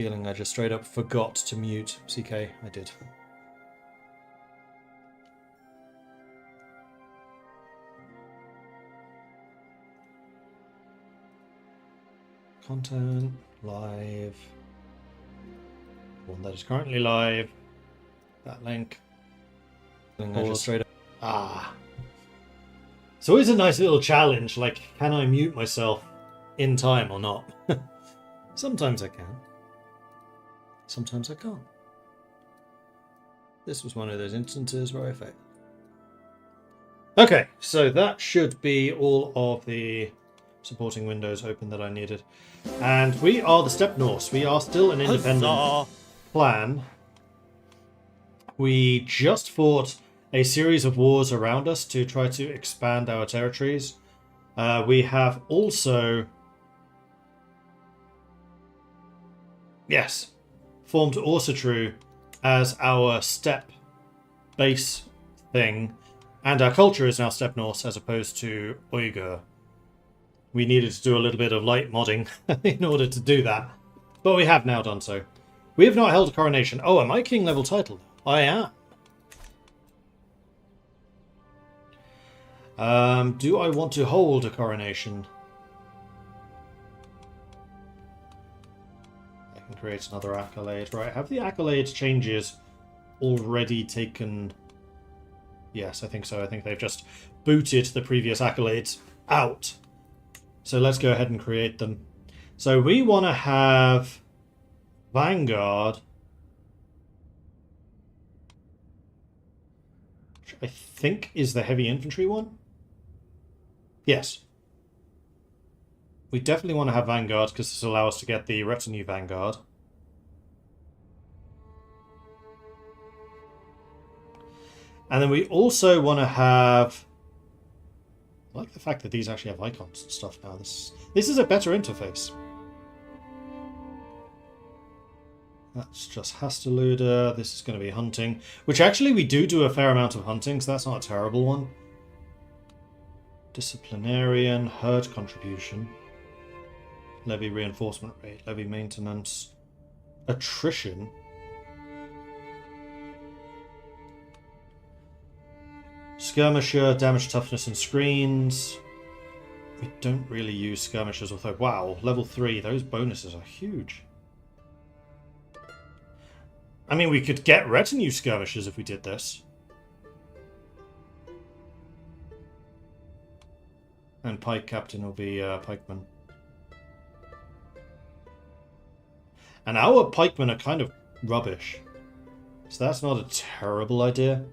Feeling I just straight up forgot to mute CK. I did. Content live. One that is currently live. That link. I just straight up. It's always a nice little challenge. Like, can I mute myself in time or not? Sometimes I can. Sometimes I can't. This was one of those instances where I failed. Okay, so that should be all of the supporting windows open that I needed. And we are the Steppe Norse. We are still an independent clan. We just fought a series of wars around us to try to expand our territories. We have also... Yes. Formed Orsatru as our steppe base thing. And our culture is now Steppe Norse as opposed to Uyghur. We needed to do a little bit of light modding in order to do that. But we have now done so. We have not held a coronation. Oh, am I king level title? I am. Do I want to hold a coronation? I can create another accolade. Right, have the accolade changes already taken... Yes, I think so. I think they've just booted the previous accolades out. So let's go ahead and create them. So we want to have Vanguard, which I think is the heavy infantry one. Yes. We definitely want to have Vanguard because this will allow us to get the retinue Vanguard. And then we also want to have... I like the fact that these actually have icons and stuff now. This is a better interface. That's just Hastaluda. This is going to be hunting. Which actually we do a fair amount of hunting, so that's not a terrible one. Disciplinarian, herd contribution. Levy reinforcement rate, levy maintenance. Attrition. Skirmisher, damage, toughness, and screens. We don't really use skirmishers, although, wow, level 3, those bonuses are huge. I mean, we could get retinue skirmishers if we did this. And pike captain will be pikeman. And our pikemen are kind of rubbish. So that's not a terrible idea.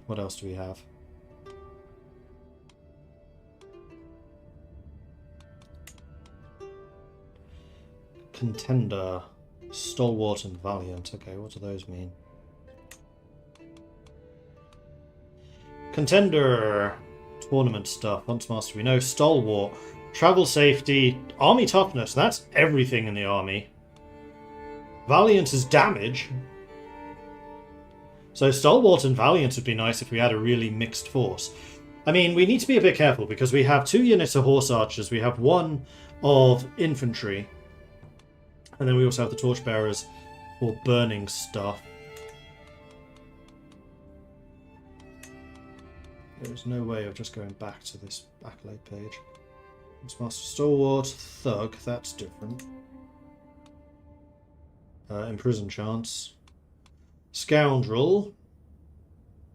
What else do we have? Contender, Stalwart and Valiant. Okay, what do those mean? Contender, tournament stuff, Hunts Master we know. Stalwart, travel safety, army toughness. That's everything in the army. Valiant is damage. So Stalwart and Valiant would be nice if we had a really mixed force. I mean, we need to be a bit careful because we have 2 units of horse archers, we have 1 of infantry, and then we also have the torchbearers for burning stuff. There's no way of just going back to this Accolade page. Master Stalwart, Thug, that's different. Imprison chance. Scoundrel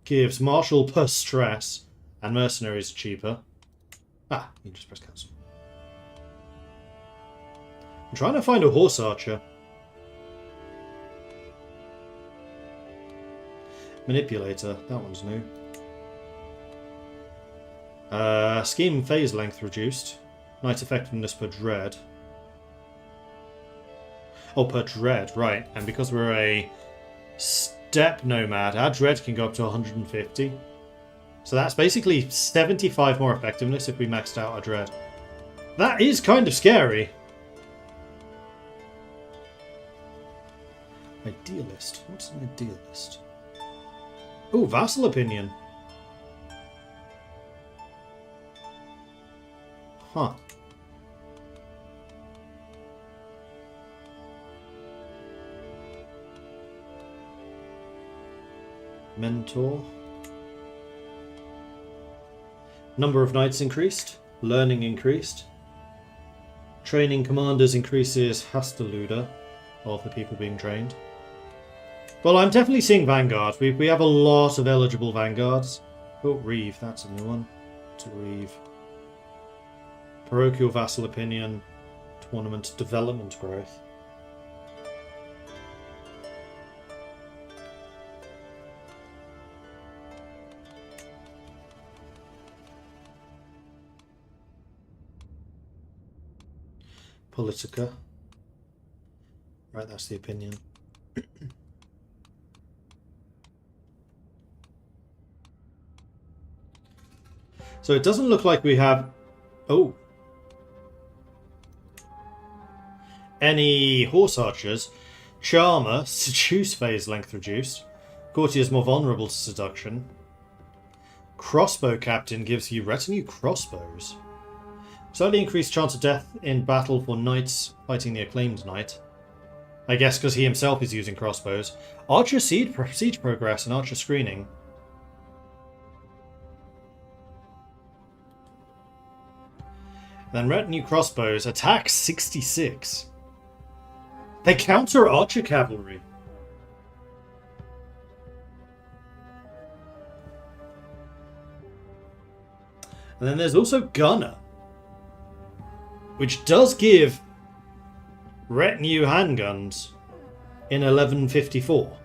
gives martial plus stress, and mercenaries are cheaper. Ah, you can just press cancel. I'm trying to find a horse archer. Manipulator, that one's new. Scheme phase length reduced. Knight effectiveness per dread. Oh, per dread, right. And because we're a steppe nomad, our dread can go up to 150. So that's basically 75 more effectiveness if we maxed out our dread. That is kind of scary. Idealist. What's an idealist? Oh, vassal opinion. Huh. Mentor. Number of knights increased. Learning increased. Training commanders increases Hastaluda of the people being trained. Well, I'm definitely seeing Vanguard. We have a lot of eligible Vanguards. Oh, Reeve, that's a new one. To Reeve. Parochial Vassal Opinion. Tournament Development Growth. Politica. Right, that's the opinion. So it doesn't look like we have... Oh. Any horse archers. Charmer. Seduce phase length reduced. Courtier is more vulnerable to seduction. Crossbow captain gives you retinue crossbows. Slightly increased chance of death in battle for knights fighting the acclaimed knight. I guess because he himself is using crossbows. Archer siege progress and archer screening. Then retinue crossbows attack 66. They counter archer cavalry. And then there's also gunner, which does give retinue handguns in 1154.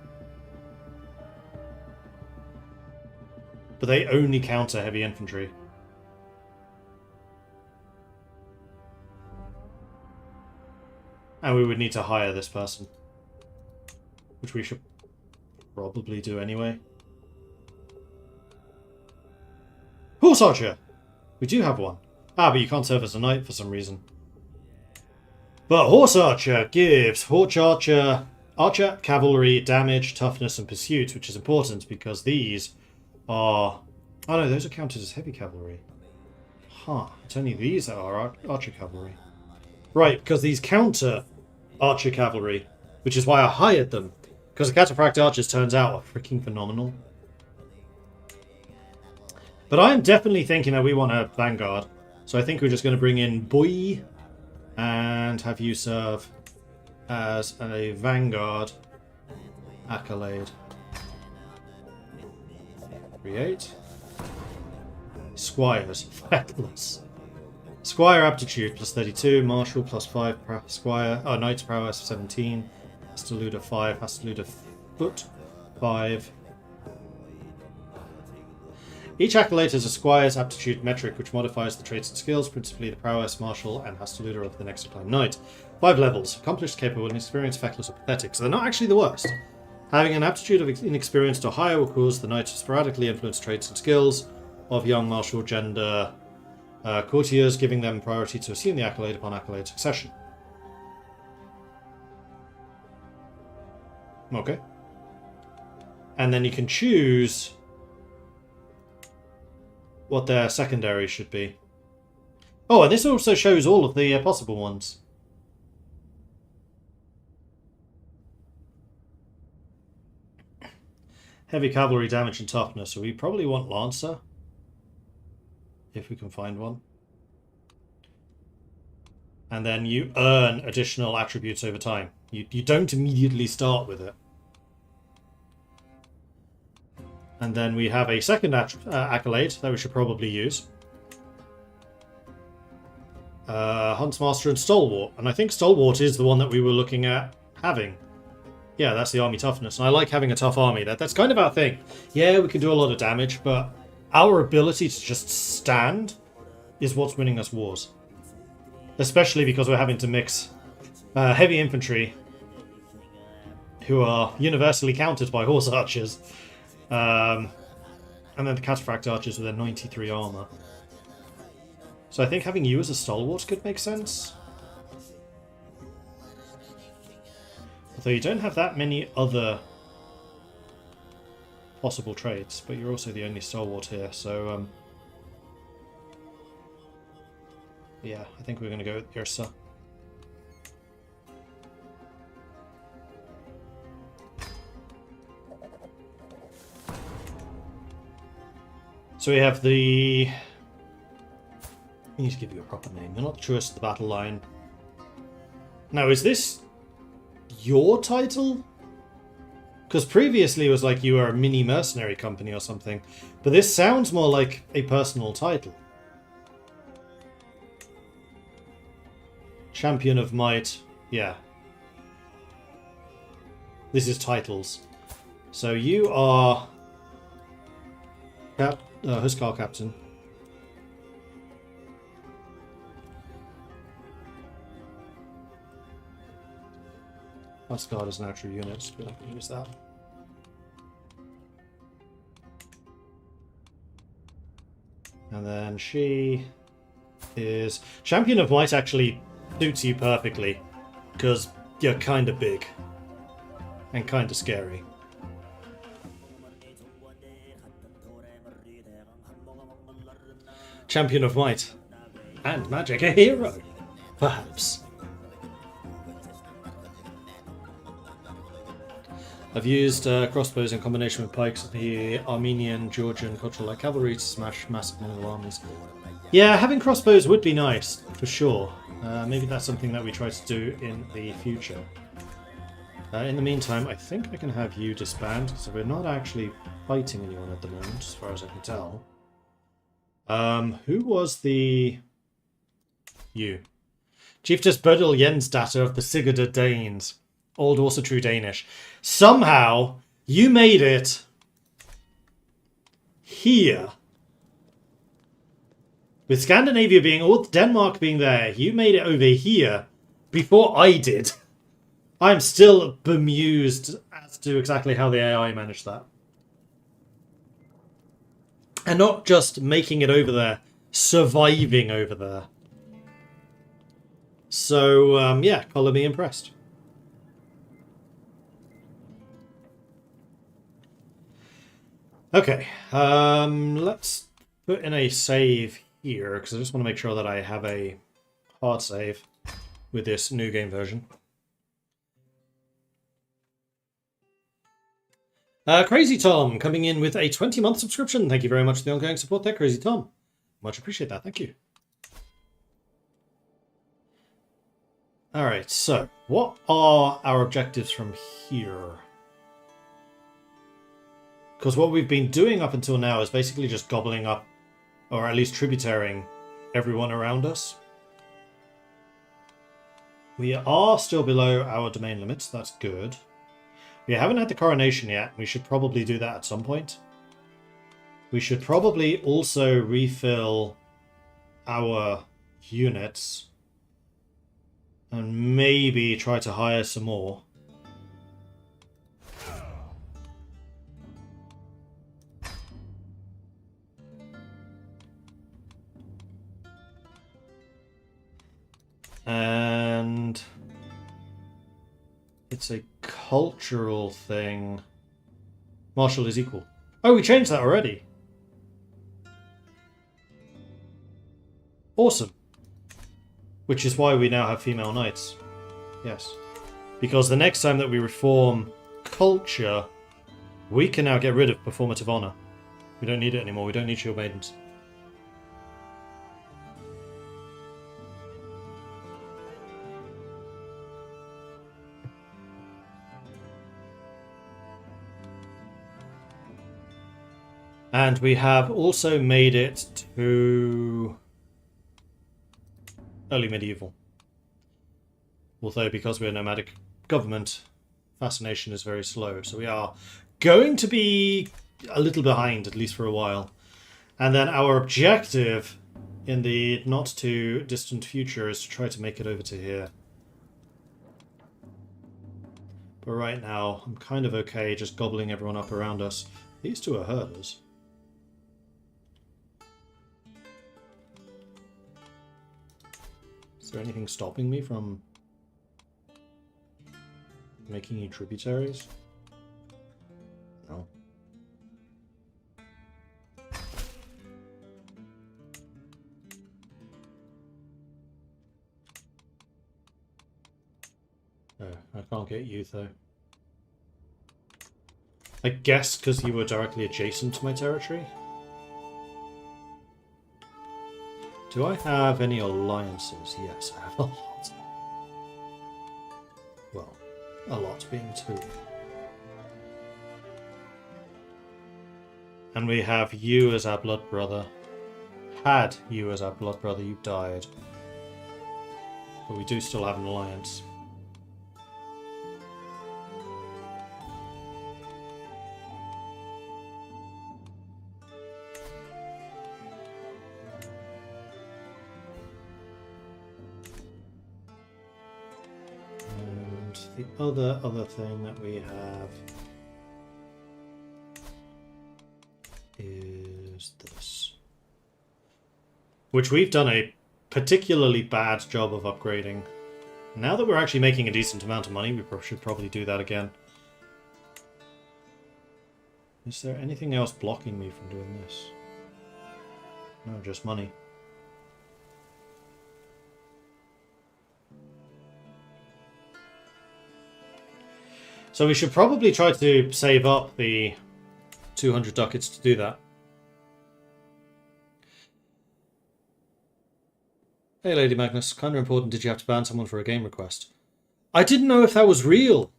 But they only counter heavy infantry. And we would need to hire this person, which we should probably do anyway. Horse archer! We do have one. Ah, but you can't serve as a knight for some reason. But horse archer gives archer, cavalry, damage, toughness, and pursuit, which is important because these are... Oh no, those are counted as heavy cavalry. Huh, it's only these that are archer cavalry. Right, because these counter archer cavalry, which is why I hired them. Because the cataphract archers turns out are freaking phenomenal. But I'm definitely thinking that we want a vanguard. So I think we're just going to bring in Boy and have you serve as a vanguard. Accolade. Create. Squires. Feckless. Squire aptitude plus 32, martial plus 5, squire, knight's prowess 17, Hastaluda 5, Hastaluda foot 5. Each accolade has a squire's aptitude metric which modifies the traits and skills, principally the prowess, martial, and Hastaluda of the next acclaimed knight. 5 levels: accomplished, capable, inexperienced, feckless, or pathetic. So they're not actually the worst. Having an aptitude of inexperienced or higher will cause the knight to sporadically influence traits and skills of young martial gender courtiers, giving them priority to assume the accolade upon accolade succession. Okay. And then you can choose what their secondary should be. Oh, and this also shows all of the possible ones. Heavy cavalry damage and toughness, so we probably want Lancer. If we can find one. And then you earn additional attributes over time. You don't immediately start with it. And then we have a second accolade that we should probably use. Huntsmaster and Stalwart. And I think Stalwart is the one that we were looking at having. Yeah, that's the army toughness. And I like having a tough army. That's kind of our thing. Yeah, we can do a lot of damage, but our ability to just stand is what's winning us wars. Especially because we're having to mix heavy infantry, who are universally countered by horse archers, and then the cataphract archers with their 93 armor. So I think having you as a stalwart could make sense. Although you don't have that many other possible traits, but you're also the only stalwart here, so yeah, I think we're going to go with Ursa. So we have the... I need to give you a proper name. You're not the truest of the battle line. Now, is this your title? Because previously it was like you were a mini mercenary company or something. But this sounds more like a personal title. Champion of Might. Yeah. This is titles. So you are... Huskar Captain. Huskar is now true units. We're not going to use that. And then she is... Champion of Might actually suits you perfectly. Because you're kind of big. And kind of scary. Champion of Might. And magic, a hero. Perhaps. I've used crossbows in combination with pikes of the Armenian, Georgian, cultural light cavalry to smash massive Mongol armies. Yeah, having crossbows would be nice, for sure. Maybe that's something that we try to do in the future. In the meantime, I think I can have you disband, so we're not actually fighting anyone at the moment, as far as I can tell. Who was the... You. Chiefess Bodil Jensdatter of the Sigurd Danes. Old, also true Danish. Somehow, you made it here. With Scandinavia being, all Denmark being there, you made it over here before I did. I'm still bemused as to exactly how the AI managed that. And not just making it over there, surviving over there. So, yeah, colour me impressed. Okay, let's put in a save here, because I just want to make sure that I have a hard save with this new game version. Crazy Tom coming in with a 20-month subscription. Thank you very much for the ongoing support there, Crazy Tom. Much appreciate that. Thank you. Alright, so what are our objectives from here? Because what we've been doing up until now is basically just gobbling up, or at least tributarying everyone around us. We are still below our domain limits, that's good. We haven't had the coronation yet. We should probably do that at some point. We should probably also refill our units and maybe try to hire some more. And it's a cultural thing. Martial is equal. Oh, we changed that already. Awesome. Which is why we now have female knights. Yes. Because the next time that we reform culture, we can now get rid of performative honor. We don't need it anymore. We don't need shield maidens. And we have also made it to early medieval. Although because we're a nomadic government, fascination is very slow. So we are going to be a little behind, at least for a while. And then our objective in the not too distant future is to try to make it over to here. But right now, I'm kind of okay just gobbling everyone up around us. These two are herders. Is there anything stopping me from making you tributaries? No. Oh, I can't get you though. I guess because you were directly adjacent to my territory? Do I have any alliances? Yes, I have a lot. Well, a lot being 2. And we have you as our blood brother. Had you as our blood brother, you died. But we do still have an alliance. And the other thing that we have is this. Which we've done a particularly bad job of upgrading. Now that we're actually making a decent amount of money, we should probably do that again. Is there anything else blocking me from doing this? No, just money. So we should probably try to save up the 200 ducats to do that. Hey, Lady Magnus. Kind of important. Did you have to ban someone for a game request? I didn't know if that was real.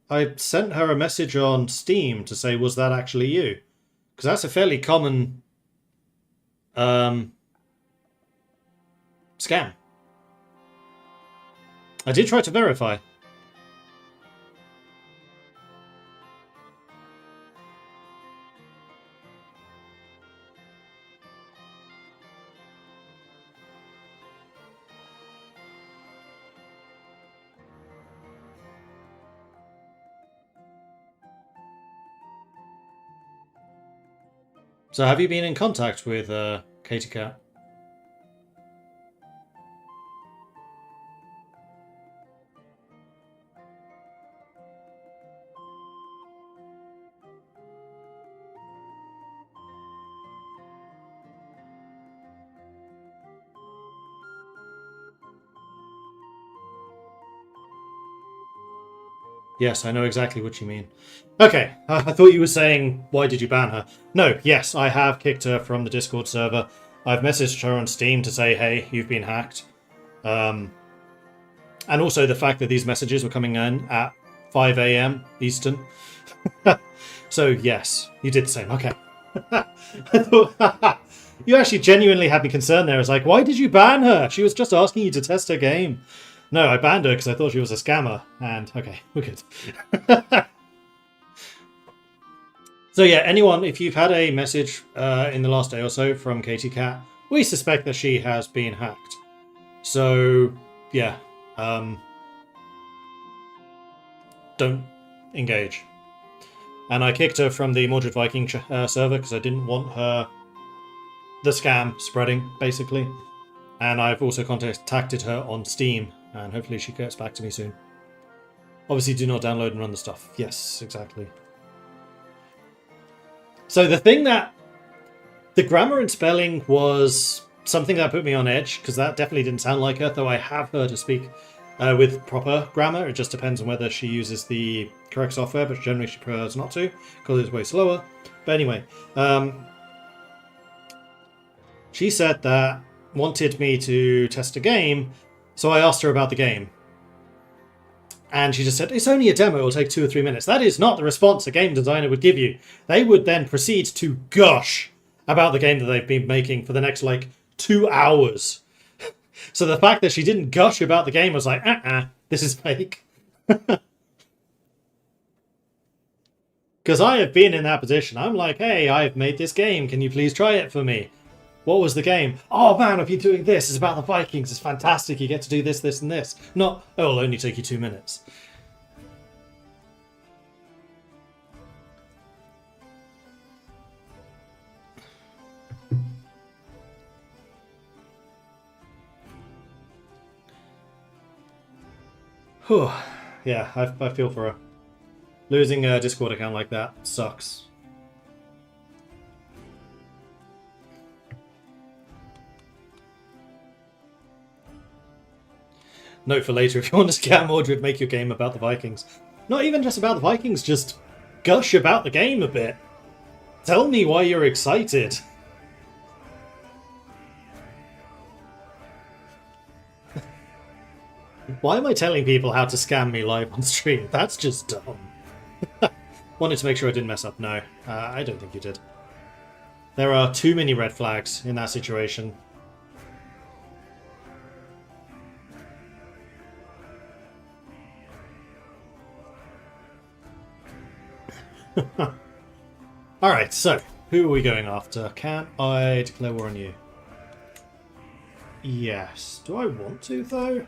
I sent her a message on Steam to say, was that actually you? Because that's a fairly common scam. I did try to verify. So have you been in contact with Katie Cat? Yes, I know exactly what you mean. Okay, I thought you were saying, why did you ban her? No, yes, I have kicked her from the Discord server. I've messaged her on Steam to say, hey, you've been hacked. And also the fact that these messages were coming in at 5 AM Eastern. So, yes, you did the same. Okay. I thought, you actually genuinely had me concerned there. I was like, why did you ban her? She was just asking you to test her game. No, I banned her because I thought she was a scammer. And, okay, we're good. So yeah, anyone, if you've had a message in the last day or so from Katie Cat, we suspect that she has been hacked. So, yeah. Don't engage. And I kicked her from the Mordred Viking server because I didn't want the scam spreading, basically. And I've also contacted her on Steam, and hopefully she gets back to me soon. Obviously, do not download and run the stuff. Yes, exactly. So the thing that... the grammar and spelling was something that put me on edge, because that definitely didn't sound like her, though I have heard her speak with proper grammar. It just depends on whether she uses the correct software, but generally she prefers not to, because it's way slower. But anyway, she said that wanted me to test a game, so I asked her about the game. And she just said, it's only a demo, it'll take 2 or 3 minutes. That is not the response a game designer would give you. They would then proceed to gush about the game that they've been making for the next, 2 hours. So the fact that she didn't gush about the game was like, this is fake. Because I have been in that position. I'm like, hey, I've made this game. Can you please try it for me? What was the game? Oh man, I've been doing this. It's about the Vikings. It's fantastic. You get to do this, this, and this. Not, oh, it'll only take you 2 minutes. Whew. Yeah, I feel for her. Losing a Discord account like that sucks. Note for later, if you want to scam Mordred, make your game about the Vikings. Not even just about the Vikings, just gush about the game a bit. Tell me why you're excited. Why am I telling people how to scam me live on stream? That's just dumb. Wanted to make sure I didn't mess up. No, I don't think you did. There are too many red flags in that situation. Alright, so, who are we going after? Can I declare war on you? Yes. Do I want to, though?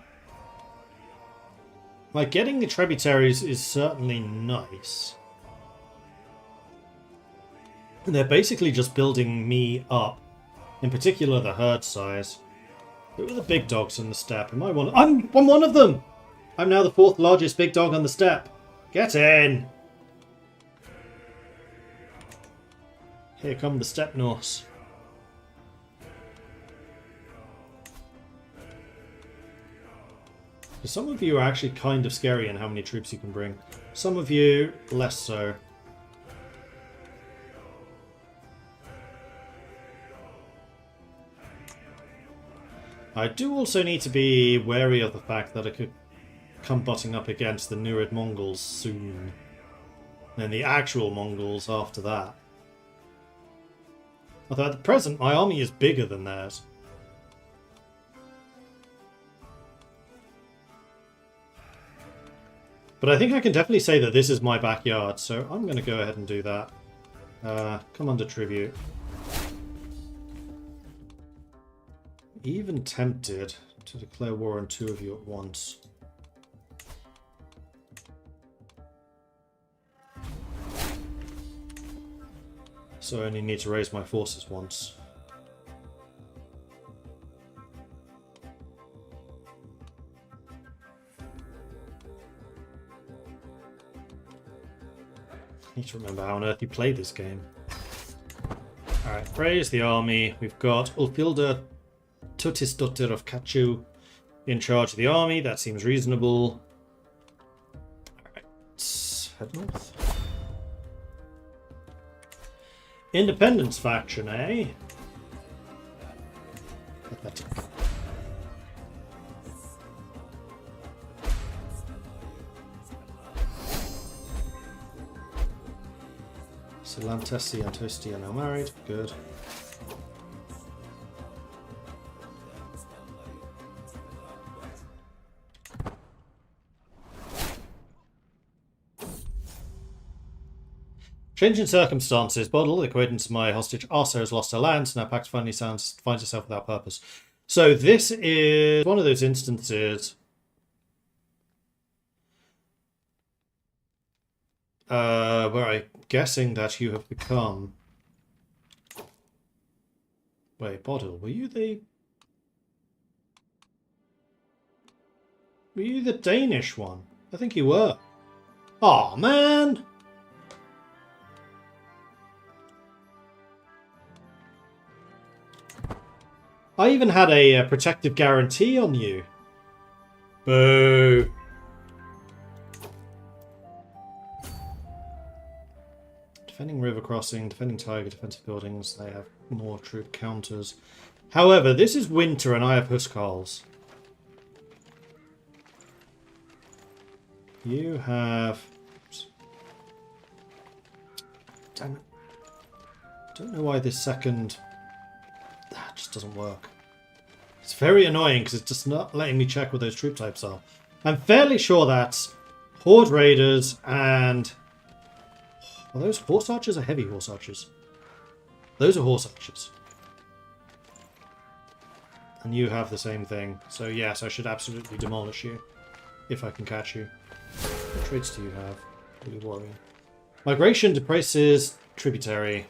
Like, getting the tributaries is certainly nice. They're basically just building me up. In particular, the herd size. Who are the big dogs in the steppe? Am I one? I'm one of them! I'm now the 4th largest big dog on the steppe. Get in! Here come the steppe Norse. Some of you are actually kind of scary in how many troops you can bring. Some of you, less so. I do also need to be wary of the fact that I could come butting up against the Nurid Mongols soon. And the actual Mongols after that. Although at the present, my army is bigger than theirs. But I think I can definitely say that this is my backyard, so I'm going to go ahead and do that. Come under tribute. Even tempted to declare war on 2 of you at once. So I only need to raise my forces once. I need to remember how on earth you play this game. Alright, raise the army. We've got Ulfilda Tutisdottir of Kachu in charge of the army. That seems reasonable. Alright, let's head north. Independence faction, eh? Pathetic. So Lantesi and Toasty are now married. Good. Changing circumstances. Bodil, the acquaintance of my hostage Arso, has lost her lands. Now Pax finally finds herself without purpose. So this is one of those instances where I'm guessing that you have become... Wait, Bodil, were you the Danish one? I think you were. Aw, man! I even had a protective guarantee on you. Boo. Defending river crossing, defending tiger, defensive buildings. They have more troop counters. However, this is winter and I have huskarls. You have... Oops. Damn it. Don't know why this second... That just doesn't work. It's very annoying because it's just not letting me check what those troop types are. I'm fairly sure that's Horde Raiders and... Are those horse archers or heavy horse archers? Those are horse archers. And you have the same thing. So yes, I should absolutely demolish you. If I can catch you. What traits do you have? Really worrying. Migration depresses Tributary.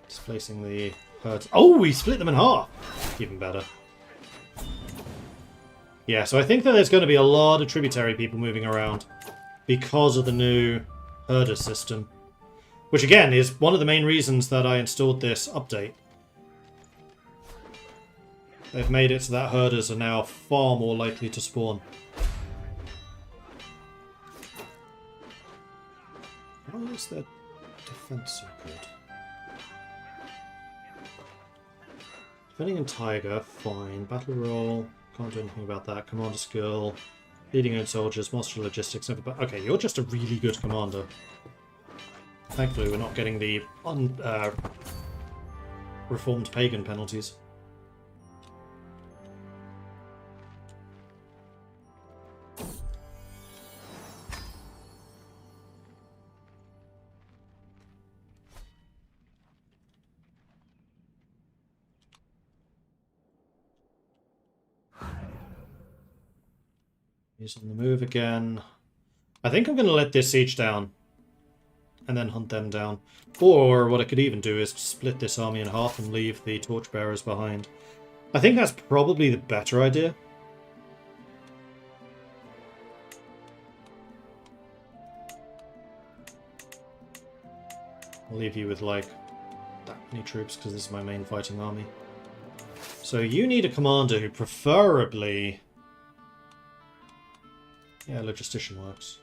Displacing the herds. Oh, we split them in half! Even better. Yeah, so I think that there's going to be a lot of Tributary people moving around because of the new herder system. Which again is one of the main reasons that I installed this update. They've made it so that herders are now far more likely to spawn. Why is their defense so good? Defending in Tiger, fine. Battle roll, Can't do anything about that. Commander skill, leading own soldiers, master logistics. Okay, you're just a really good commander. Thankfully, we're not getting the reformed pagan penalties. He's on the move again. I think I'm going to let this siege down and then hunt them down. Or what I could even do is split this army in half and leave the torchbearers behind. I think that's probably the better idea. I'll leave you with like that many troops because this is my main fighting army. So you need a commander who preferably... Yeah, logistician works.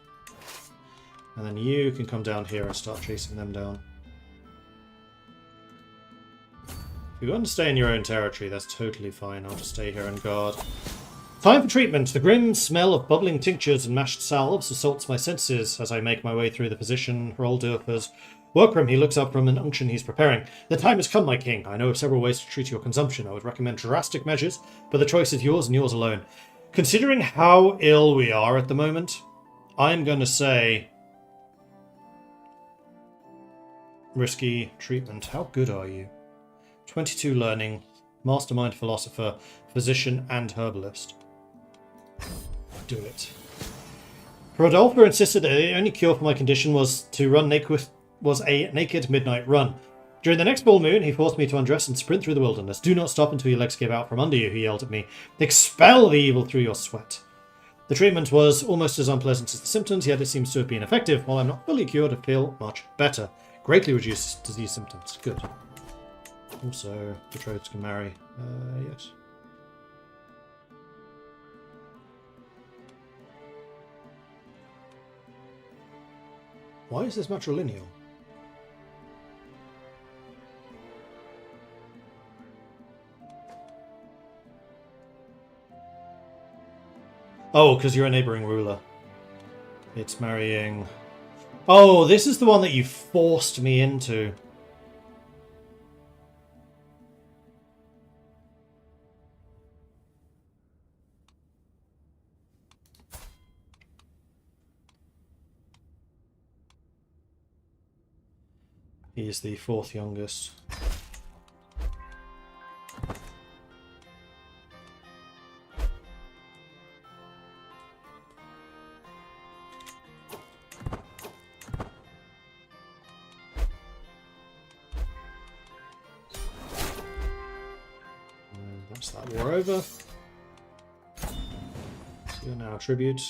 And then you can come down here and start chasing them down. If you want to stay in your own territory, that's totally fine. I'll just stay here and guard. Time for treatment. The grim smell of bubbling tinctures and mashed salves assaults my senses as I make my way through the physician Hroldurfer's workroom. He looks up from an unction he's preparing. The time has come, my king. I know of several ways to treat your consumption. I would recommend drastic measures, but the choice is yours and yours alone. Considering how ill we are at the moment, I'm going to say... risky treatment. How good are you? 22 learning, mastermind philosopher, physician, and herbalist. Do it. Rodolfo insisted that the only cure for my condition was a naked midnight run. During the next full moon, he forced me to undress and sprint through the wilderness. Do not stop until your legs give out from under you, he yelled at me. Expel the evil through your sweat. The treatment was almost as unpleasant as the symptoms, yet it seems to have been effective. While I'm not fully cured, I feel much better. Greatly reduced disease symptoms. Good. Also, betrothed can marry. Yes. Why is this matrilineal? Oh, because you're a neighbouring ruler. It's marrying... Oh, this is the one that you forced me into. He is the fourth youngest. That's that war over. So you're now a tribute.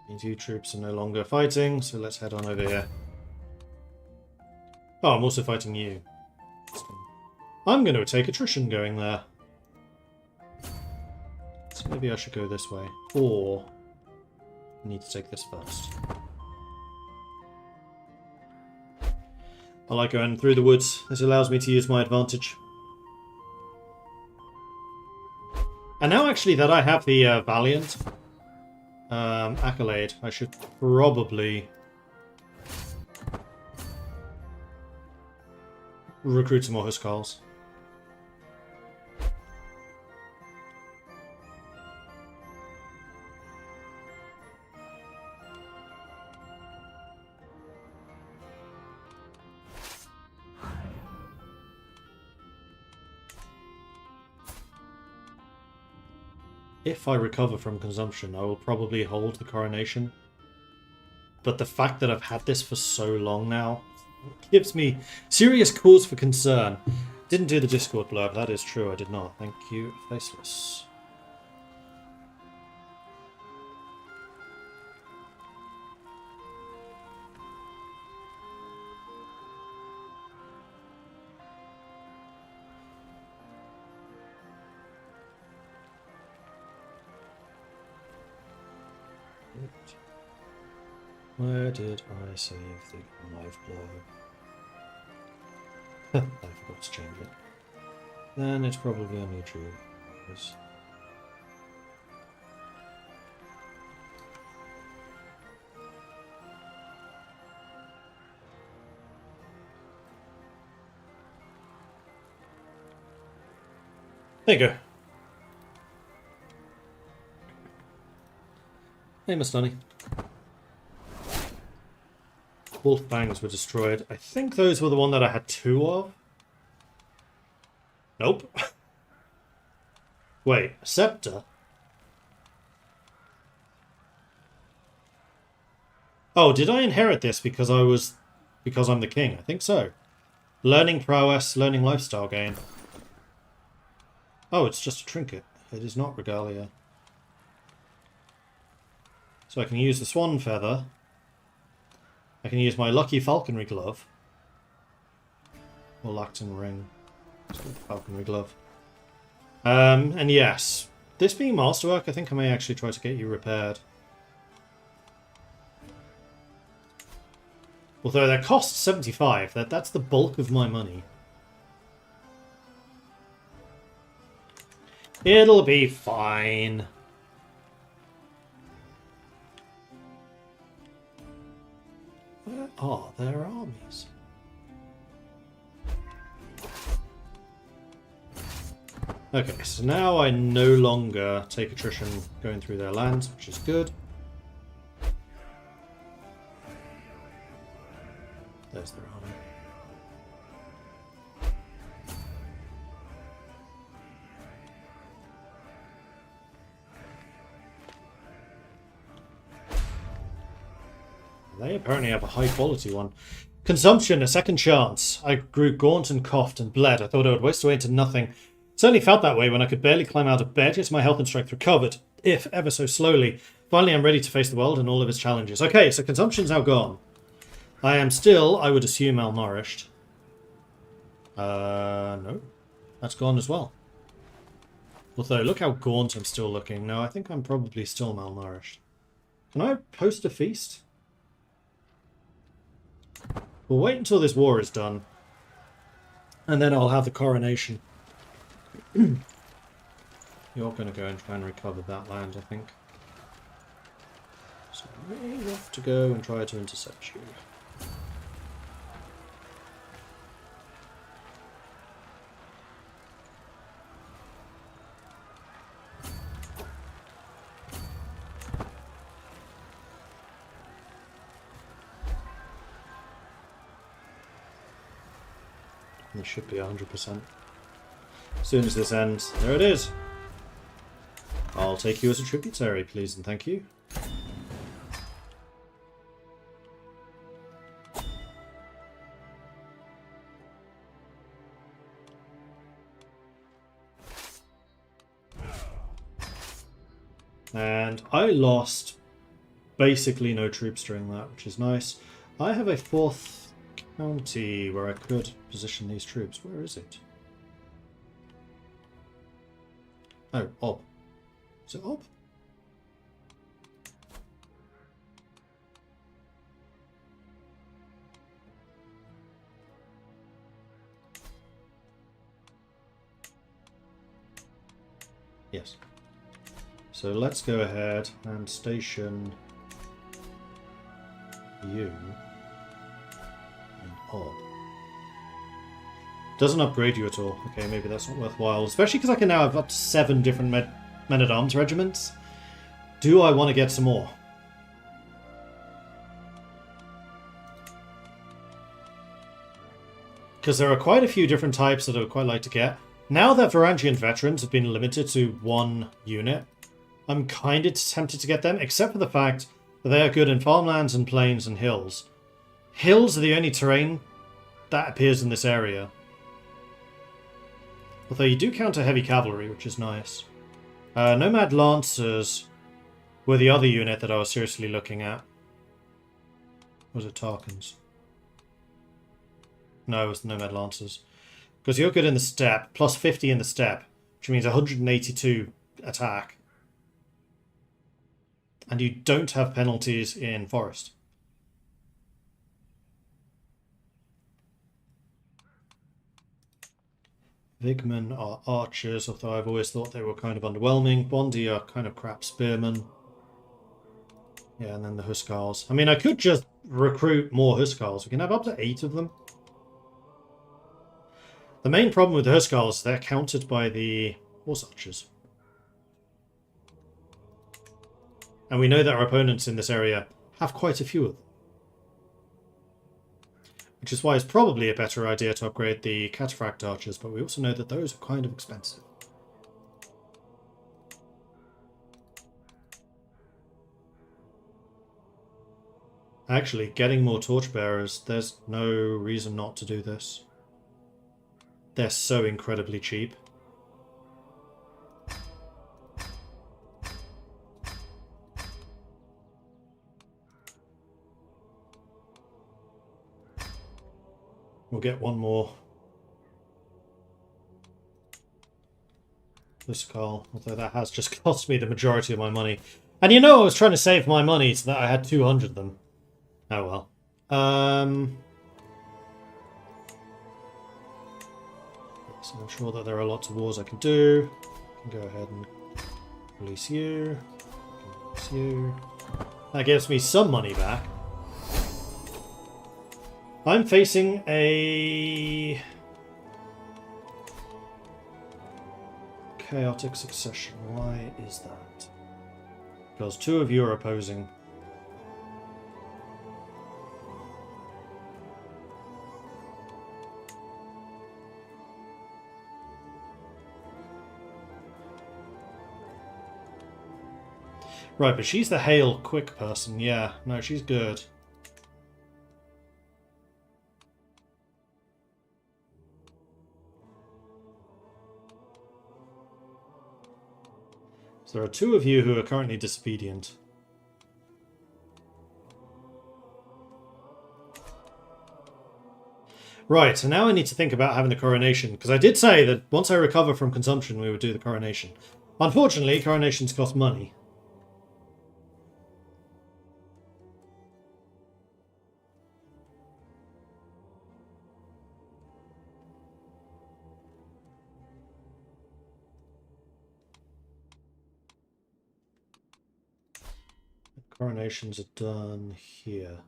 Means you troops are no longer fighting, so let's head on over here. Oh, I'm also fighting you. I'm going to take attrition going there. So maybe I should go this way. Or I need to take this first. I like going through the woods. This allows me to use my advantage. And now actually that I have the Valiant Accolade, I should probably recruit some more Huskarls. If I recover from consumption, I will probably hold the Coronation. But the fact that I've had this for so long now gives me serious cause for concern. Didn't do the Discord blurb, that is true, I did not. Thank you, Faceless. Where did I save the live blog? I forgot to change it. Then it's probably on YouTube. There you go. Hey, Miss Dunny. Wolf Fangs were destroyed. I think those were the one that I had 2 of. Nope. Wait, a scepter? Oh, did I inherit this because I'm the king? I think so. Learning prowess, learning lifestyle gain. Oh, it's just a trinket. It is not regalia. So I can use the swan feather. I can use my lucky falconry glove. Or lacton ring. It's called falconry glove. And yes, this being masterwork, I think I may actually try to get you repaired. Although that costs 75, that's the bulk of my money. It'll be fine. Where are their armies? Okay, so now I no longer take attrition going through their lands, which is good. There's their army. They apparently have a high quality one. Consumption, a second chance. I grew gaunt and coughed and bled. I thought I would waste away into nothing. Certainly felt that way when I could barely climb out of bed, yet my health and strength recovered, if ever so slowly. Finally, I'm ready to face the world and all of its challenges. Okay, so consumption's now gone. I am still, I would assume, malnourished. No. That's gone as well. Although, look how gaunt I'm still looking. No, I think I'm probably still malnourished. Can I post a feast? We'll wait until this war is done. And then I'll have the coronation. You're going to go and try and recover that land, I think. So we have to go and try to intercept you. It should be 100%. As soon as this ends, there it is. I'll take you as a tributary, please and thank you. And I lost basically no troops during that, which is nice. I have a 4th county where I could position these troops. Where is it? Oh, Ob. Is it Ob? Yes. So let's go ahead and station you and Ob. Doesn't upgrade you at all. Okay, maybe that's not worthwhile. Especially because I can now have up to 7 different men-at-arms regiments. Do I want to get some more? Because there are quite a few different types that I would quite like to get. Now that Varangian veterans have been limited to 1 unit, I'm kind of tempted to get them, except for the fact that they are good in farmlands and plains and hills. Hills are the only terrain that appears in this area. Although you do counter heavy cavalry, which is nice. Nomad Lancers were the other unit that I was seriously looking at. Or was it Tarkans? No, it was the Nomad Lancers. Because you're good in the steppe, plus 50 in the steppe, which means 182 attack. And you don't have penalties in forest. Vigmen are archers, although I've always thought they were kind of underwhelming. Bondi are kind of crap spearmen. Yeah, and then the Huskarls. I mean, I could just recruit more Huskarls. We can have up to 8 of them. The main problem with the Huskarls is they're countered by the horse archers. And we know that our opponents in this area have quite a few of them. Which is why it's probably a better idea to upgrade the cataphract archers, but we also know that those are kind of expensive. Actually, getting more torchbearers, there's no reason not to do this. They're so incredibly cheap. We'll get one more. This call, although that has just cost me the majority of my money. And you know I was trying to save my money so that I had 200 of them. Oh well. So I'm sure that there are lots of wars I can do. I can go ahead and release you. Release you. That gives me some money back. I'm facing a chaotic succession. Why is that? Because two of you are opposing. Right, but she's the hail quick person. Yeah, no, she's good. So there are two of you who are currently disobedient. Right, so now I need to think about having the coronation, because I did say that once I recover from consumption we would do the coronation. Unfortunately, coronations cost money. Coronations are done here.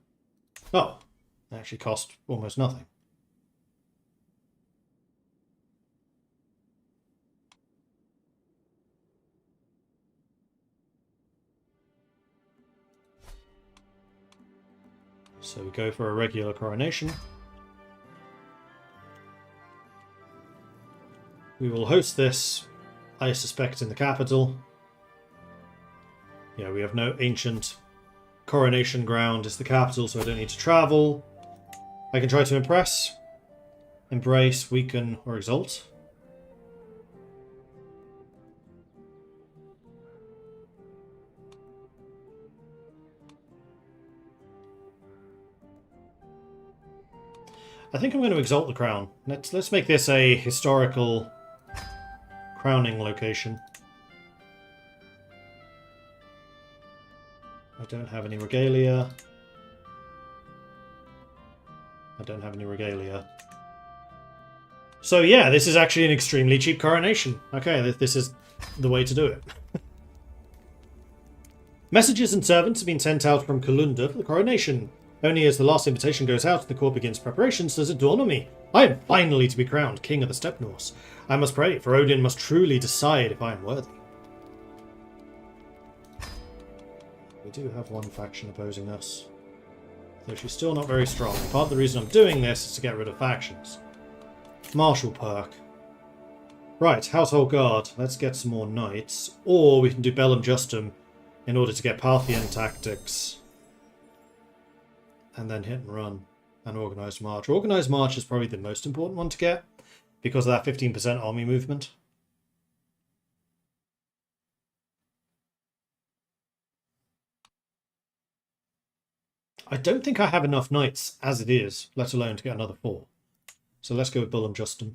Oh, they actually cost almost nothing. So we go for a regular coronation. We will host this, I suspect, in the capital. Yeah, we have no ancient coronation ground. It's the capital, so I don't need to travel. I can try to impress, embrace, weaken, or exalt. I think I'm going to exalt the crown. Let's make this a historical crowning location. I don't have any regalia. I don't have any regalia. So yeah, this is actually an extremely cheap coronation. Okay, this is the way to do it. Messages and servants have been sent out from Kalunda for the coronation. Only as the last invitation goes out and the court begins preparations does it dawn on me. I am finally to be crowned King of the Steppe Norse. I must pray, for Odin must truly decide if I am worthy. We do have one faction opposing us, though she's still not very strong. Part of the reason I'm doing this is to get rid of factions. Martial perk. Right, Household Guard. Let's get some more knights. Or we can do Bellum Justum in order to get Parthian tactics. And then hit and run. And Organised March. Organised March is probably the most important one to get, because of that 15% army movement. I don't think I have enough knights as it is, let alone to get another 4. So let's go with Bellum Justum.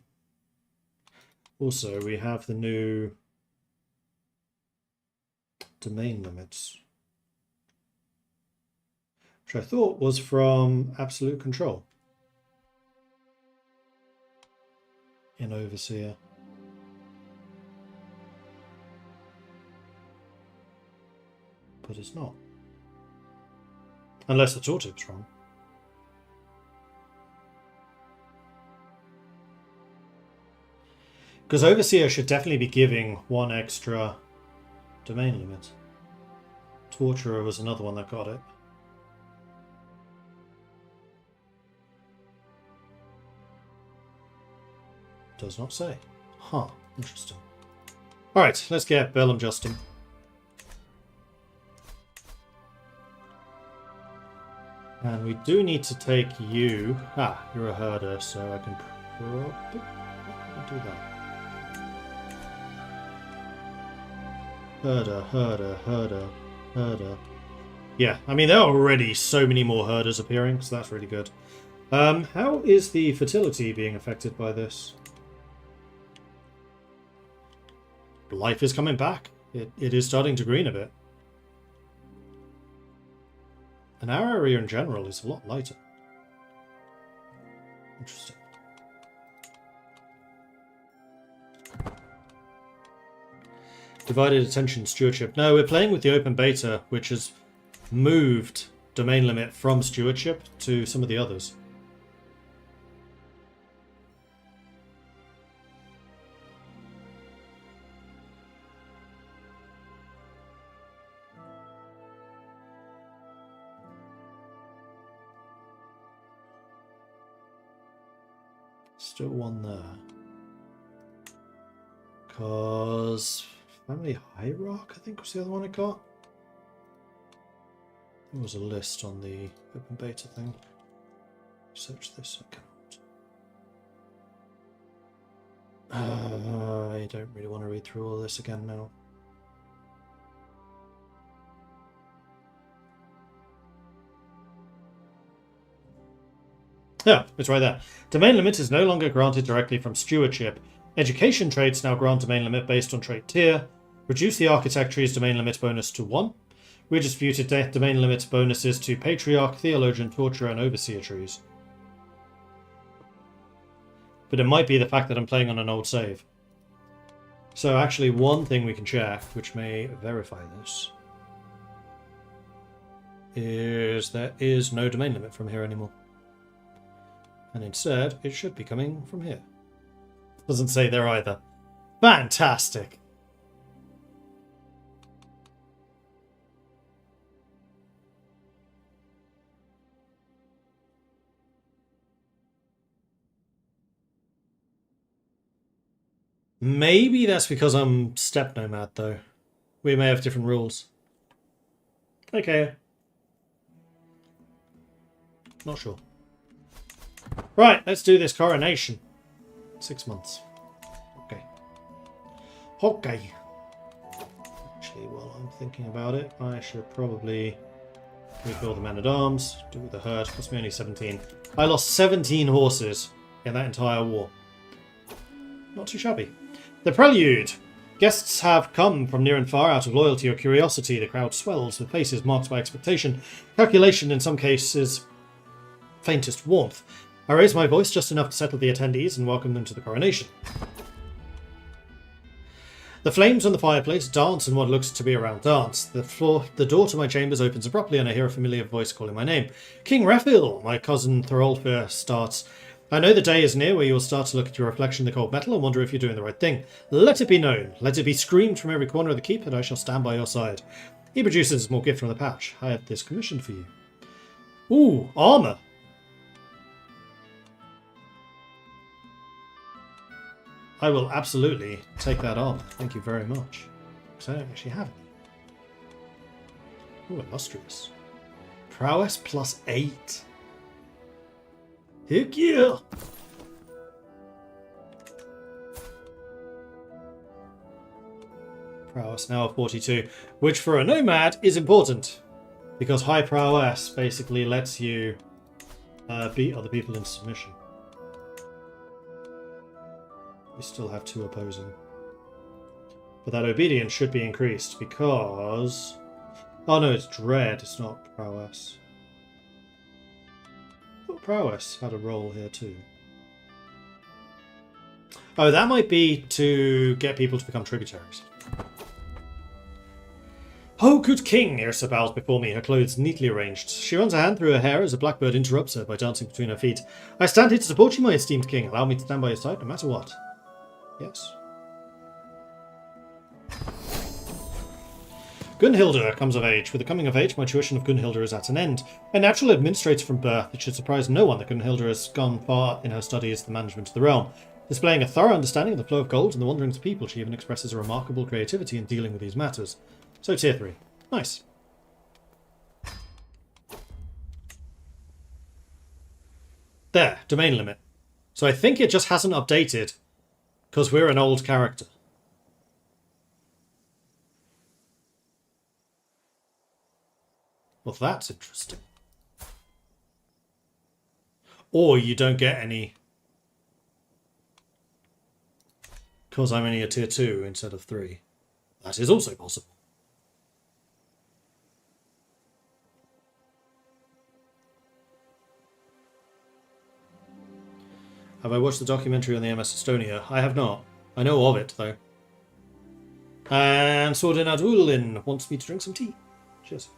Also, we have the new domain limits, which I thought was from Absolute Control in Overseer. But it's not. Unless the tooltip's wrong. Because Overseer should definitely be giving one extra domain limit. Torturer was another one that got it. Does not say. Huh, interesting. Alright, let's get Bellum Justin. And we do need to take you. Ah, you're a herder, so I can probably do that. Herder. Yeah, I mean, there are already so many more herders appearing, so that's really good. How is the fertility being affected by this? Life is coming back. It is starting to green a bit. And our area in general is a lot lighter. Interesting. Divided attention stewardship. No, we're playing with the open beta, which has moved domain limit from stewardship to some of the others. Still one there. Because Family Hierarch, I think, was the other one I got. There was a list on the open beta thing. Search this account. I don't really want to read through all this again now. Yeah, it's right there. Domain limit is no longer granted directly from stewardship. Education traits now grant domain limit based on trait tier. Reduce the architect tree's domain limit bonus to 1. Redistributed domain limit bonuses to Patriarch, Theologian, Torturer, and Overseer trees. But it might be the fact that I'm playing on an old save. So actually one thing we can check, which may verify this, is there is no domain limit from here anymore. And instead, it should be coming from here. Doesn't say there either. Fantastic! Maybe that's because I'm Steppe Nomad, though. We may have different rules. Okay. Not sure. Right, let's do this coronation. 6 months. Okay. Okay. Actually, while I'm thinking about it, I should probably rebuild the men-at-arms, do the herd. Cost me only 17. I lost 17 horses in that entire war. Not too shabby. The prelude. Guests have come from near and far out of loyalty or curiosity. The crowd swells with faces marked by expectation, calculation, in some cases, faintest warmth. I raise my voice just enough to settle the attendees and welcome them to the coronation. The flames on the fireplace dance in what looks to be a round dance. The door to my chambers opens abruptly and I hear a familiar voice calling my name. King Raphael, my cousin Thorolfr starts. I know the day is near where you will start to look at your reflection in the cold metal and wonder if you're doing the right thing. Let it be known, let it be screamed from every corner of the keep that I shall stand by your side. He produces a small gift from the pouch. I have this commissioned for you. Ooh, armour. I will absolutely take that armor. Thank you very much. Because I don't actually have it. Ooh, illustrious. Prowess plus 8. Heck yeah! Prowess now 42. Which for a nomad is important. Because high prowess basically lets you beat other people into submission. We still have 2 opposing. But that obedience should be increased because... Oh no, it's dread, it's not prowess. I thought prowess had a role here too. Oh, that might be to get people to become tributaries. Oh, good king! Irsa bows before me, her clothes neatly arranged. She runs a hand through her hair as a blackbird interrupts her by dancing between her feet. I stand here to support you, my esteemed king. Allow me to stand by your side no matter what. Yes. Gunhilda comes of age. With the coming of age, my tuition of Gunhilda is at an end. A natural administrator from birth, it should surprise no one that Gunhilda has gone far in her studies the management of the realm. Displaying a thorough understanding of the flow of gold and the wanderings of people, she even expresses a remarkable creativity in dealing with these matters. So tier 3. Nice. There, domain limit. So I think it just hasn't updated because we're an old character. Well, that's interesting. Or you don't get any because I'm only a tier 2 instead of 3. That is also possible. Have I watched the documentary on the MS Estonia? I have not. I know of it, though. And Sordin Adulin wants me to drink some tea. Cheers.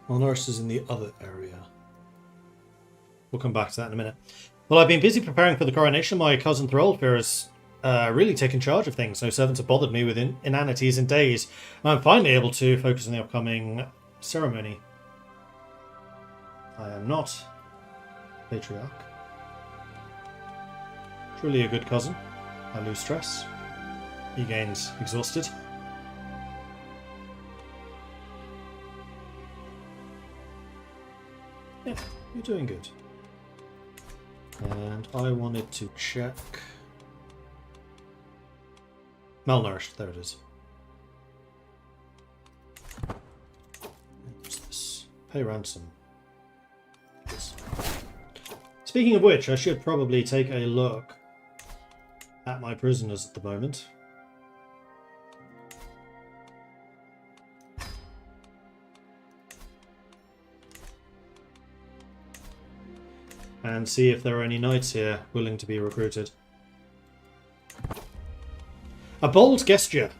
Well, Norse is in the other area. We'll come back to that in a minute. Well, I've been busy preparing for the coronation. My cousin Throlfir has really taken charge of things. No servants have bothered me with inanities in days. And I'm finally able to focus on the upcoming ceremony. I am not patriarch. Truly a good cousin. I lose stress. He gains exhausted. Yeah, you're doing good. And I wanted to check... Malnourished, there it is. What's this? Pay ransom. Yes. Speaking of which, I should probably take a look at my prisoners at the moment. And see if there are any knights here willing to be recruited. A bold gesture.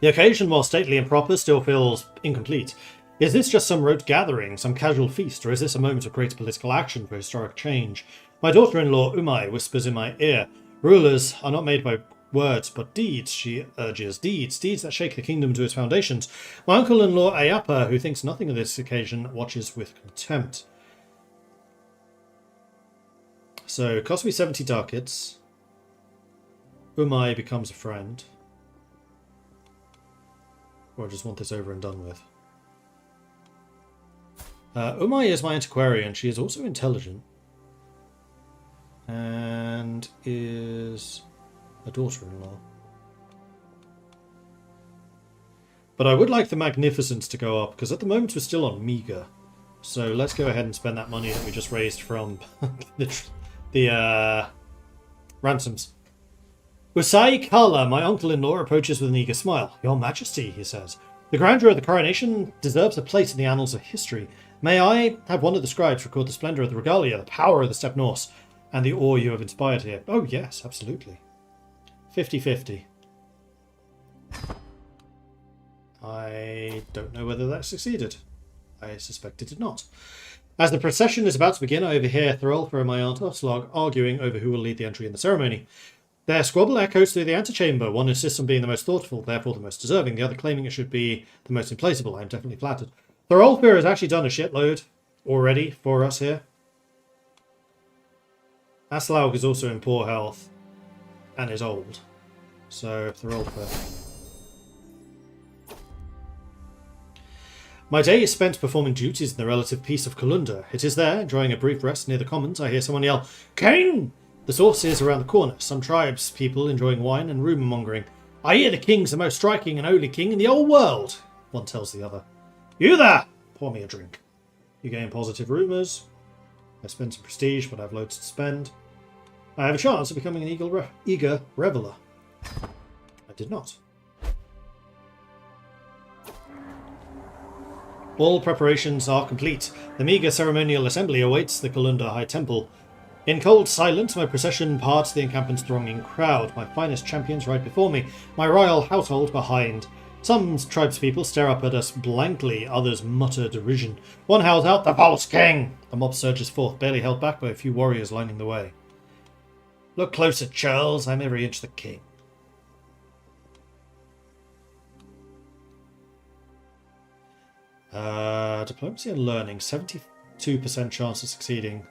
The occasion, while stately and proper, still feels incomplete. Is this just some rote gathering, some casual feast, or is this a moment of great political action for historic change? My daughter-in-law, Umai, whispers in my ear. Rulers are not made by words, but deeds, she urges. Deeds that shake the kingdom to its foundations. My uncle-in-law, Ayapa, who thinks nothing of this occasion, watches with contempt. So, cost me 70 ducats. Umai becomes a friend. Or I just want this over and done with. Umai is my antiquarian. She is also intelligent. And is a daughter-in-law. But I would like the magnificence to go up, because at the moment we're still on meager. So let's go ahead and spend that money that we just raised from the ransoms. Usai Kala, my uncle-in-law, approaches with an eager smile. Your Majesty, he says. The grandeur of the coronation deserves a place in the annals of history. May I have one of the scribes record the splendour of the regalia, the power of the Steppe Norse, and the awe you have inspired here? Oh yes, absolutely. 50-50. I don't know whether that succeeded. I suspect it did not. As the procession is about to begin, I overhear Throlfir and my aunt Oslog arguing over who will lead the entry in the ceremony. Their squabble echoes through the antechamber. One insists on being the most thoughtful, therefore the most deserving. The other claiming it should be the most implacable. I am definitely flattered. Throlfir has actually done a shitload already for us here. Aslaug is also in poor health and is old. So, Throlfir. My day is spent performing duties in the relative peace of Kalunda. It is there, enjoying a brief rest near the commons, I hear someone yell, King! The source is around the corner, some tribes, people enjoying wine and rumour-mongering. I hear the king's the most striking and holy king in the whole world, one tells the other. You there! Pour me a drink. You gain positive rumours. I spend some prestige, but I have loads to spend. I have a chance of becoming an eager reveller. I did not. All preparations are complete. The meagre ceremonial assembly awaits the Kalunda High Temple. In cold silence, my procession parts the encampment's thronging crowd. My finest champions right before me, my royal household behind. Some tribespeople stare up at us blankly, others mutter derision. One howls out, "The false king!" A mob surges forth, barely held back by a few warriors lining the way. "Look closer, Charles. I'm every inch the king." Diplomacy and learning, 72% chance of succeeding,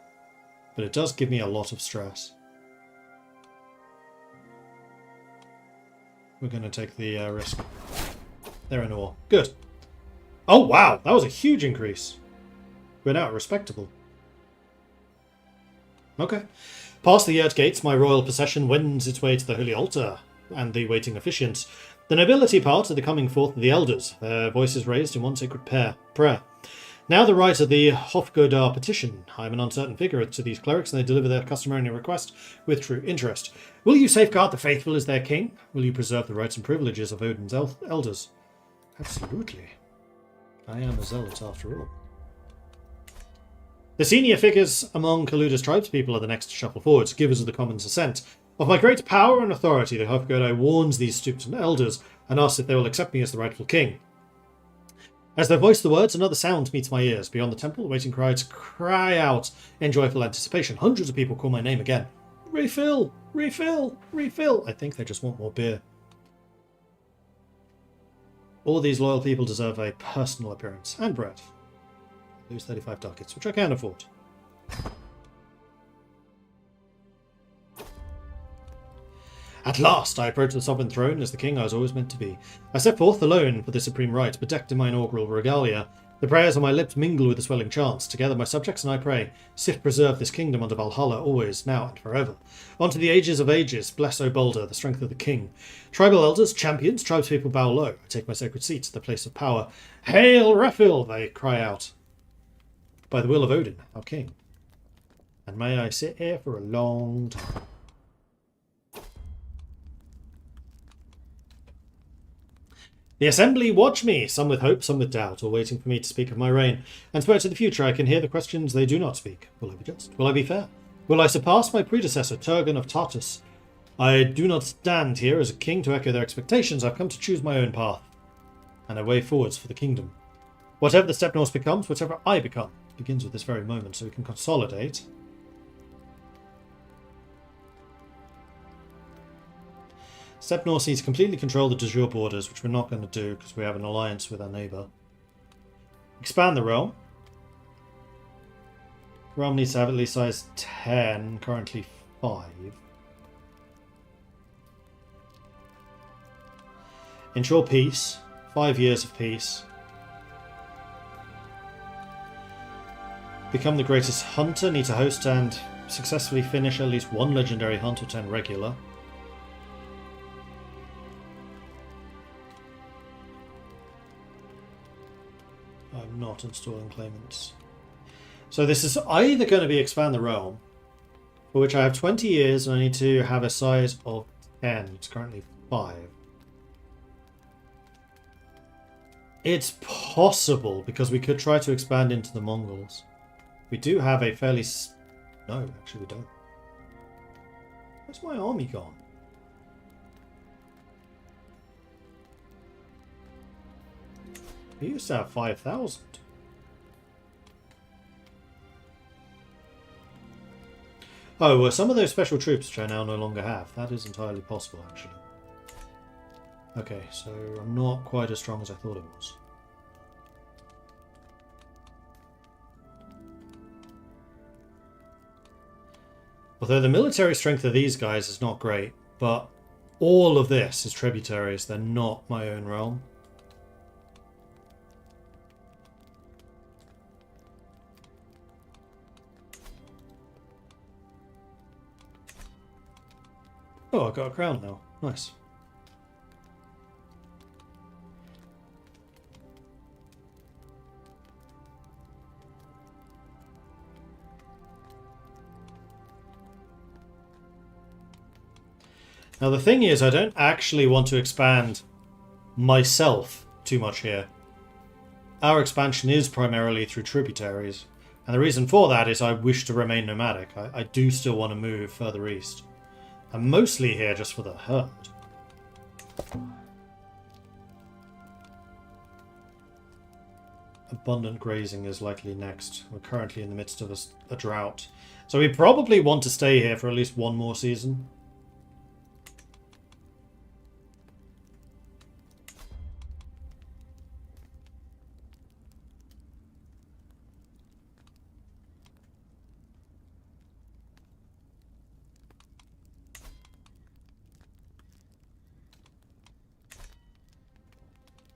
but it does give me a lot of stress. We're going to take the risk. They're in awe. Good. Oh, wow. That was a huge increase. We're now respectable. Okay. Past the yurt gates, my royal procession wends its way to the holy altar and the waiting officiants. The nobility part are the coming forth of the elders, their voices raised in one sacred prayer. Now the rite of the Hofgodar petition. I am an uncertain figure to these clerics, and they deliver their customary request with true interest. Will you safeguard the faithful as their king? Will you preserve the rights and privileges of Odin's elders? Absolutely. I am a zealot after all. The senior figures among Kaluda's tribespeople are the next to shuffle forwards, givers of the commons assent. Of my great power and authority, the Hofgodar warns these students and elders and asks if they will accept me as the rightful king. As they voice the words, another sound meets my ears. Beyond the temple, the waiting crowds cry out in joyful anticipation. Hundreds of people call my name again. Refill! Refill! Refill! I think they just want more beer. All these loyal people deserve a personal appearance. And bread. Lose 35 ducats, which I can afford. At last, I approach the sovereign throne as the king I was always meant to be. I step forth alone for this supreme rite, bedecked in my inaugural regalia. The prayers on my lips mingle with the swelling chants. Together, my subjects and I pray, Sith preserve this kingdom under Valhalla always, now and forever. On to the ages of ages, bless, O Balder, the strength of the king. Tribal elders, champions, tribespeople bow low. I take my sacred seat, the place of power. Hail, Refil, they cry out. By the will of Odin, our king. And may I sit here for a long time. The assembly watch me, some with hope, some with doubt, all waiting for me to speak of my reign. And spoke to the future, I can hear the questions they do not speak. Will I be just? Will I be fair? Will I surpass my predecessor, Turgon of Tartus? I do not stand here as a king to echo their expectations. I've come to choose my own path and a way forwards for the kingdom. Whatever the Steppe Norse becomes, whatever I become, begins with this very moment, so we can consolidate. Steppe Norse needs to completely control the de jure borders, which we're not going to do because we have an alliance with our neighbour. Expand the realm. Realm needs to have at least size 10, currently 5. Ensure peace. 5 years of peace. Become the greatest hunter. Need to host and successfully finish at least 1 legendary hunt or 10 regular. I'm not installing claimants. So this is either going to be expand the realm, for which I have 20 years and I need to have a size of 10. It's currently 5. It's possible because we could try to expand into the Mongols. We do have a fairly... No, actually we don't. Where's my army gone? We used to have 5,000. Oh, well, some of those special troops which I now no longer have. That is entirely possible, actually. Okay, so I'm not quite as strong as I thought it was. Although the military strength of these guys is not great, but all of this is tributaries. They're not my own realm. Oh, I got a crown now. Nice. Now the thing is, I don't actually want to expand myself too much here. Our expansion is primarily through tributaries, and the reason for that is I wish to remain nomadic. I do still want to move further east. I'm mostly here just for the herd. abundant grazing is likely next. We're currently in the midst of a drought. So we probably want to stay here for at least one more season.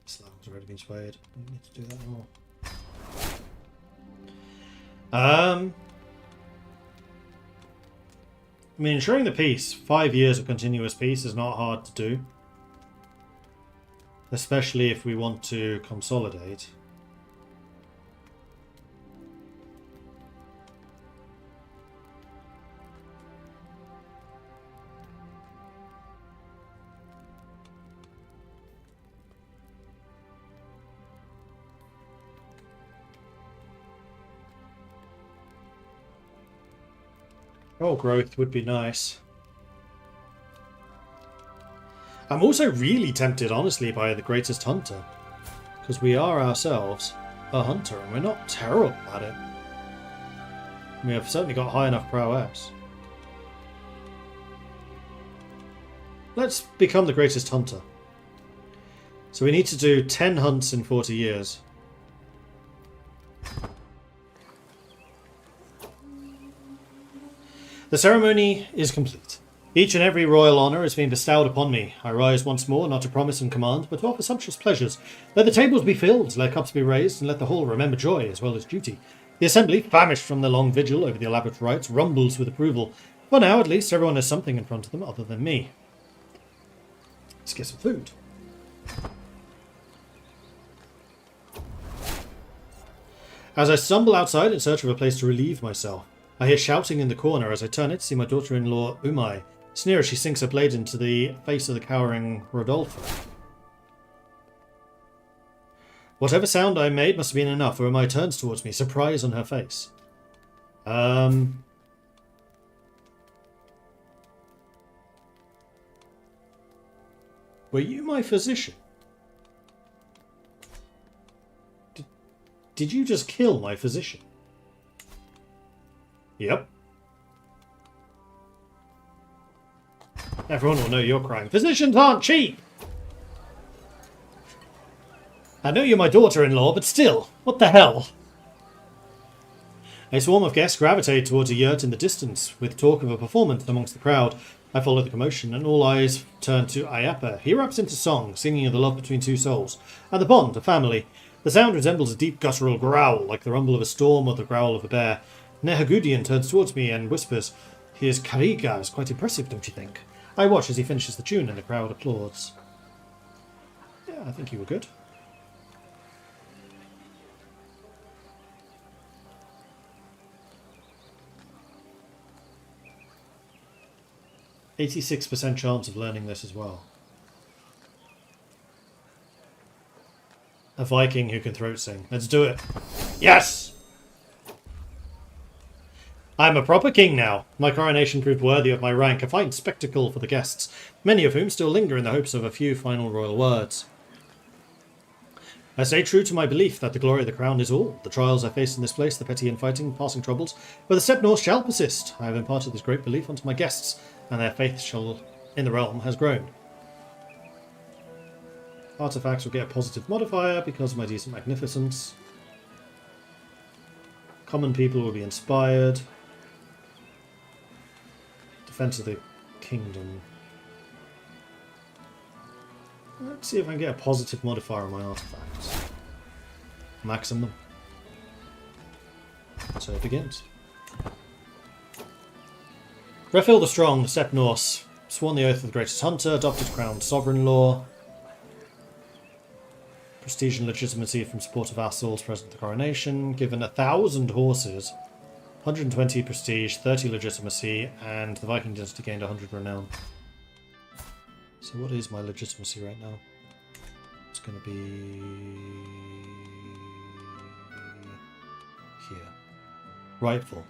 Slav's already been swayed. Don't need to do that anymore. I mean, ensuring the peace, 5 years of continuous peace is not hard to do. Especially if we want to consolidate. Oh, growth would be nice. I'm also really tempted, honestly, by the Greatest Hunter. Because we are ourselves a hunter, and we're not terrible at it. We have certainly got high enough prowess. Let's become the Greatest Hunter. So we need to do 10 hunts in 40 years. The ceremony is complete. Each and every royal honour has been bestowed upon me. I rise once more, not to promise and command, but to offer sumptuous pleasures. Let the tables be filled, let cups be raised, and let the hall remember joy as well as duty. The assembly, famished from the long vigil over the elaborate rites, rumbles with approval. For now, at least, everyone has something in front of them other than me. Let's get some food. As I stumble outside in search of a place to relieve myself, I hear shouting in the corner. As I turn it, see my daughter-in-law, Umai, sneer as she sinks her blade into the face of the cowering Rodolfo. Whatever sound I made must have been enough, for Umai turns towards me, surprise on her face. Were you my physician? Did you just kill my physician? Yep. Everyone will know you're crying. Physicians aren't cheap! I know you're my daughter-in-law, but still, what the hell? A swarm of guests gravitate towards a yurt in the distance, with talk of a performance amongst the crowd. I follow the commotion, and all eyes turn to Ayapa. He erupts into song, singing of the love between two souls, and the bond of family. The sound resembles a deep guttural growl, like the rumble of a storm or the growl of a bear. Nehagudian turns towards me and whispers, "His Kariga is quite impressive, don't you think?" I watch as he finishes the tune and the crowd applauds. Yeah, I think you were good. "86% chance of learning this as well." A Viking who can throat sing. Let's do it. Yes! I am a proper king now. My coronation proved worthy of my rank, a fine spectacle for the guests, many of whom still linger in the hopes of a few final royal words. I stay true to my belief that the glory of the crown is all. The trials I face in this place, the petty infighting, passing troubles, but the Steppe Norse shall persist. I have imparted this great belief unto my guests, and their faith in the realm has grown. Artifacts will get a positive modifier because of my decent magnificence. Common people will be inspired. Defense of the kingdom. Let's see if I can get a positive modifier on my artifacts. Maximum. So it begins. Refil the Strong, the Steppe Norse, sworn the oath of the Greatest Hunter, adopted crowned sovereign law. Prestige and legitimacy from support of vassals present at the coronation. Given 1,000 horses, 120 prestige, 30 legitimacy, and the Viking dynasty gained 100 renown. So what is my legitimacy right now? It's going to be here. Rightful.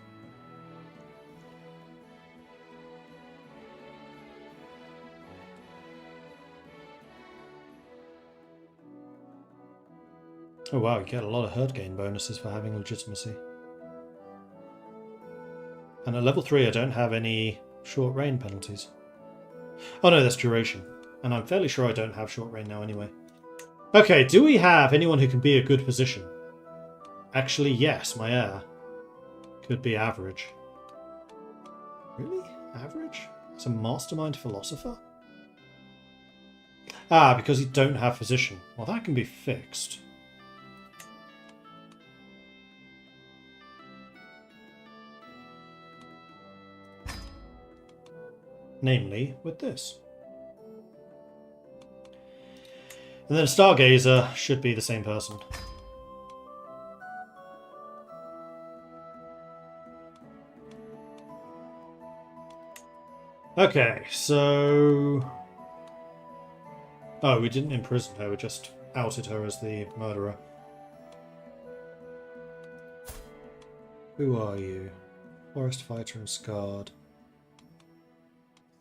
Oh wow, you get a lot of herd gain bonuses for having legitimacy. And at level 3 I don't have any short reign penalties. Oh no, that's duration. And I'm fairly sure I don't have short reign now anyway. Okay, do we have anyone who can be a good physician? Actually, yes, my heir could be average. Really? Average? It's a mastermind philosopher? Ah, because you don't have physician. Well, that can be fixed. Namely, with this. And then Stargazer should be the same person. Okay, so... Oh, we didn't imprison her, we just outed her as the murderer. Who are you? Forest fighter and scarred.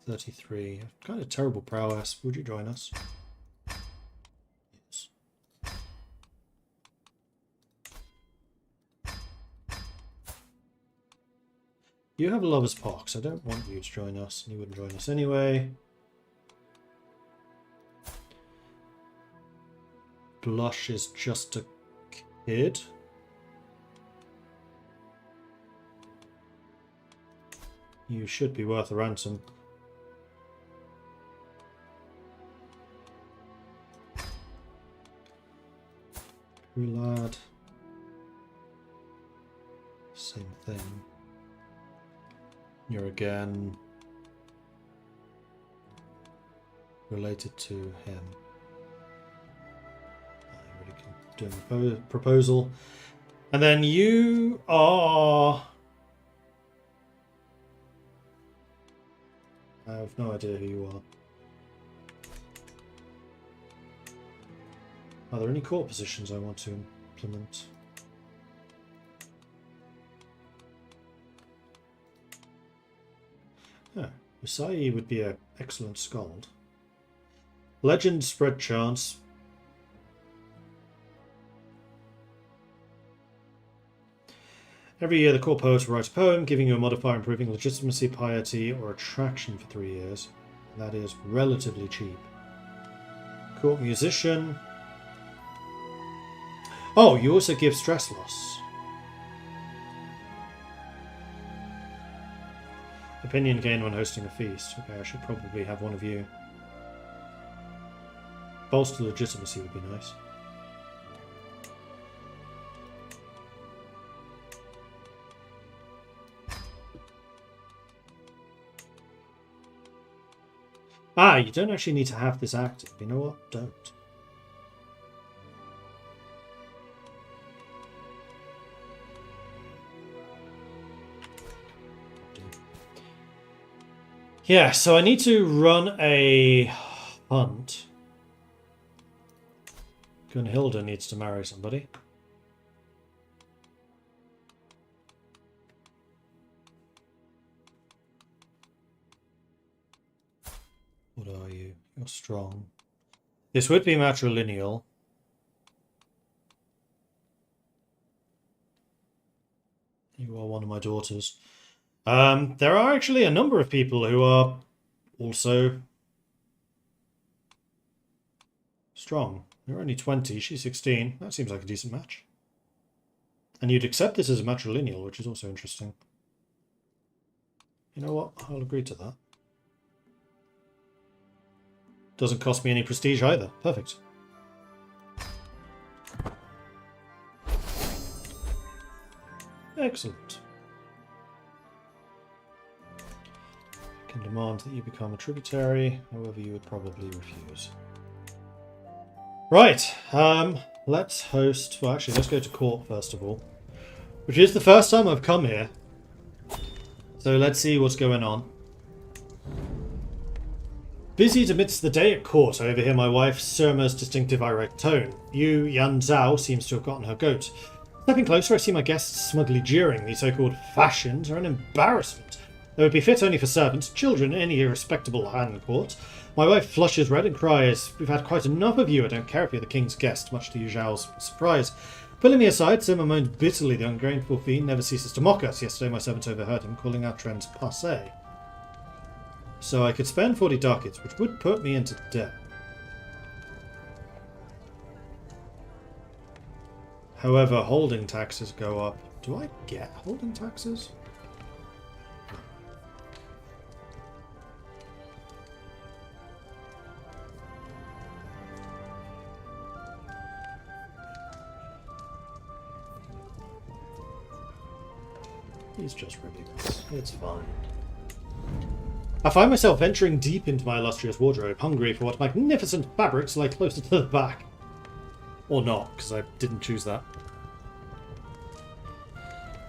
33. Kind of terrible prowess. Would you join us? Yes. You have a lover's pox. I don't want you to join us. You wouldn't join us anyway. Blush is just a kid. You should be worth a ransom. Lad. Same thing. You're again related to him. I really can do a proposal. And then you are... I have no idea who you are. Are there any court positions I want to implement? Oh, Usai would be an excellent skald. Legend spread chance. Every year the court poet will write a poem, giving you a modifier improving legitimacy, piety, or attraction for 3 years. That is relatively cheap. Court musician. Oh, you also give stress loss. Opinion gain when hosting a feast. Okay, I should probably have one of you. Bolster legitimacy would be nice. Ah, you don't actually need to have this active. You know what? Don't. Yeah, so I need to run a hunt. Gunhilda needs to marry somebody. What are you? You're strong. This would be matrilineal. You are one of my daughters. There are actually a number of people who are also strong. You're only 20, she's 16. That seems like a decent match. And you'd accept this as a matrilineal, which is also interesting. You know what? I'll agree to that. Doesn't cost me any prestige either. Perfect. Excellent. I can demand that you become a tributary, however you would probably refuse. Right, let's host... Well, actually, let's go to court first of all. Which is the first time I've come here. So let's see what's going on. Busied amidst the day at court, I overhear my wife Surma's distinctive irate tone. Yan Zhao seems to have gotten her goat. Stepping closer, I see my guests smugly jeering. These so-called fashions are an embarrassment. They would be fit only for servants, children, any respectable hand court. My wife flushes red and cries, "We've had quite enough of you. I don't care if you're the king's guest," much to Yu Zhao's surprise. Pulling me aside, Sima moaned bitterly. The ungrateful fiend never ceases to mock us. Yesterday my servants overheard him calling our trends passé. So I could spend 40 ducats, which would put me into debt. However, holding taxes go up. Do I get holding taxes? He's just ridiculous. It's fine. I find myself venturing deep into my illustrious wardrobe, hungry for what magnificent fabrics lie closer to the back. Or not, because I didn't choose that.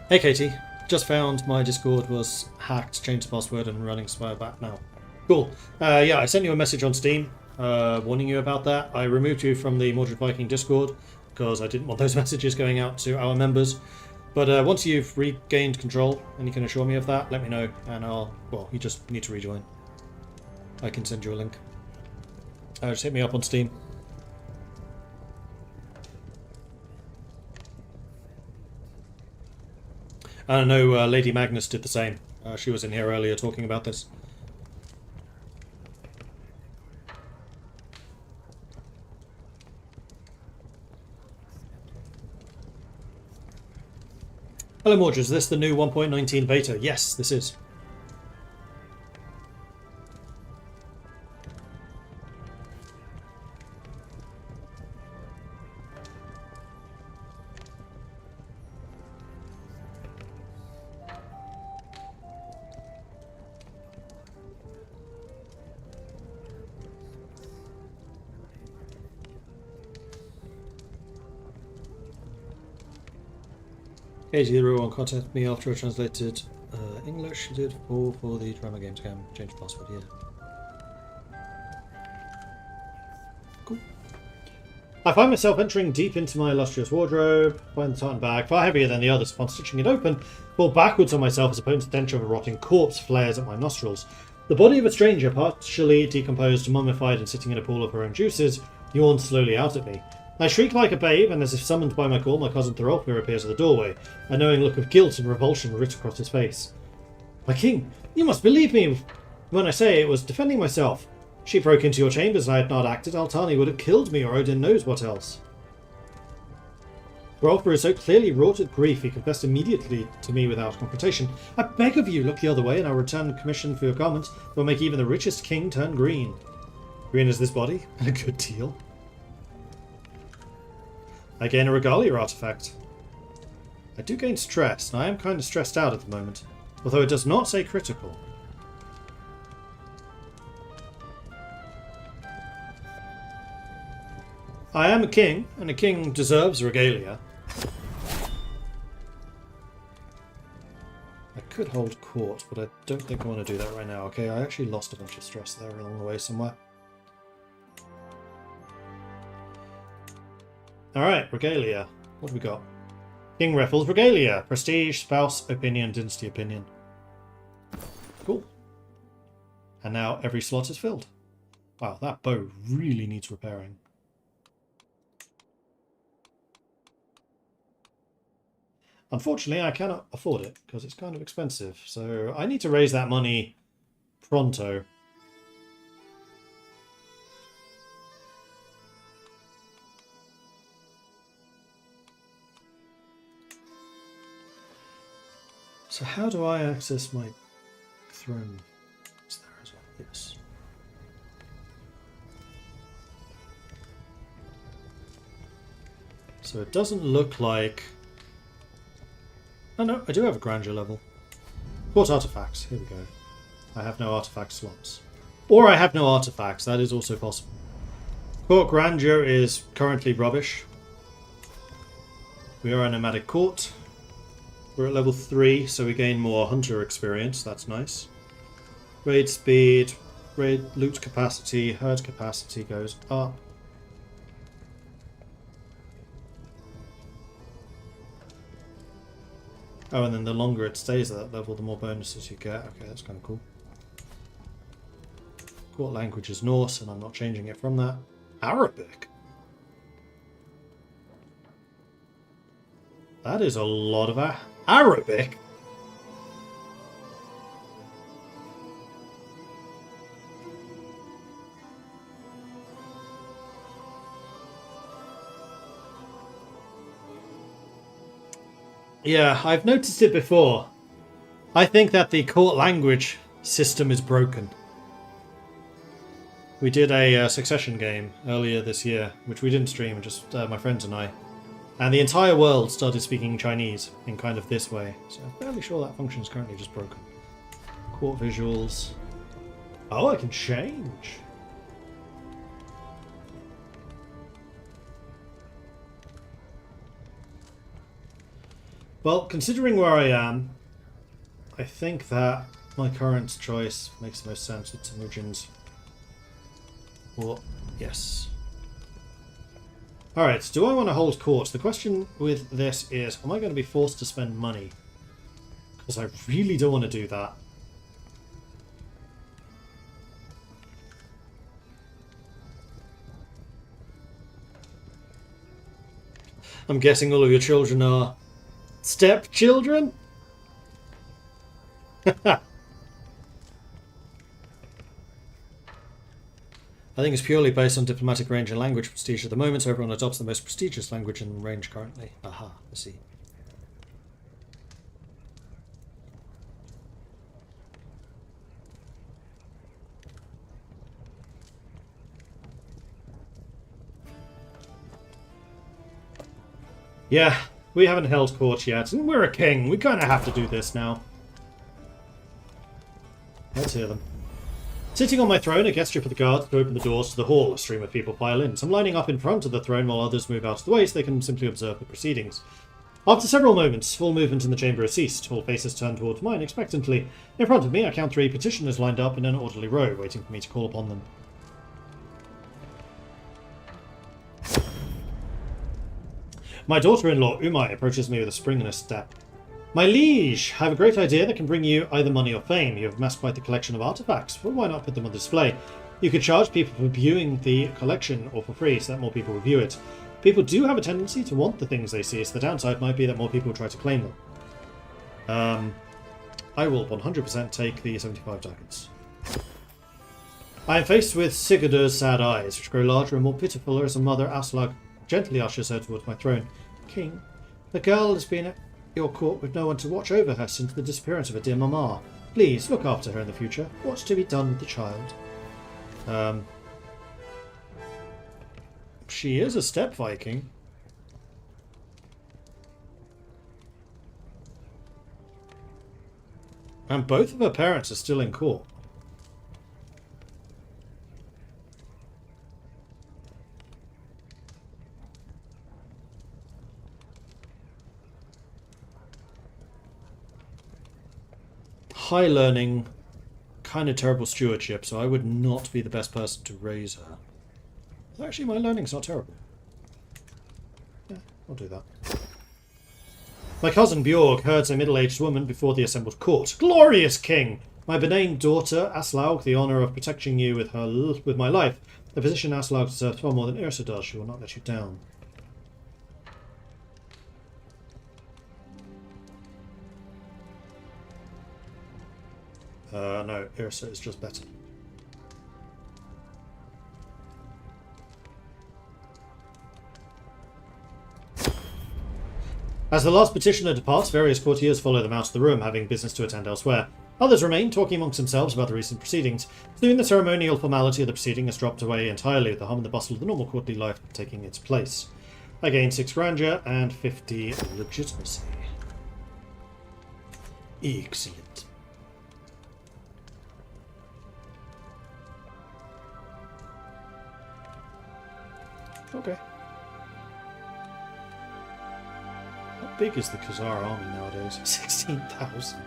Hey Katie, just found my Discord was hacked, changed the password and running spy back now. Cool. Yeah, I sent you a message on Steam warning you about that. I removed you from the Mordred Viking Discord because I didn't want those messages going out to our members. But once you've regained control and you can assure me of that, let me know and well, you just need to rejoin. I can send you a link. Just hit me up on Steam. I know Lady Magnus did the same. She was in here earlier talking about this. Hello Mordred, is this the new 1.19 beta? Yes, this is. Katie everyone contact me after I translated English. She did for the drama game scam. Change password, yeah. Cool. I find myself entering deep into my illustrious wardrobe, find the tartan bag, far heavier than the others. Upon stitching it open, fall backwards on myself as opposed to the stench of a rotting corpse flares at my nostrils. The body of a stranger, partially decomposed, mummified and sitting in a pool of her own juices, yawns slowly out at me. I shriek like a babe, and as if summoned by my call, my cousin Thorolfur appears at the doorway, a knowing look of guilt and revulsion writ across his face. My king, you must believe me when I say it was defending myself. She broke into your chambers and I had not acted. Altani would have killed me, or Odin knows what else. Thorolfur is so clearly wrought with grief, he confessed immediately to me without confrontation. I beg of you, look the other way, and I'll return the commission for your garments that will make even the richest king turn green. Green is this body, and a good deal. I gain a regalia artifact. I do gain stress, and I am kind of stressed out at the moment, although it does not say critical. I am a king, and a king deserves regalia. I could hold court, but I don't think I want to do that right now. Okay, I actually lost a bunch of stress there along the way somewhere. Alright, regalia. What have we got? King Reffel's regalia. Prestige, spouse, opinion, dynasty opinion. Cool. And now every slot is filled. Wow, that bow really needs repairing. Unfortunately, I cannot afford it because it's kind of expensive. So I need to raise that money pronto. So how do I access my throne? It's there as well, yes. So it doesn't look like... Oh no, I do have a grandeur level. Court artifacts, here we go. I have no artifact slots. Or I have no artifacts, that is also possible. Court grandeur is currently rubbish. We are a nomadic court. We're at level 3, so we gain more hunter experience. That's nice. Raid speed, raid loot capacity, herd capacity goes up. Oh, and then the longer it stays at that level, the more bonuses you get. Okay, that's kind of cool. Court language is Norse, and I'm not changing it from that. Arabic? That is a lot of Arabic? Yeah, I've noticed it before. I think that the court language system is broken. We did a Succession game earlier this year, which we didn't stream, just my friends and I. And the entire world started speaking Chinese in kind of this way. So I'm fairly sure that function is currently just broken. Court visuals. Oh, I can change. Well, considering where I am, I think that my current choice makes the most sense with Temujin's. Or, yes. Alright, do I want to hold court? The question with this is, am I going to be forced to spend money? Because I really don't want to do that. I'm guessing all of your children are stepchildren? I think it's purely based on diplomatic range and language prestige at the moment, so everyone adopts the most prestigious language in range currently. Aha, I see. Yeah, we haven't held court yet, and we're a king. We kind of have to do this now. Let's hear them. Sitting on my throne, I gesture for the guards to open the doors to the hall. A stream of people file in. Some lining up in front of the throne while others move out of the way so they can simply observe the proceedings. After several moments, full movement in the chamber has ceased. All faces turn towards mine expectantly. In front of me, I count 3 petitioners lined up in an orderly row, waiting for me to call upon them. My daughter-in-law, Umai, approaches me with a spring in her step. My liege, I have a great idea that can bring you either money or fame. You have amassed quite the collection of artifacts, but why not put them on display? You could charge people for viewing the collection or for free so that more people will view it. People do have a tendency to want the things they see, so the downside might be that more people will try to claim them. I will 100% take the 75 ducats. I am faced with Sigurdur's sad eyes, which grow larger and more pitiful as a mother Aslag gently ushers her towards my throne. King, the girl has been at your court with no one to watch over her since the disappearance of her dear mamma. Please, look after her in the future. What's to be done with the child? She is a steppe Viking. And both of her parents are still in court. High learning, kind of terrible stewardship, so I would not be the best person to raise her. Actually, my learning's not terrible. Yeah, I'll do that. My cousin Bjorg herds a middle-aged woman before the assembled court. Glorious king! My benign daughter, Aslaug, the honour of protecting you with my life. The position Aslaug deserves far more than Ursa does. She will not let you down. No, Ursa is just better. As the last petitioner departs, various courtiers follow them out of the room, having business to attend elsewhere. Others remain, talking amongst themselves about the recent proceedings. Soon the ceremonial formality of the proceeding has dropped away entirely, with the hum and the bustle of the normal courtly life taking its place. I gain 6 grandeur and 50 legitimacy. Excellent. Okay. How big is the Khazar army nowadays? 16,000.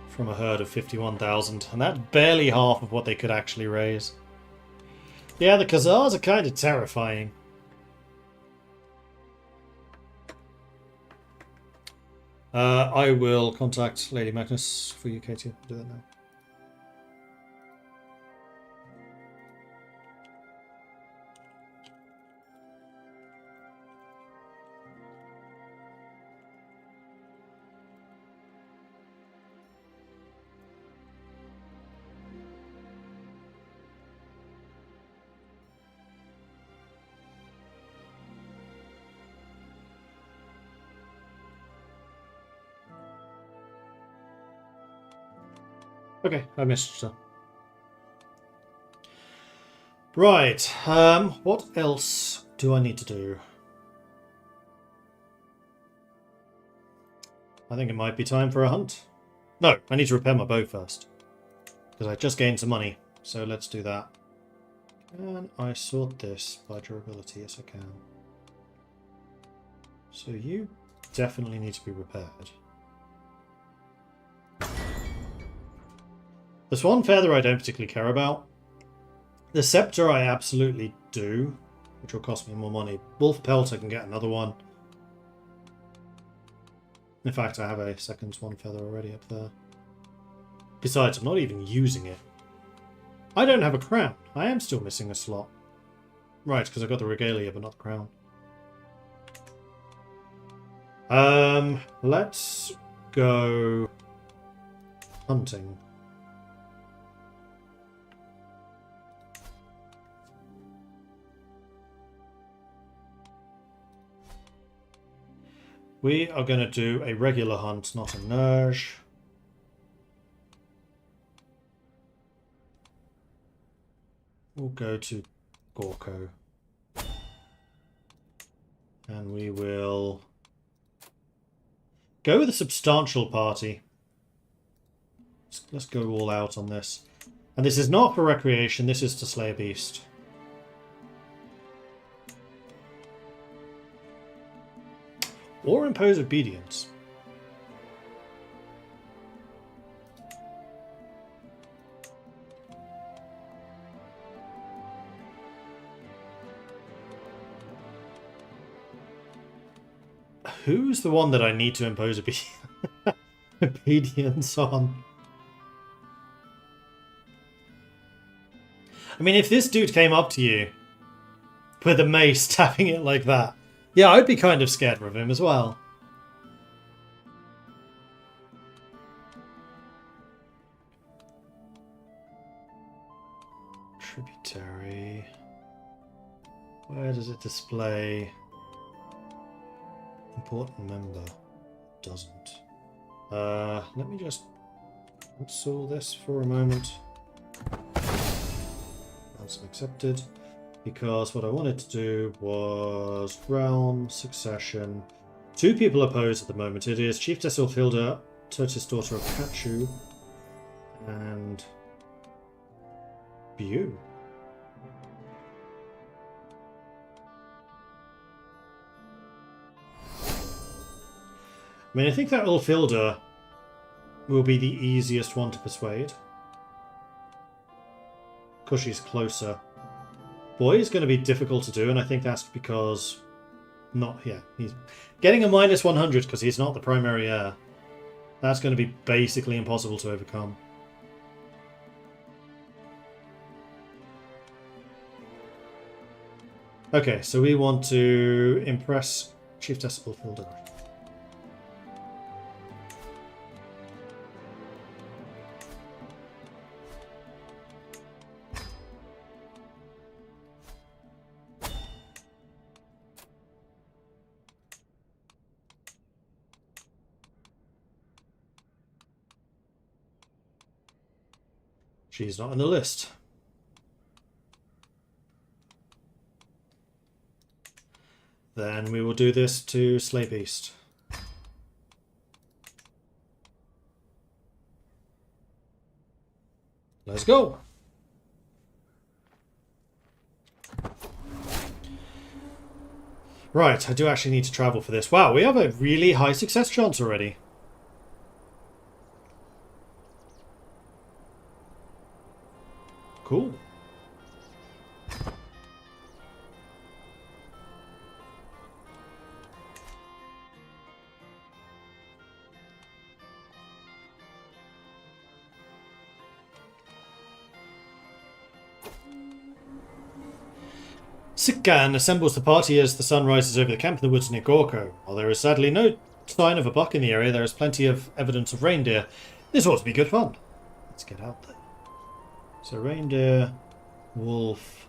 From a herd of 51,000, and that's barely half of what they could actually raise. Yeah, the Khazars are kind of terrifying. I will contact Lady Magnus for you, Katie. I'll do that now. Okay, I missed her. Right, what else do I need to do? I think it might be time for a hunt. No, I need to repair my bow first. Because I just gained some money, so let's do that. Can I sort this by durability? Yes, I can. So you definitely need to be repaired. There's one feather I don't particularly care about. The scepter I absolutely do, which will cost me more money. Wolf pelt I can get another one. In fact, I have a second swan feather already up there. Besides, I'm not even using it. I don't have a crown. I am still missing a slot. Right, because I got the regalia, but not the crown. Let's go hunting. We are going to do a regular hunt, not a nerge. We'll go to Gorko. And we will go with a substantial party. Let's go all out on this. And this is not for recreation, this is to slay a beast. Or impose obedience. Who's the one that I need to impose obedience on? I mean, if this dude came up to you with a mace tapping it like that, yeah, I'd be kind of scared of him as well. Tributary. Where does it display? Important member. Doesn't. Let me just cancel this for a moment. Ransom accepted. Because what I wanted to do was realm, succession. 2 people opposed at the moment. It is Chieftess Ulfhilda, Totis, daughter of Kachu, and Bu. I mean, I think that Ulfhilda will be the easiest one to persuade. Because she's closer. Boy is going to be difficult to do, and I think that's because... he's getting a minus 100 because he's not the primary heir. That's going to be basically impossible to overcome. Okay, so we want to impress Chieftess Ulfhilda. She's not on the list. Then we will do this to Slay Beast. Let's go! Right, I do actually need to travel for this. Wow, we have a really high success chance already. Cool. Sikkan assembles the party as the sun rises over the camp in the woods near Gorko. While there is sadly no sign of a buck in the area, there is plenty of evidence of reindeer. This ought to be good fun. Let's get out there. So reindeer, wolf,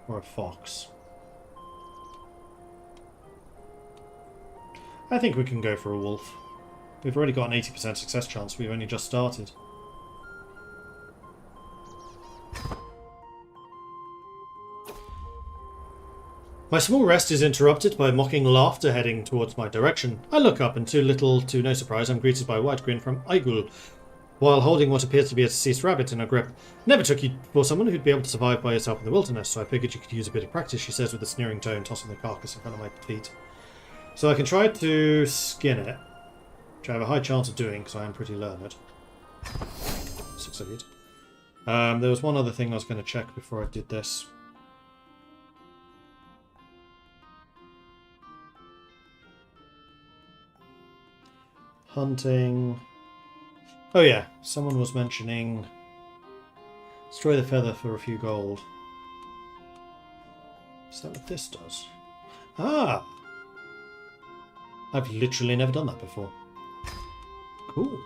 or a fox. I think we can go for a wolf. We've already got an 80% success chance. We've only just started. My small rest is interrupted by mocking laughter heading towards my direction. I look up and to no surprise, I'm greeted by a wide grin from Aigul, while holding what appears to be a deceased rabbit in her grip. Never took you for someone who'd be able to survive by yourself in the wilderness, so I figured you could use a bit of practice, she says with a sneering tone, tossing the carcass in front of my feet. So I can try to skin it, which I have a high chance of doing because I am pretty learned. Succeed. There was one other thing I was going to check before I did this. Hunting. Oh yeah, someone was mentioning destroy the feather for a few gold. Is that what this does? Ah! I've literally never done that before. Cool.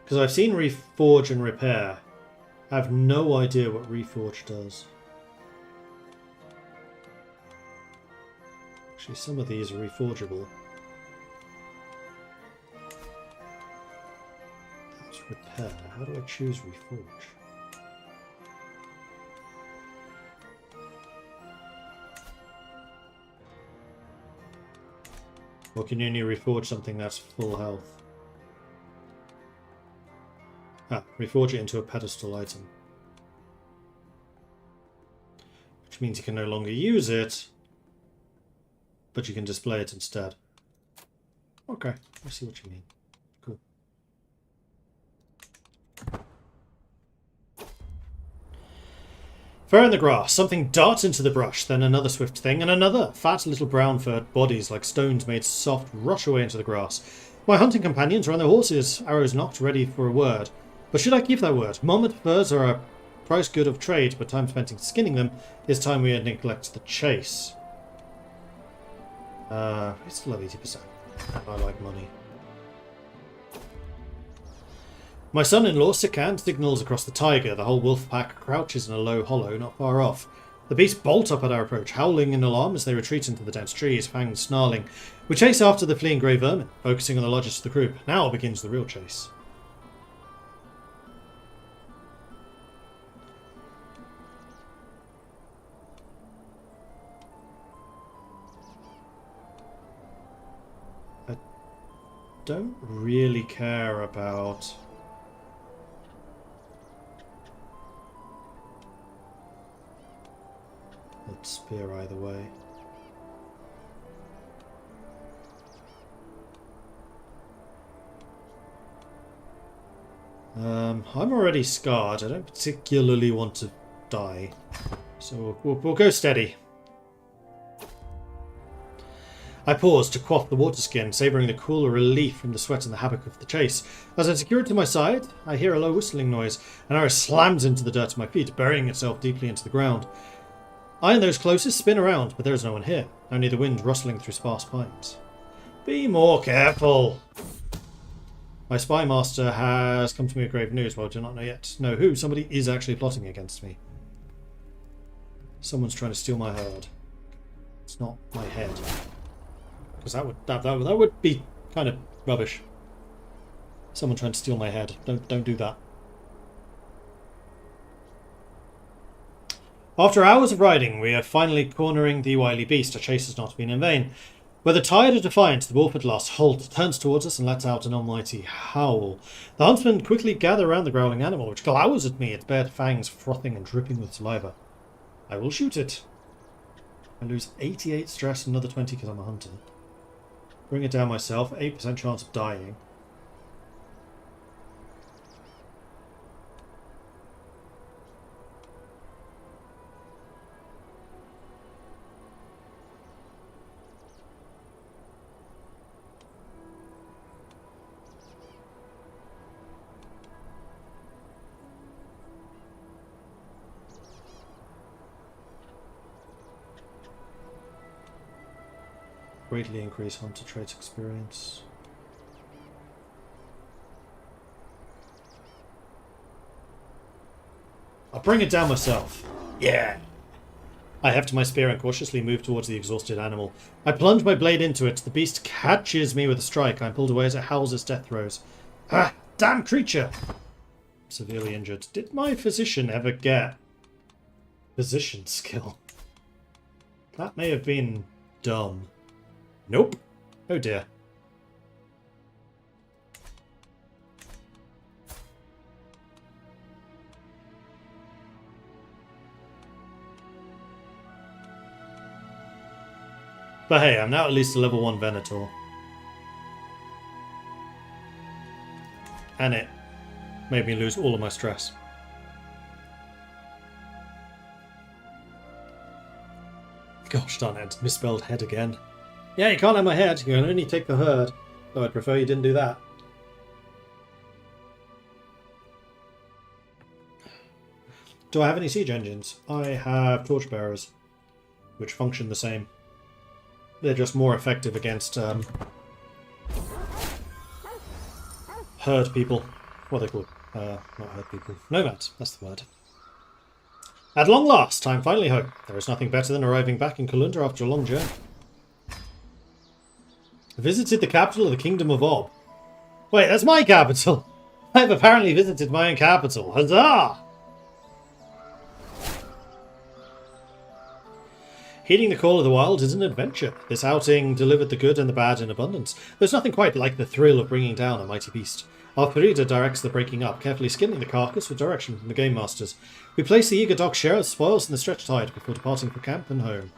Because I've seen Reforge and Repair. I have no idea what Reforge does. Actually, some of these are reforgeable. That's Repair. How do I choose Reforge? Or can you only reforge something that's full health? Ah, reforge it into a pedestal item. Which means you can no longer use it, but you can display it instead. Okay, I see what you mean. Cool. Fur in the grass. Something darts into the brush, then another swift thing, and another. Fat little brown-furred bodies, like stones made soft, rush away into the grass. My hunting companions are on their horses, arrows knocked, ready for a word. But should I keep that word? Marmot furs are a price good of trade, but time spent in skinning them is time we neglect the chase. It's still at 80%. I like money. My son-in-law, Sikand, signals across the tiger. The whole wolf pack crouches in a low hollow not far off. The beasts bolt up at our approach, howling in alarm as they retreat into the dense trees, fangs snarling. We chase after the fleeing grey vermin, focusing on the largest of the group. Now begins the real chase. I don't really care about that spear either way. I'm already scarred. I don't particularly want to die, so we'll go steady. I pause to quaff the water skin, savouring the cool relief from the sweat and the havoc of the chase. As I secure it to my side, I hear a low whistling noise. An arrow slams into the dirt at my feet, burying itself deeply into the ground. I and those closest spin around, but there is no one here, only the wind rustling through sparse pines. Be more careful! My spy master has come to me with grave news, but I do not know who. Somebody is actually plotting against me. Someone's trying to steal my herd. It's not my head. Because that would be kind of rubbish. Someone trying to steal my head. Don't do that. After hours of riding, we are finally cornering the wily beast. Our chase has not been in vain. Whether tired or defiant, the wolf at last halts, turns towards us, and lets out an almighty howl. The huntsmen quickly gather around the growling animal, which glowers at me, its bared fangs frothing and dripping with saliva. I will shoot it. I lose 88 stress and another 20 because I'm a hunter. Bring it down myself, 8% chance of dying. greatly increase hunter traits experience. I'll bring it down myself. Yeah! I heft my spear and cautiously move towards the exhausted animal. I plunge my blade into it. The beast catches me with a strike. I'm pulled away as it howls its death throes. Ah! Damn creature! Severely injured. Did my physician ever get physician skill? That may have been dumb. Nope. Oh dear. But hey, I'm now at least a level 1 Venator. And it made me lose all of my stress. Gosh darn it, misspelled head again. Yeah, you can't have my head, you can only take the herd. Though I'd prefer you didn't do that. Do I have any siege engines? I have torchbearers, which function the same. They're just more effective against herd people. What are they called? Not herd people. Nomads, that's the word. At long last, time finally home. There is nothing better than arriving back in Kalunda after a long journey. Visited the capital of the Kingdom of Ob. Wait, that's my capital! I have apparently visited my own capital. Huzzah! Heeding the call of the wild is an adventure. This outing delivered the good and the bad in abundance. There's nothing quite like the thrill of bringing down a mighty beast. Our Perida directs the breaking up, carefully skinning the carcass with direction from the game masters. We place the eager dog's share of spoils in the stretched hide before departing for camp and home.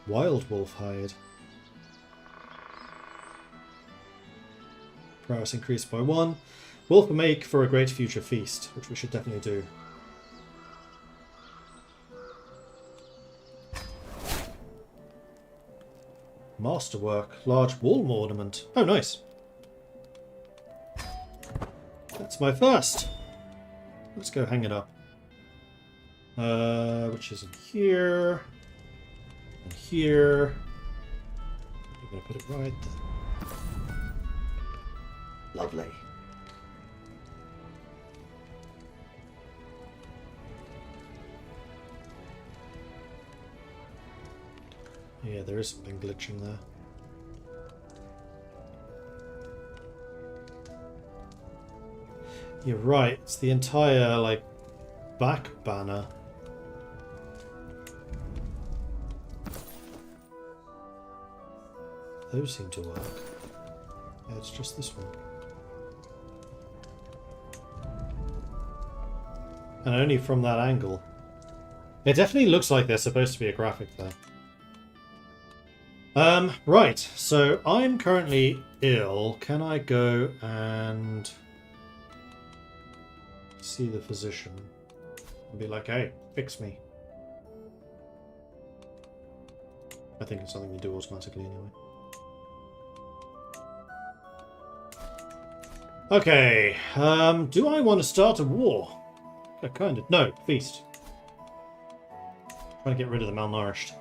Wild wolf hide. Prowess increased by 1. Wolf will make for a great future feast, which we should definitely do. Masterwork. Large wall ornament. Oh, nice. That's my first. Let's go hang it up. Which is in here. And here. I'm going to put it right there. Lovely. Yeah, there is something glitching there. You're right, it's the entire, like, back banner. Those seem to work. Yeah, it's just this one. And only from that angle. It definitely looks like there's supposed to be a graphic there. Right, so I'm currently ill. Can I go and see the physician and be like, hey, fix me? I think it's something you do automatically anyway. Okay, do I want to start a war? I kind of... No, feast. Trying to get rid of the malnourished.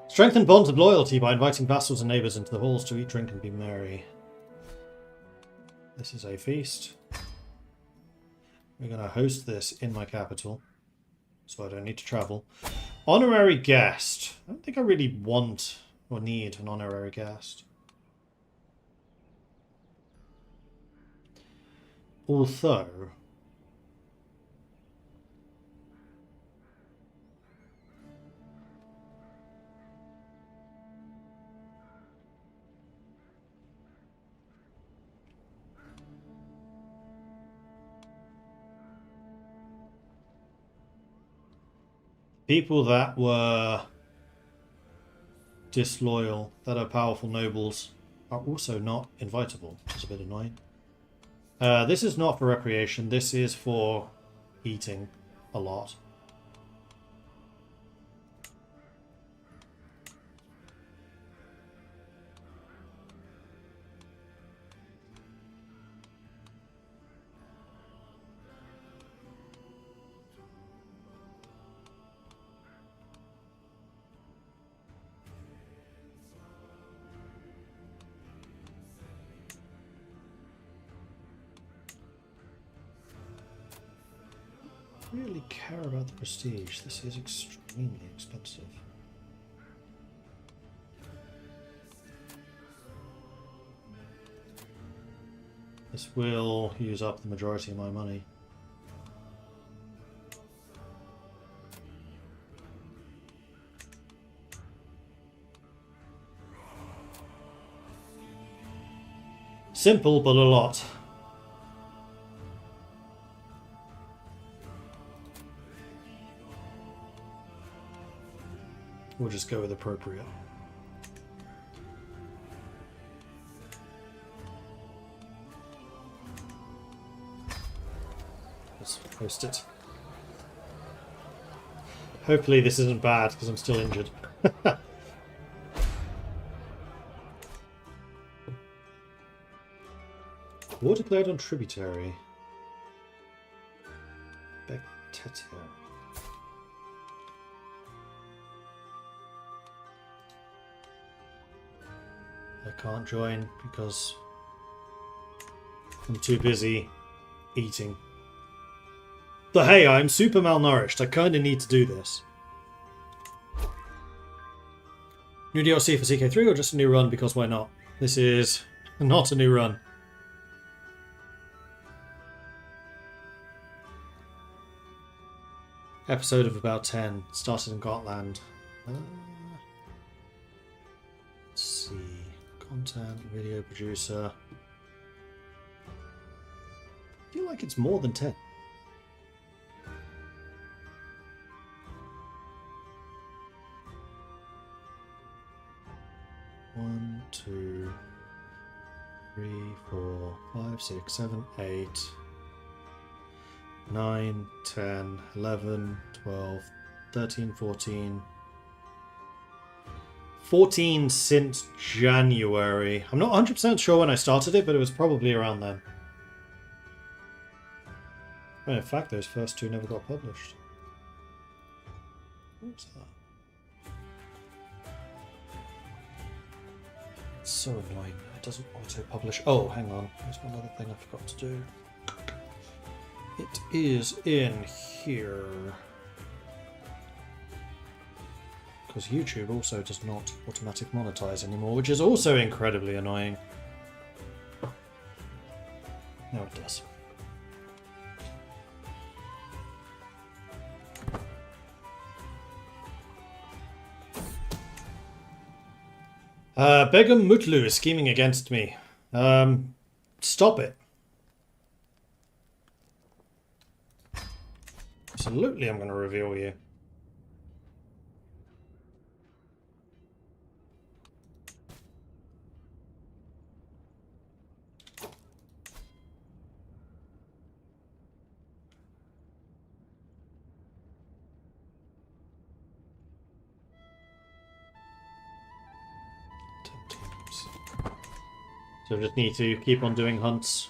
Strengthen bonds of loyalty by inviting vassals and neighbours into the halls to eat, drink, and be merry. This is a feast. We're going to host this in my capital, so I don't need to travel. Honorary guest. I don't think I really want or need an honorary guest. Although... people that were disloyal, that are powerful nobles, are also not invitable, which is a bit annoying. This is not for recreation, this is for eating a lot. really care about the prestige. This is extremely expensive. This will use up the majority of my money. Simple, but a lot. We'll just go with appropriate. Let's post it. Hopefully this isn't bad because I'm still injured. War declared on Tributary. Bectetia. I can't join because I'm too busy eating. But hey, I'm super malnourished. I kind of need to do this. New DLC for CK3 or just a new run because why not? This is not a new run. Episode of about 10. Started in Gotland. Let's see. Content, video producer. I feel like it's more than 10. One, two, 3, 4, 5, 6, 7, 8, 9, 10, 11, 12, 13, 14. 14 since January. I'm not 100% sure when I started it, but it was probably around then. And in fact, those first two never got published. What's that? It's so annoying. It doesn't auto-publish. Oh, hang on. There's one other thing I forgot to do. It is in here. Because YouTube also does not automatic monetize anymore, which is also incredibly annoying. Now it does. Begum Mutlu is scheming against me. Stop it. Absolutely, I'm going to reveal you. So I just need to keep on doing hunts.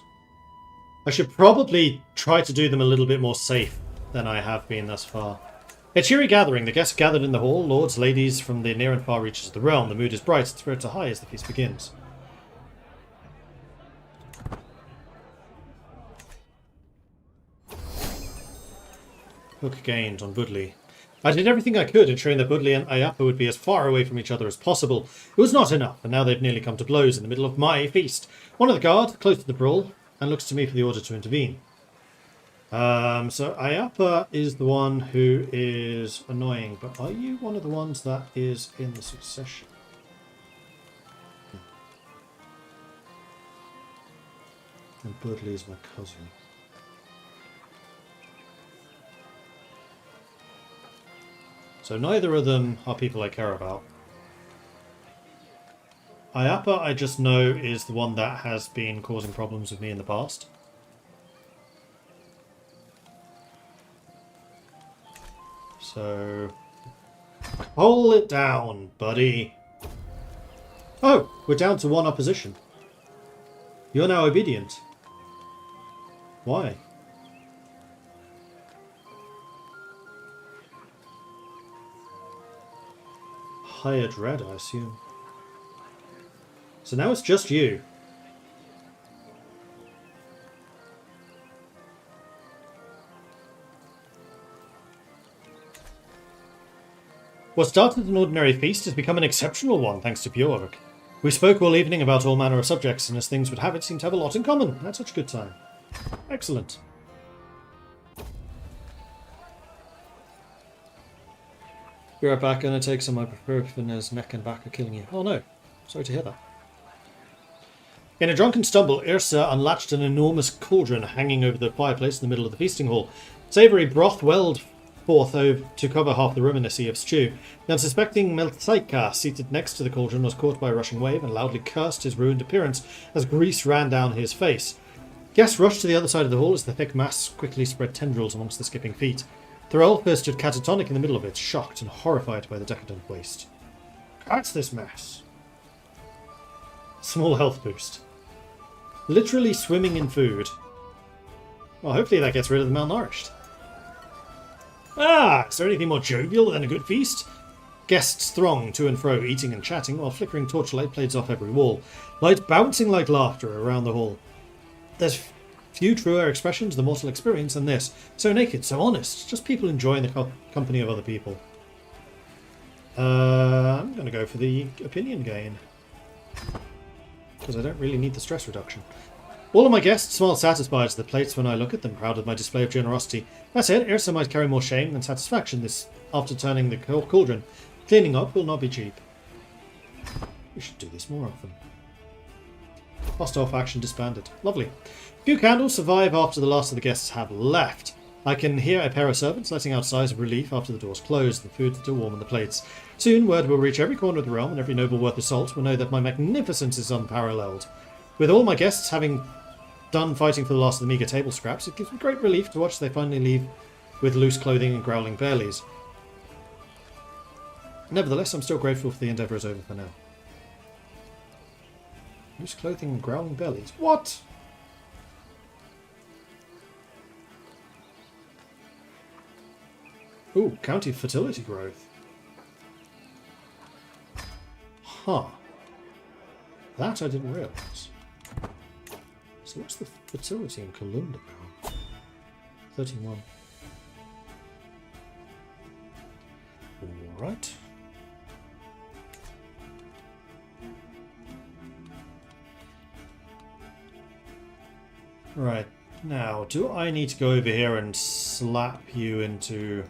I should probably try to do them a little bit more safe than I have been thus far. A cheery gathering. The guests gathered in the hall. Lords, ladies from the near and far reaches of the realm. The mood is bright. Spirits are high as the feast begins. Hook gained on Budley. I did everything I could, ensuring that Budley and Ayapa would be as far away from each other as possible. It was not enough, and now they've nearly come to blows in the middle of my feast. One of the guard, close to the brawl, and looks to me for the order to intervene. So Ayapa is the one who is annoying, but are you one of the ones that is in the succession? And Budley is my cousin. So neither of them are people I care about. Ayapa, I just know, is the one that has been causing problems with me in the past. So, hold it down, buddy. Oh, we're down to 1 opposition. You're now obedient. Why? Higher dread, I assume. So now it's just you. What started an ordinary feast has become an exceptional one, thanks to Bjork. We spoke all evening about all manner of subjects, and as things would have it, seemed to have a lot in common. Had such a good time. Excellent. Be right back, gonna take some ibuprofen as neck and back are killing you. Oh no, sorry to hear that. In a drunken stumble, Ursa unlatched an enormous cauldron hanging over the fireplace in the middle of the feasting hall. Savoury broth welled forth to cover half the room in a sea of stew. The unsuspecting Meltsaika, seated next to the cauldron, was caught by a rushing wave and loudly cursed his ruined appearance as grease ran down his face. Guests rushed to the other side of the hall as the thick mass quickly spread tendrils amongst the skipping feet. Thorolfa stood catatonic in the middle of it, shocked and horrified by the decadent waste. Catch this mess. Small health boost. Literally swimming in food. Well, hopefully that gets rid of the malnourished. Ah, is there anything more jovial than a good feast? Guests thronged to and fro, eating and chatting, while flickering torchlight plays off every wall, light bouncing like laughter around the hall. There's few truer expressions of the mortal experience than this. So naked, so honest, just people enjoying the company of other people. I'm going to go for the opinion gain, because I don't really need the stress reduction. All of my guests smile satisfied at the plates when I look at them, proud of my display of generosity. That said, Ursa might carry more shame than satisfaction this after turning the cauldron. Cleaning up will not be cheap. We should do this more often. Hostile faction disbanded. Lovely. Few candles survive after the last of the guests have left. I can hear a pair of servants letting out sighs of relief after the doors close, the food still warm on the plates. Soon word will reach every corner of the realm, and every noble worth the salt will know that my magnificence is unparalleled. With all my guests having done fighting for the last of the meagre table scraps, it gives me great relief to watch they finally leave with loose clothing and growling bellies. Nevertheless, I'm still grateful for the endeavour is over for now. Loose clothing and growling bellies. What? Ooh, county fertility growth. Huh. That I didn't realise. So what's the fertility in Kalunda now? 31. Alright. Right. Now, do I need to go over here and slap you into...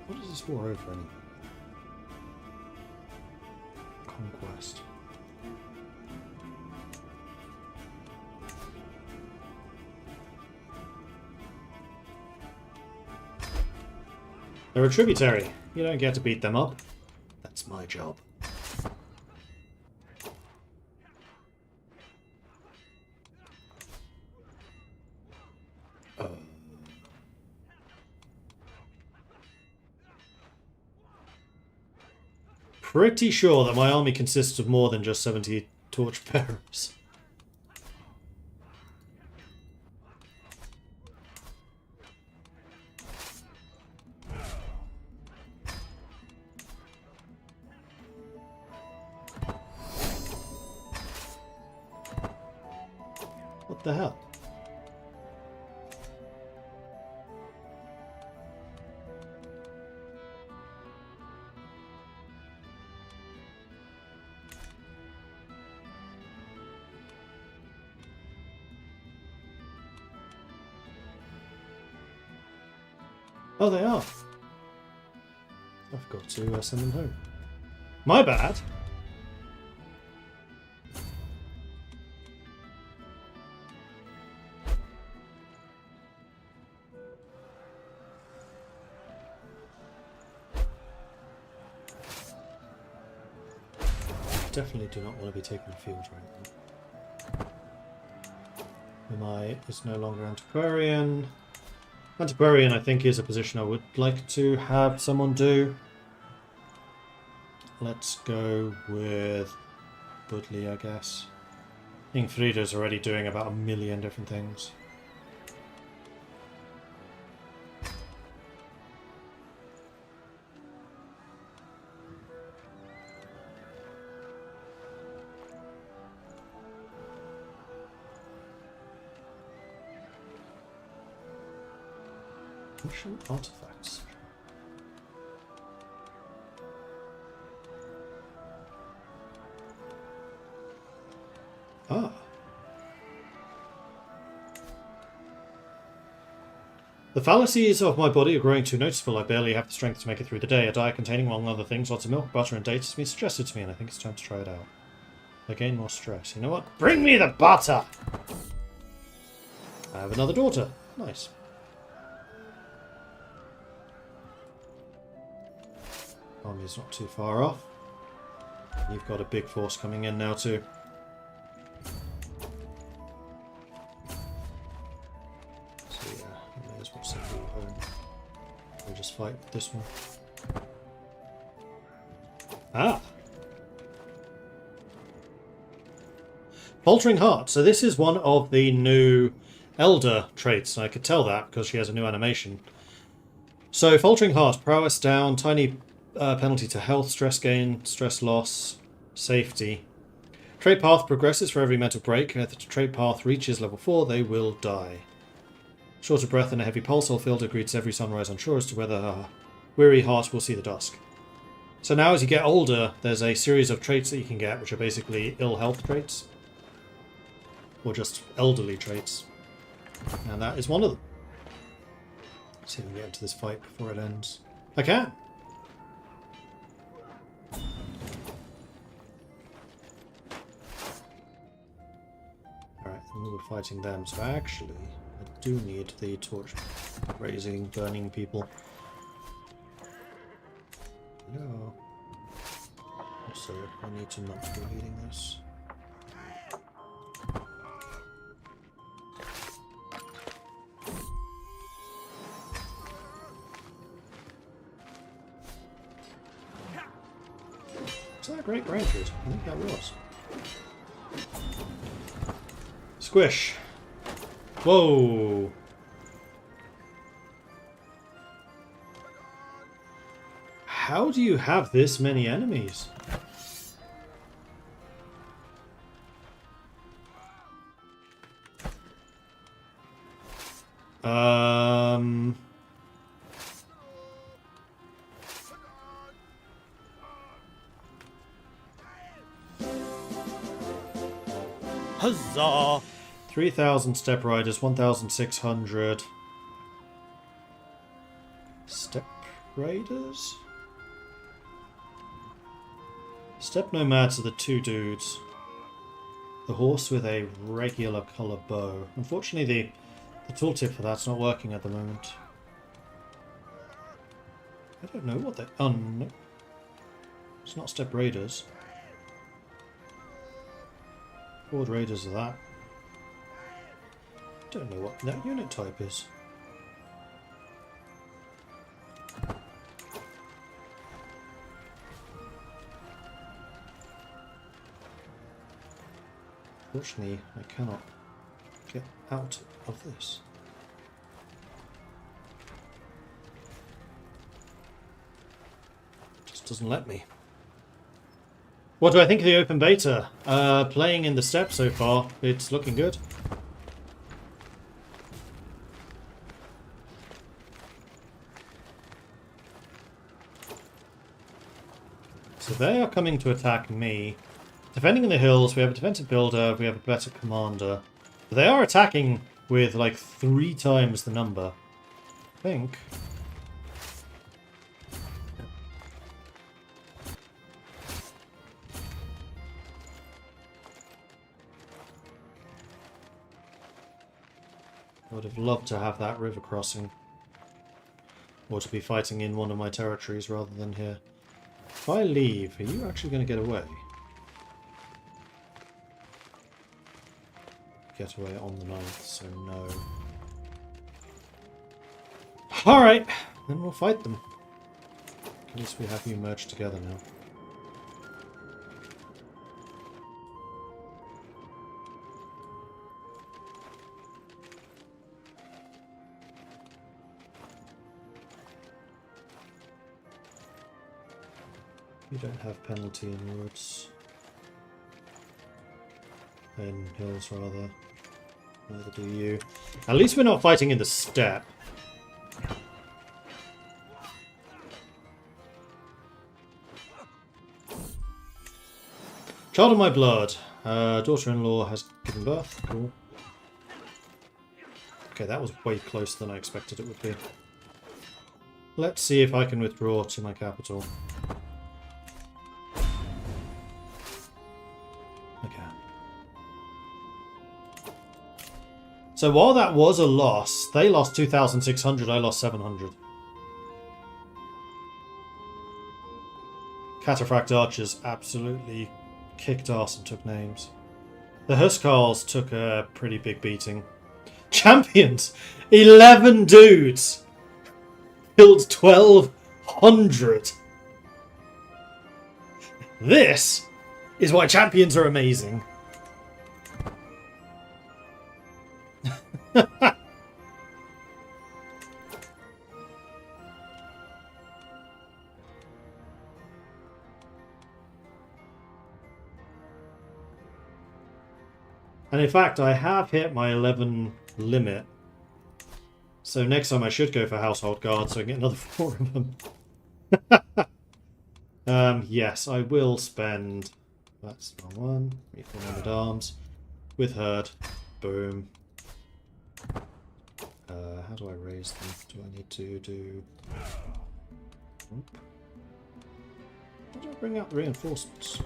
What is this war over anyway? Conquest. They're a tributary. You don't get to beat them up. That's my job. Pretty sure that my army consists of more than just 70 torchbearers. What the hell? Oh, they are. I forgot to send them home. My bad. Definitely do not want to be taking the field right now. Mimai is no longer antiquarian. Antiquarian, I think, is a position I would like to have someone do. Let's go with Budley, I guess. Ingfrida's already doing about 1 million different things. Ancient artifacts. Ah. The fallacies of my body are growing too noticeable. I barely have the strength to make it through the day. A diet containing, among other things, lots of milk, butter, and dates has been suggested to me, and I think it's time to try it out. I gain more stress. You know what? Bring me the butter! I have another daughter. Nice. Army's not too far off. You've got a big force coming in now too. So yeah, I may as well send you home. We'll just fight with this one. Ah! Faltering Heart. So this is one of the new Elder traits. I could tell that because she has a new animation. So Faltering Heart, prowess down, tiny penalty to health, stress gain, stress loss, safety. Trait path progresses for every mental break. If the trait path reaches level 4, they will die. Short of breath and a heavy pulse, Fielder greets every sunrise unsure as to whether her weary heart will see the dusk. So now as you get older, there's a series of traits that you can get, which are basically ill health traits. Or just elderly traits. And that is one of them. Let's see if we can get into this fight before it ends. I can! Alright, we were fighting them, so actually, I do need the torch raising, burning people. No. Also, I need to not be leading this. Is that a great grandkid? I think that was. Squish. Whoa. How do you have this many enemies? Huzzah! 3,000 Steppe Riders, 1,600 Steppe Raiders? Steppe Nomads are the two dudes. The horse with a regular colour bow. Unfortunately, the tooltip for that's not working at the moment. I don't know what they... Oh, no. It's not Steppe Raiders. Horde Raiders are that. Don't know what that unit type is. Fortunately, I cannot get out of this. Just doesn't let me. What do I think of the open beta? Playing in the steppe so far, it's looking good. So they are coming to attack me. Defending in the hills, we have a defensive builder, we have a better commander. But they are attacking with like 3 times the number. I think. I would have loved to have that river crossing. Or to be fighting in one of my territories rather than here. If I leave, are you actually going to get away? Get away on the 9th, so no. Alright, then we'll fight them. At least we have you merged together now. You don't have penalty in woods. In hills, rather. Neither do you. At least we're not fighting in the steppe. Child of my blood. Daughter-in-law has given birth. Cool. Okay, that was way closer than I expected it would be. Let's see if I can withdraw to my capital. Okay. So while that was a loss, they lost 2,600, I lost 700. Cataphract archers absolutely kicked ass and took names. The Huskarls took a pretty big beating. Champions! 11 dudes! Killed 1,200! This is why champions are amazing. And in fact, I have hit my 11 limit. So next time I should go for Household Guard so I can get another 4 of them. Yes, I will spend... That's the wrong one. Refill Men at Arms. With Herd. Boom. How do I raise them? Do I need to do... Oop. How do I bring out the reinforcements?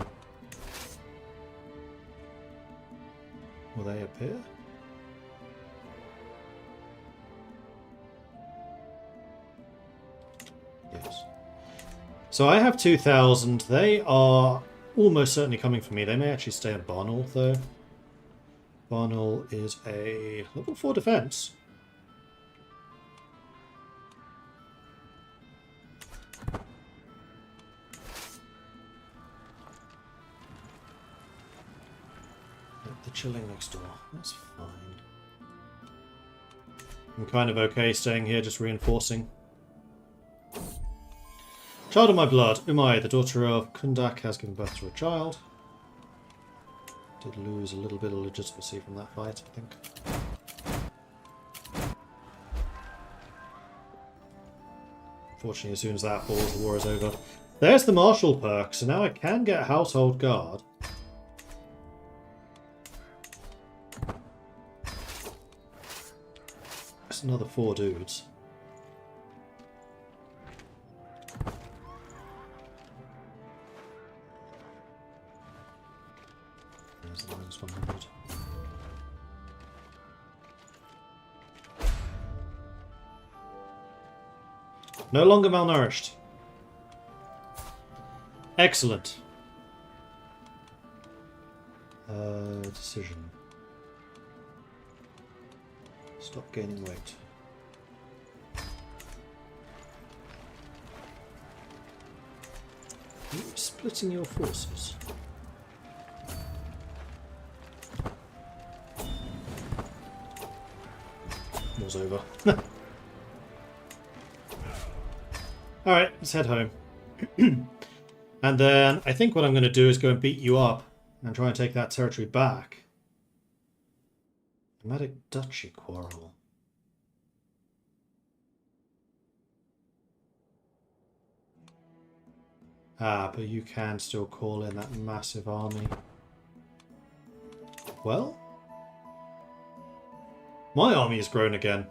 Will they appear? Yes. So I have 2,000. They are almost certainly coming for me. They may actually stay at Barnall, though. Barnall is a level 4 defense. The chilling next door. That's fine. I'm kind of okay staying here, just reinforcing. Child of my blood, Umai, the daughter of Kundak, has given birth to a child. Did lose a little bit of legitimacy from that fight, I think. Fortunately, as soon as that falls, the war is over. There's the martial perk, so now I can get Household Guard. That's another 4 dudes. There's the -100. No longer malnourished. Excellent. Decision. Stop gaining weight. You're splitting your forces. War's over. Alright, let's head home. And then I think what I'm going to do is go and beat you up and try and take that territory back. Nomadic Duchy quarrel. Ah, but you can still call in that massive army. Well, my army has grown again.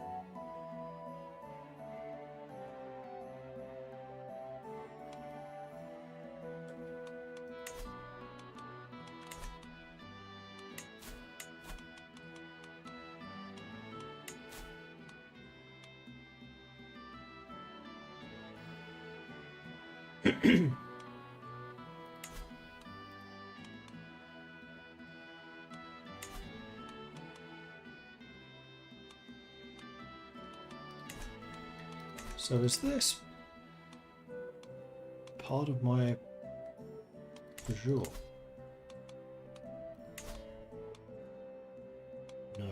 So is this part of my jour? No.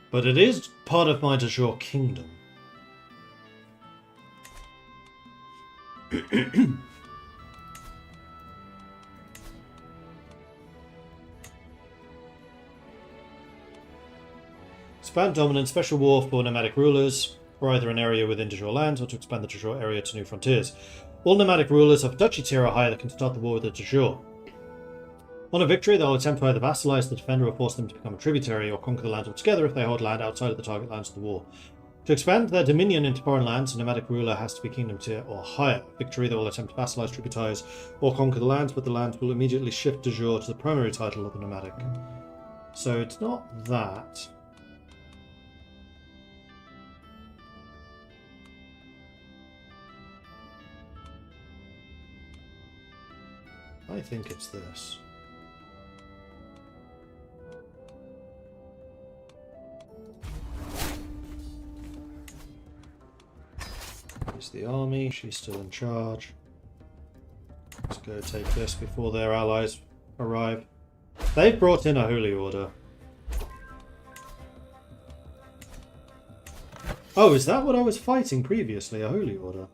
But it is part of my de jure kingdom. Expand dominance, special war for nomadic rulers. for either an area within de jure lands or to expand the de jure area to new frontiers. All nomadic rulers of duchy tier or higher that can start the war with the de jure. On a victory, they'll attempt to either vassalize the defender or force them to become a tributary, or conquer the land altogether if they hold land outside of the target lands of the war. To expand their dominion into foreign lands, a nomadic ruler has to be kingdom tier or higher. Victory, they will attempt to vassalize, tributize, or conquer the lands, but the lands will immediately shift de jure to the primary title of the nomadic. So it's not that. I think it's this. Here's the army, she's still in charge. Let's go take this before their allies arrive. They've brought in a holy order. Oh, is that what I was fighting previously? A holy order?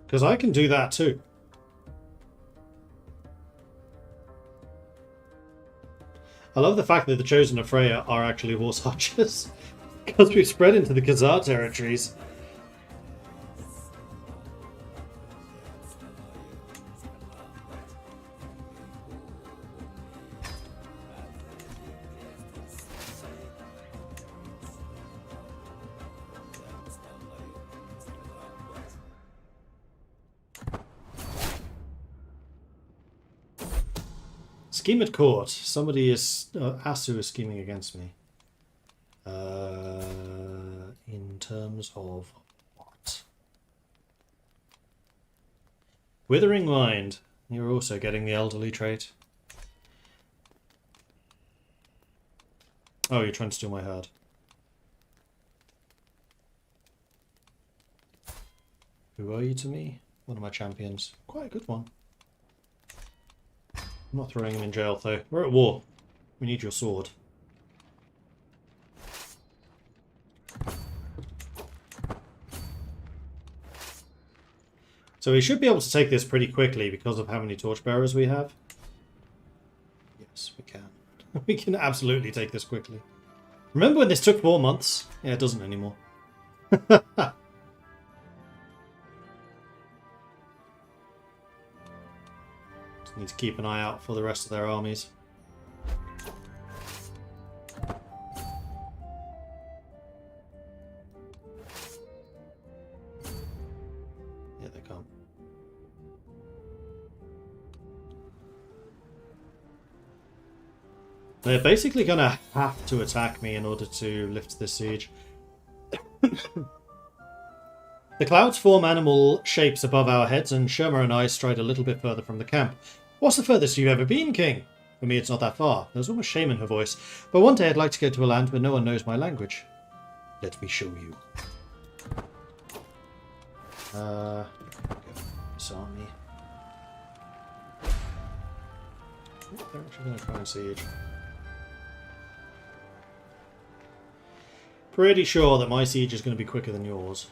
Because I can do that too. I love the fact that the Chosen of Freya are actually horse archers. Because we've spread into the Khazar territories. Scheme at court. Somebody is... Asu is scheming against me. In terms of what? Withering Mind. You're also getting the elderly trait. Oh, you're trying to steal my herd. Who are you to me? One of my champions. Quite a good one. I'm not throwing him in jail, though. We're at war. We need your sword. So we should be able to take this pretty quickly because of how many torchbearers we have. Yes, we can. We can absolutely take this quickly. Remember when this took 4 months? Yeah, it doesn't anymore. Need to keep an eye out for the rest of their armies. Yeah, they come. They're basically going to have to attack me in order to lift this siege. The clouds form animal shapes above our heads, and Sherma and I stride a little bit further from the camp. What's the furthest you've ever been, King? For me, it's not that far. There's almost shame in her voice. But one day I'd like to go to a land where no one knows my language. Let me show you. This army. They're actually going to try and siege. Pretty sure that my siege is going to be quicker than yours.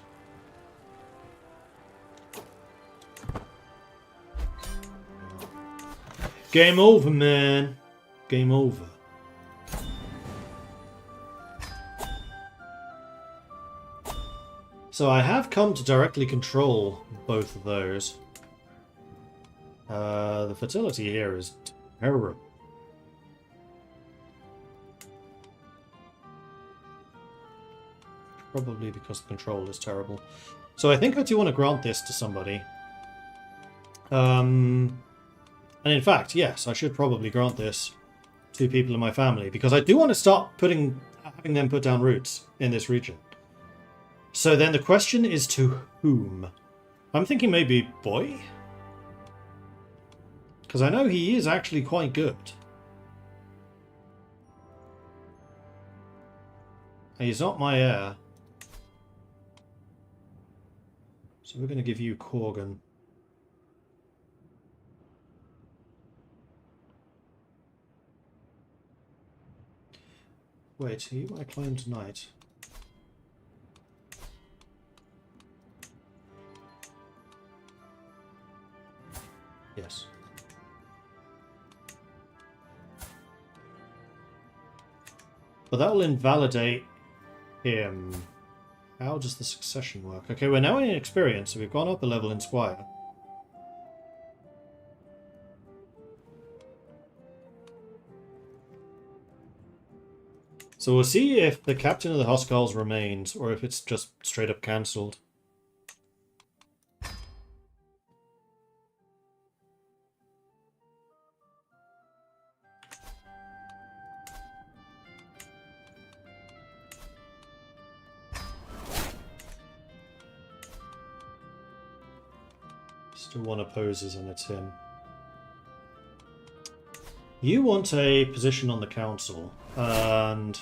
Game over, man. Game over. So I have come to directly control both of those. The fertility here is terrible. Probably because the control is terrible. So I think I do want to grant this to somebody. And in fact, yes, I should probably grant this to people in my family, because I do want to start having them put down roots in this region. So then the question is to whom? I'm thinking maybe Boy? Because I know he is actually quite good. He's not my heir. So we're going to give you Korgan. Wait, are you my clone tonight? But that will invalidate him. How does the succession work? Okay, we're now in experience, so we've gone up a level in Squire. So we'll see if the Captain of the Huskarls remains, or if it's just straight up cancelled. Still one opposes and it's him. You want a position on the council, and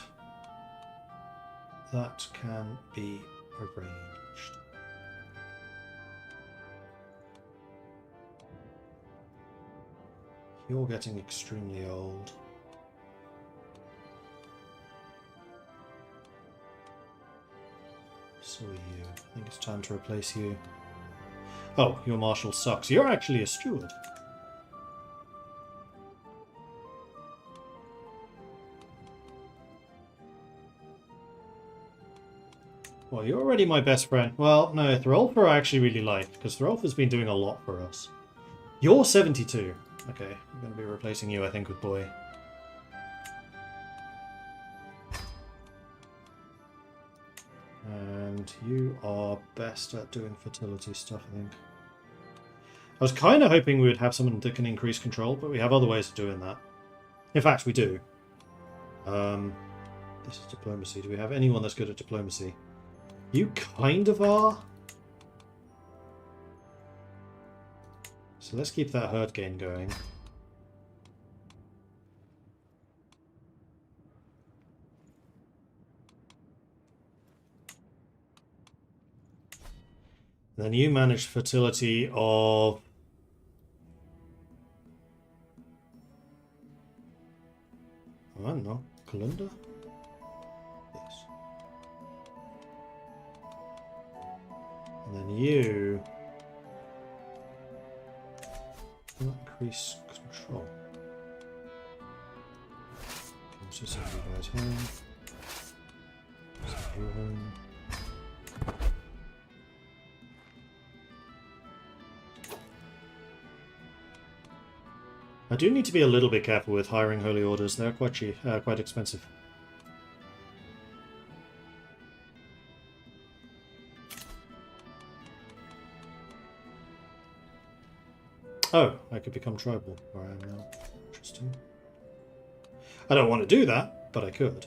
that can be arranged. You're getting extremely old. So are you. I think it's time to replace you. Oh, your marshal sucks. You're actually a steward. Well, you're already my best friend. Well, no, Throlf I actually really like, because Throlf has been doing a lot for us. You're 72. Okay, I'm going to be replacing you, I think, with Boy. And you are best at doing fertility stuff, I think. I was kind of hoping we would have someone that can increase control, but we have other ways of doing that. In fact, we do. This is diplomacy. Do we have anyone that's good at diplomacy? You kind of are. So let's keep that herd gain going. Then you manage fertility of... I don't know. Kalunda? Yes. And then you... increase control. So send you guys home. Send you home. I do need to be a little bit careful with hiring holy orders. They're quite cheap, quite expensive. Oh, I could become tribal where I am now. Interesting. I don't want to do that, but I could.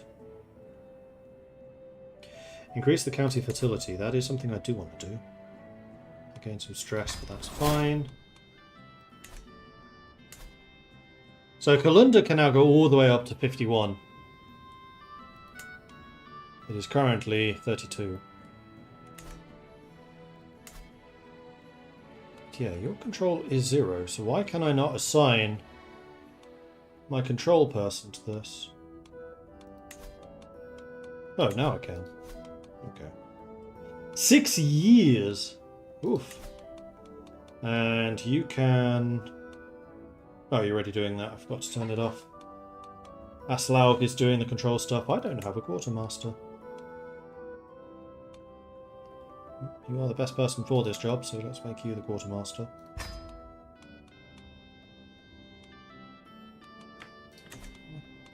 Increase the county fertility. That is something I do want to do. Gain some stress, but that's fine. So Kalunda can now go all the way up to 51. It is currently 32. Yeah, your control is 0, so why can I not assign my control person to this? Oh, now I can. Okay. 6 years! Oof. And you can... Oh, you're already doing that. I forgot to turn it off. Aslaug is doing the control stuff. I don't have a quartermaster. You are the best person for this job, so let's make you the quartermaster.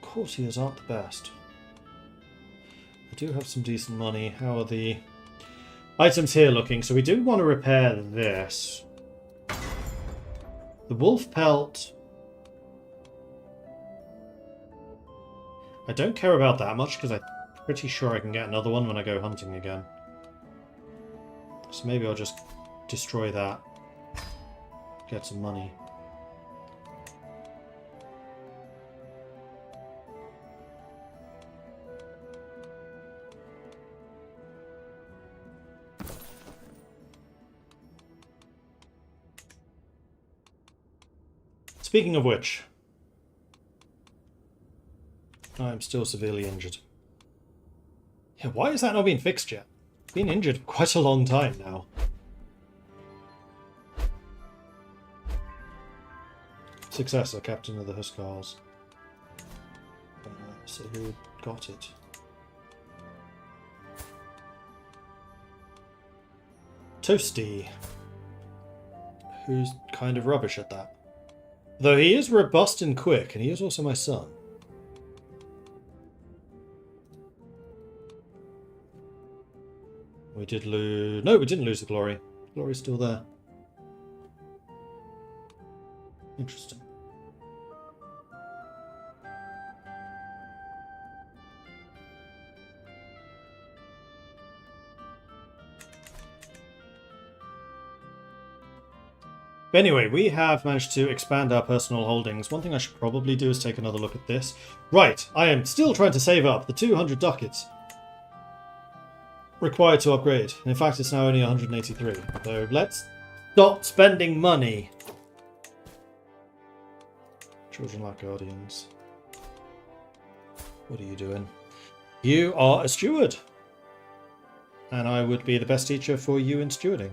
Courtiers aren't the best. I do have some decent money. How are the items here looking? So we do want to repair this. The wolf pelt... I don't care about that much because I'm pretty sure I can get another one when I go hunting again. So maybe I'll just destroy that. Get some money. Speaking of which, I'm still severely injured. Yeah, why has that not been fixed yet? I've been injured for quite a long time now. Successor, Captain of the Huskarls. So who got it? Toasty. Who's kind of rubbish at that. Though he is robust and quick, and he is also my son. We did lose... No, we didn't lose the glory. Glory's still there. Interesting. But anyway, we have managed to expand our personal holdings. One thing I should probably do is take another look at this. Right, I am still trying to save up the 200 ducats required to upgrade. In fact, it's now only 183. So let's stop spending money. Children like guardians. What are you doing? You are a steward. And I would be the best teacher for you in stewarding.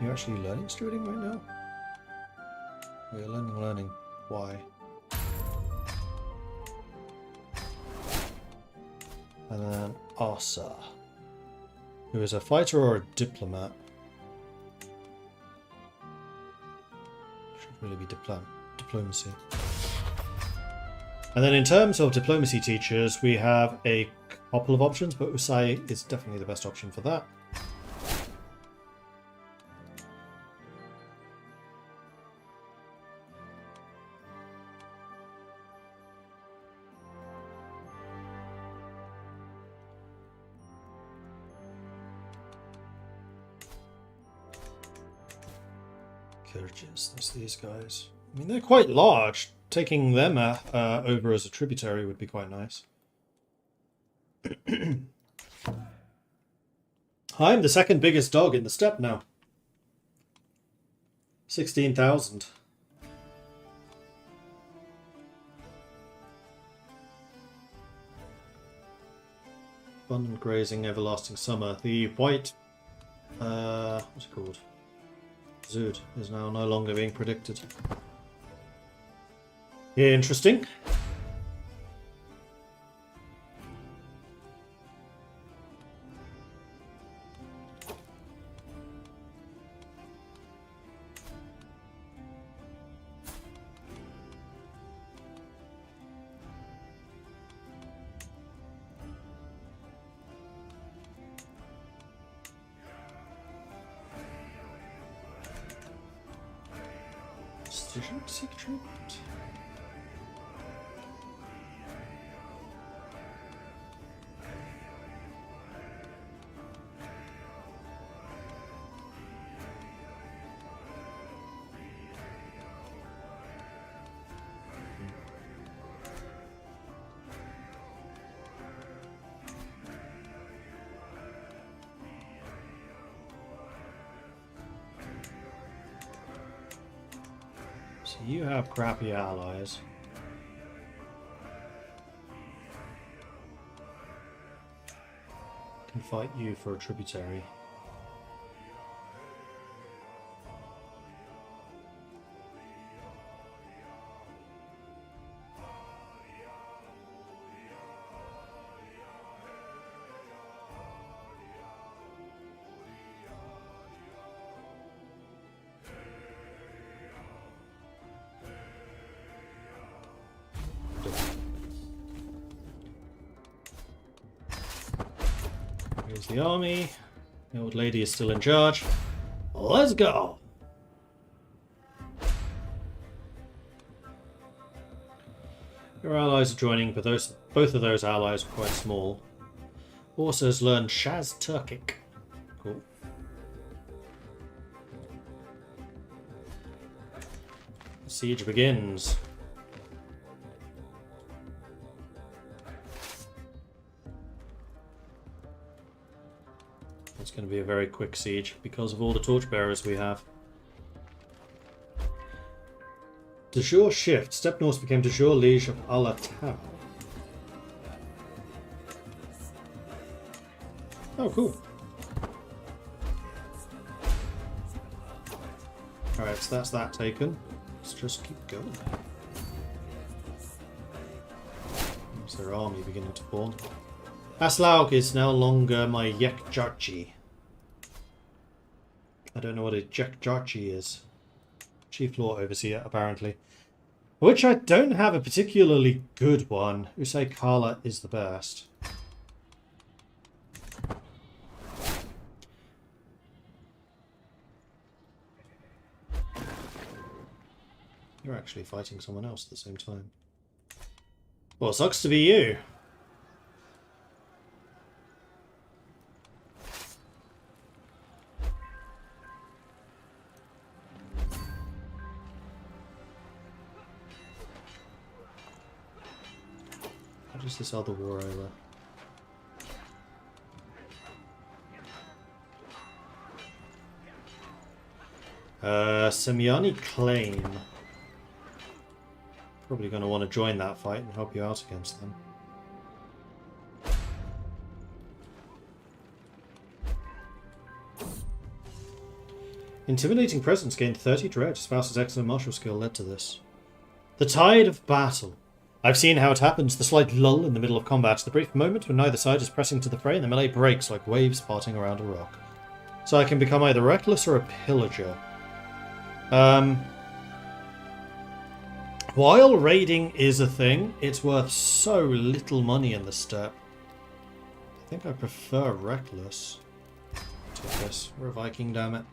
You're actually learning stewarding right now? We're learning. Why? And then Arsa, who is a fighter or a diplomat. Should really be diplomacy. And then in terms of diplomacy teachers, we have a couple of options, but Usai is definitely the best option for that. That's these guys. I mean, they're quite large. Taking them over as a tributary would be quite nice. I'm the second biggest dog in the steppe now. 16,000. Abundant grazing, everlasting summer. The white... what's it called? Zood is now no longer being predicted. Yeah, interesting. Seek treatment. So you have crappy allies. Can fight you for a tributary. Here's the army. The old lady is still in charge. Let's go! Your allies are joining, but both of those allies are quite small. Horse has learned Shaz Turkic. Cool. The siege begins. It's going to be a very quick siege because of all the torchbearers we have. De jure shift. Steppe Norse became de jure liege of Alatau. Oh, cool. Alright, so that's that taken. Let's just keep going. their army beginning to form. Aslaug is no longer my Yekjarchi. I don't know what a Yekjarchi is. Chief Law Overseer, apparently. Which I don't have a particularly good one. Usai Kala is the best. You're actually fighting someone else at the same time. Well, it sucks to be you. What is this other war over? Semyani Claim. Probably going to want to join that fight and help you out against them. Intimidating presence gained 30 dread. Spouse's excellent martial skill led to this. The tide of battle. I've seen how it happens. The slight lull in the middle of combat. The brief moment when neither side is pressing to the fray and the melee breaks like waves parting around a rock. So I can become either reckless or a pillager. While raiding is a thing, it's worth so little money in the steppe. I think I prefer reckless. Take this. We're a Viking, damn it.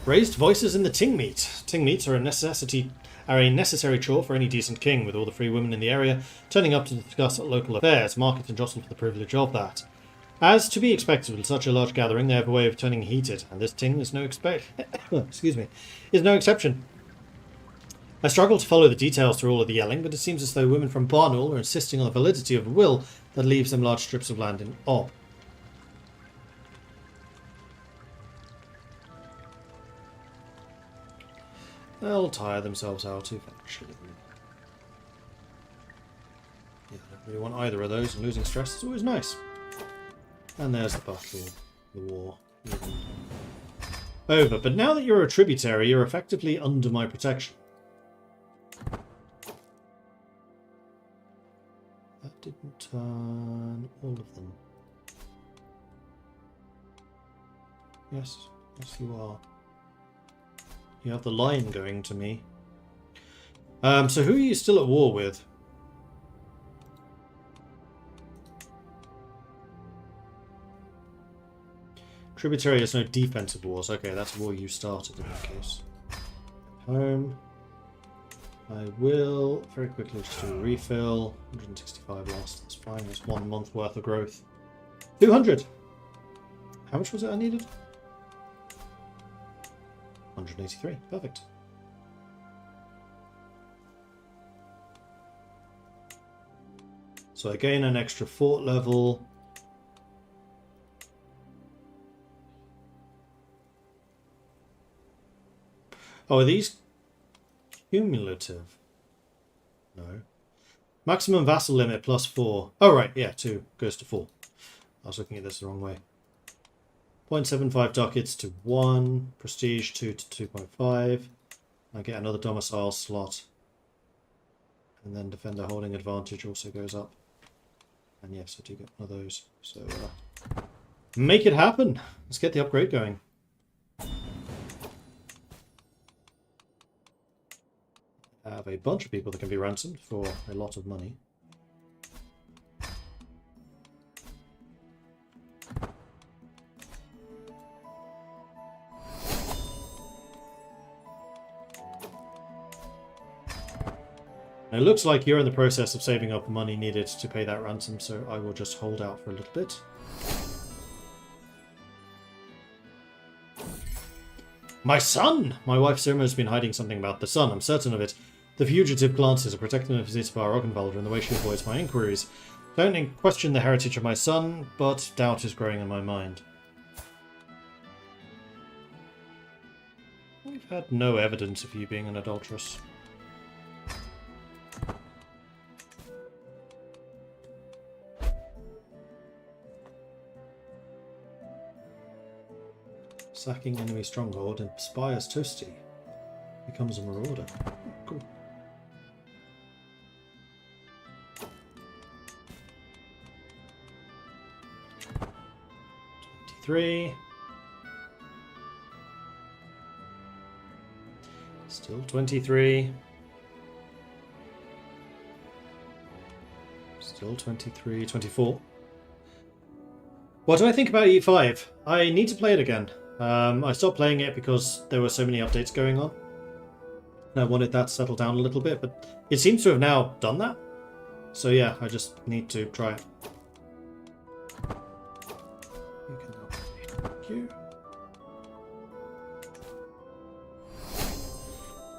Raised voices in the ting meet. Ting meets are a necessary chore for any decent king, with all the free women in the area turning up to discuss local affairs, market and jostle for the privilege of that. As to be expected with such a large gathering, they have a way of turning heated, and this ting is no exception. I struggle to follow the details through all of the yelling, but it seems as though women from Barnaul are insisting on the validity of a will that leaves them large strips of land in Ob. They'll tire themselves out eventually. Yeah, I don't really want either of those, and losing stress is always nice. And there's the battle, the war. Over, but now that you're a tributary, you're effectively under my protection. That didn't turn all of them. Yes, yes you are. You have the line going to me. So who are you still at war with? Tributary has no defensive wars. Okay, that's war you started in that case. Home. I will very quickly just do a refill. 165 lost. That's fine. That's 1 month worth of growth. 200. How much was it I needed? 183. Perfect. So I gain an extra fort level. Oh, are these cumulative? No. Maximum vassal limit +4. Oh, right. Yeah, 2 goes to 4. I was looking at this the wrong way. 0.75 ducats to 1. Prestige 2 to 2.5. I get another domicile slot. And then defender holding advantage also goes up. And yes, I do get one of those. So, make it happen. Let's get the upgrade going. I have a bunch of people that can be ransomed for a lot of money. Now, it looks like you're in the process of saving up the money needed to pay that ransom, so I will just hold out for a little bit. My son! My wife Sirma has been hiding something about the son, I'm certain of it. The fugitive glances a protective visit of our Oggenvalder and the way she avoids my inquiries. Don't question the heritage of my son, but doubt is growing in my mind. We've had no evidence of you being an adulteress. Sacking enemy stronghold, inspires Toasty. Becomes a marauder. Cool. Three. Still 23. Still 23, 24. What do I think about E5? I need to play it again. I stopped playing it because there were so many updates going on. And I wanted that to settle down a little bit, but it seems to have now done that. So yeah, I just need to try it. You can help me. Thank you.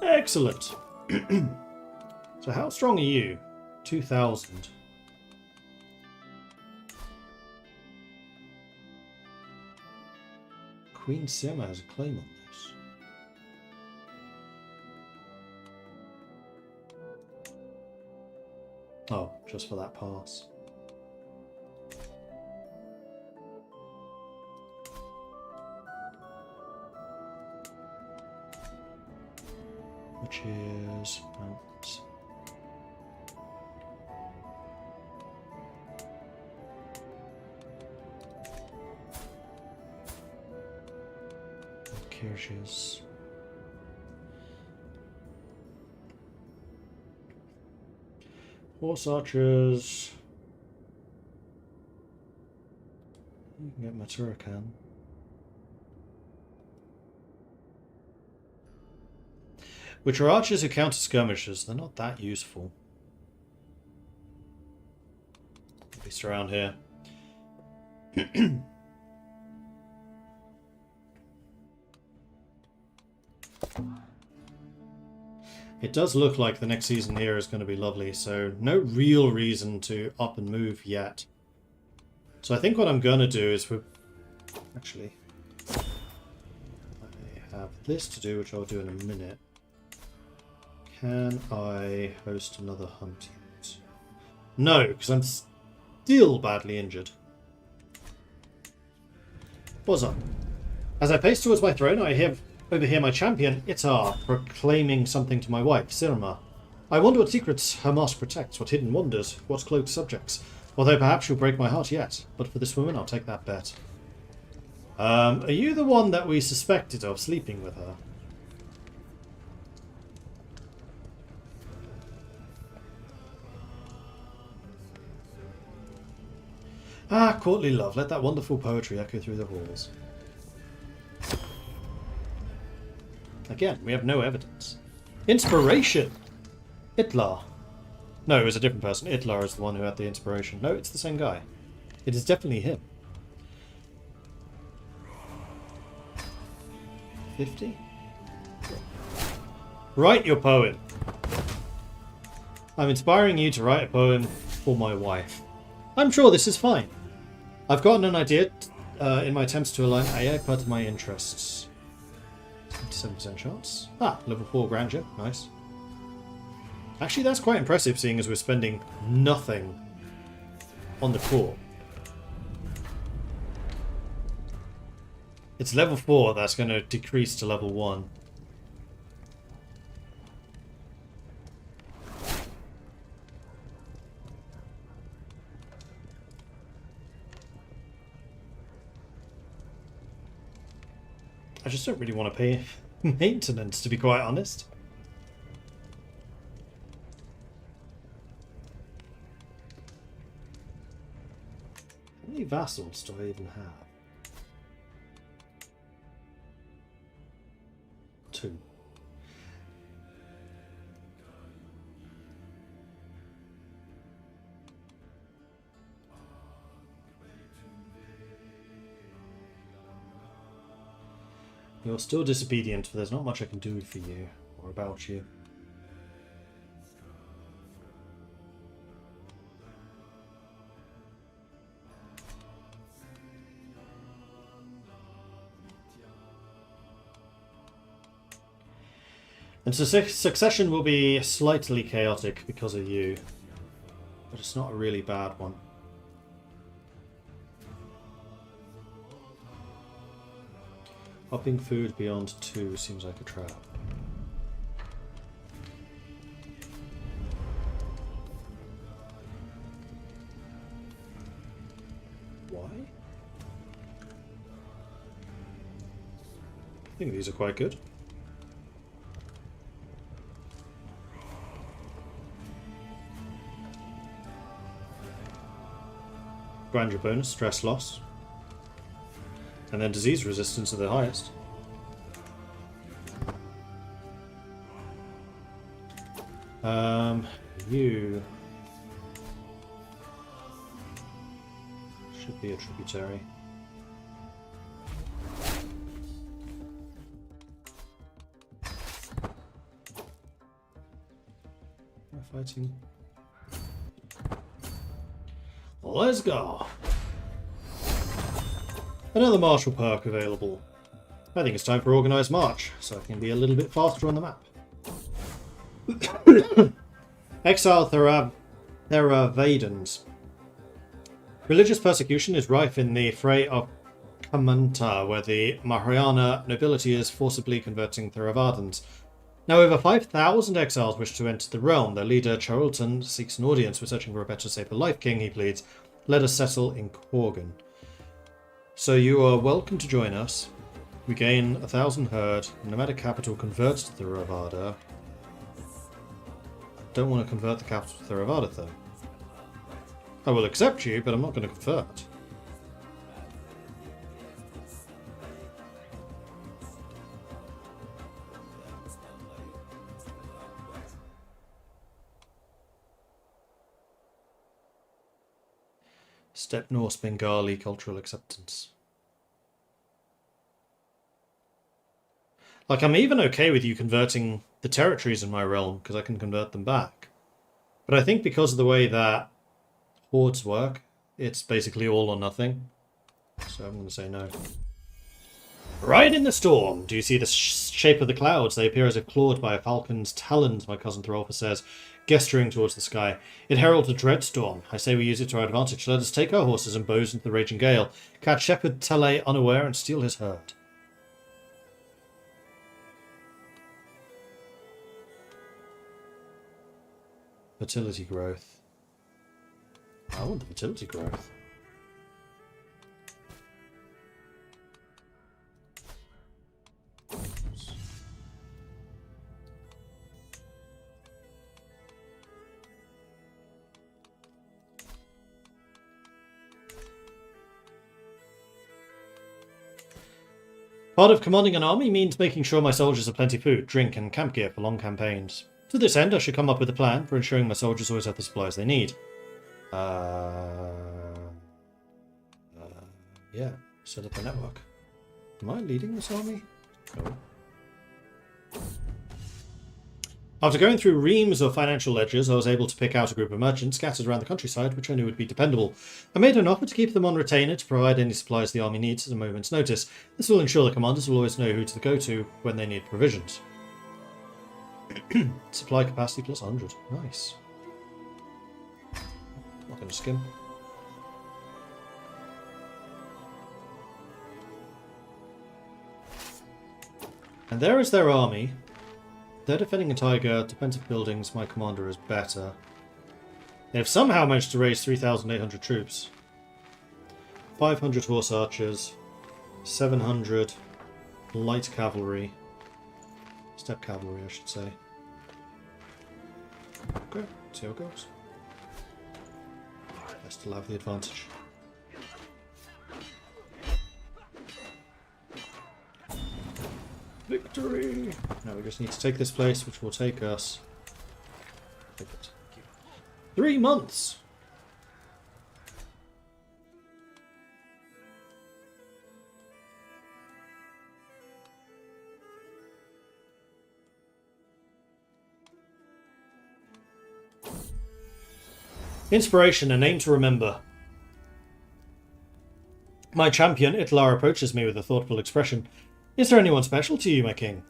Excellent. So how strong are you? 2,000. Queen Sima has a claim on this. Oh, just for that pass. Which is mountains. Incursions. Horse archers. You can get Maturakan. Which are archers who counter skirmishers. They're not that useful. At least around here. It does look like the next season here is going to be lovely, so no real reason to up and move yet. So I think what I'm going to do is actually, I have this to do, which I'll do in a minute. Can I host another hunt yet? No, because I'm still badly injured. What's up? As I pace towards my throne, I overhear my champion, Itar, proclaiming something to my wife, Sirma. I wonder what secrets her mask protects, what hidden wonders, what cloaked subjects. Although perhaps she'll break my heart yet. But for this woman, I'll take that bet. Are you the one that we suspected of sleeping with her? Ah, courtly love, let that wonderful poetry echo through the halls. Again, we have no evidence. Inspiration! Itlar. No, it was a different person. Itlar is the one who had the inspiration. No, it's the same guy. It is definitely him. 50? Write your poem. I'm inspiring you to write a poem for my wife. I'm sure this is fine. I've gotten an idea in my attempts to align AI per to my interests. 77% chance. Ah, level 4 grandeur. Nice. Actually, that's quite impressive, seeing as we're spending nothing on the core. It's level 4 that's going to decrease to level 1. I just don't really want to pay maintenance, to be quite honest. How many vassals do I even have? 2. You're still disobedient, but there's not much I can do for you or about you. And so succession will be slightly chaotic because of you, but it's not a really bad one. Upping food beyond 2 seems like a trap. Why? I think these are quite good. Grandeur bonus, stress loss. And then disease resistance are the highest. You should be a tributary. Fighting. Let's go. Another martial perk available. I think it's time for organised march, so I can be a little bit faster on the map. Exile Theravadans. Religious persecution is rife in the fray of Kamanta, where the Mahayana nobility is forcibly converting Theravadans. Now over 5,000 exiles wish to enter the realm. Their leader, Charlton, seeks an audience. We're searching for a better, safer life, King, he pleads. Let us settle in Korgan. So you are welcome to join us. We gain 1,000 herd. Nomadic capital converts to Theravada. I don't want to convert the capital to Theravada, though. I will accept you, but I'm not going to convert. Steppe Norse Bengali cultural acceptance. Like, I'm even okay with you converting the territories in my realm, because I can convert them back. But I think because of the way that hordes work, it's basically all or nothing. So I'm going to say no. Ride in the storm. Do you see the shape of the clouds? They appear as if clawed by a falcon's talons, my cousin Throlfa says, gesturing towards the sky. It heralds a dread storm. I say we use it to our advantage. Let us take our horses and bows into the raging gale, catch Shepherd Tele unaware, and steal his herd. Fertility growth. I want the fertility growth. Part of commanding an army means making sure my soldiers have plenty of food, drink, and camp gear for long campaigns. To this end, I should come up with a plan for ensuring my soldiers always have the supplies they need. Yeah, set up a network. Am I leading this army? No. After going through reams of financial ledgers, I was able to pick out a group of merchants scattered around the countryside, which I knew would be dependable. I made an offer to keep them on retainer to provide any supplies the army needs at a moment's notice. This will ensure the commanders will always know who to go to when they need provisions. Supply capacity plus 100. Nice. Not going to skim. And there is their army. They're defending a tiger, defensive buildings, my commander is better. They have somehow managed to raise 3,800 troops. 500 horse archers, 700 light cavalry, steppe cavalry I should say. Okay, see how it goes. I still have the advantage. Victory! Now we just need to take this place, which will take us 3 months! Inspiration, a name to remember. My champion, Itlar, approaches me with a thoughtful expression. Is there anyone special to you, my king?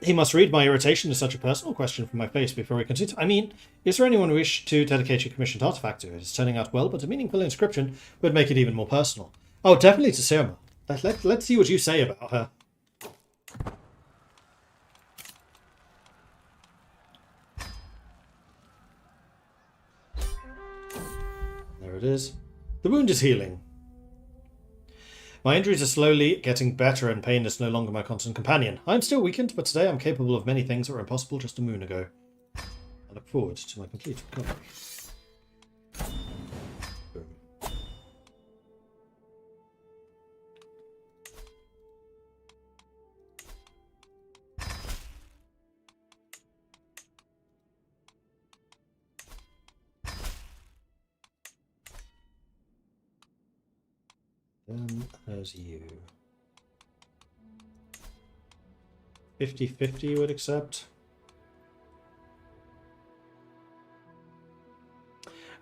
He must read my irritation as such a personal question from my face before we continue. I mean, is there anyone who wish to dedicate your commissioned artifact to? It is turning out well, but a meaningful inscription would make it even more personal. Oh, definitely to Sirma. Let's see what you say about her. it is. The wound is healing. My injuries are slowly getting better and pain is no longer my constant companion. I am still weakened, but today I'm capable of many things that were impossible just a moon ago. I look forward to my complete recovery. Boom. Then there's you. 50-50 you would accept.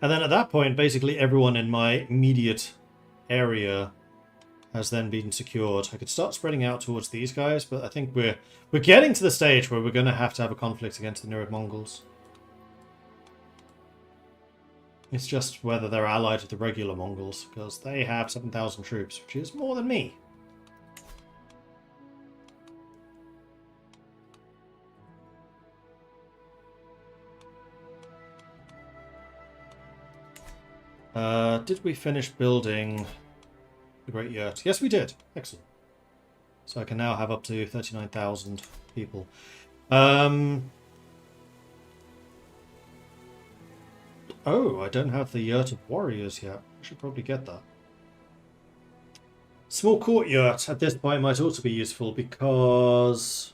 And then at that point, basically everyone in my immediate area has then been secured. I could start spreading out towards these guys, but I think we're getting to the stage where we're going to have a conflict against the Nurid Mongols. It's just whether they're allied with the regular Mongols, because they have 7,000 troops, which is more than me. Did we finish building the Great Yurt? Yes, we did. Excellent. So I can now have up to 39,000 people. Oh, I don't have the Yurt of Warriors yet. I should probably get that. Small court yurt at this point might also be useful because...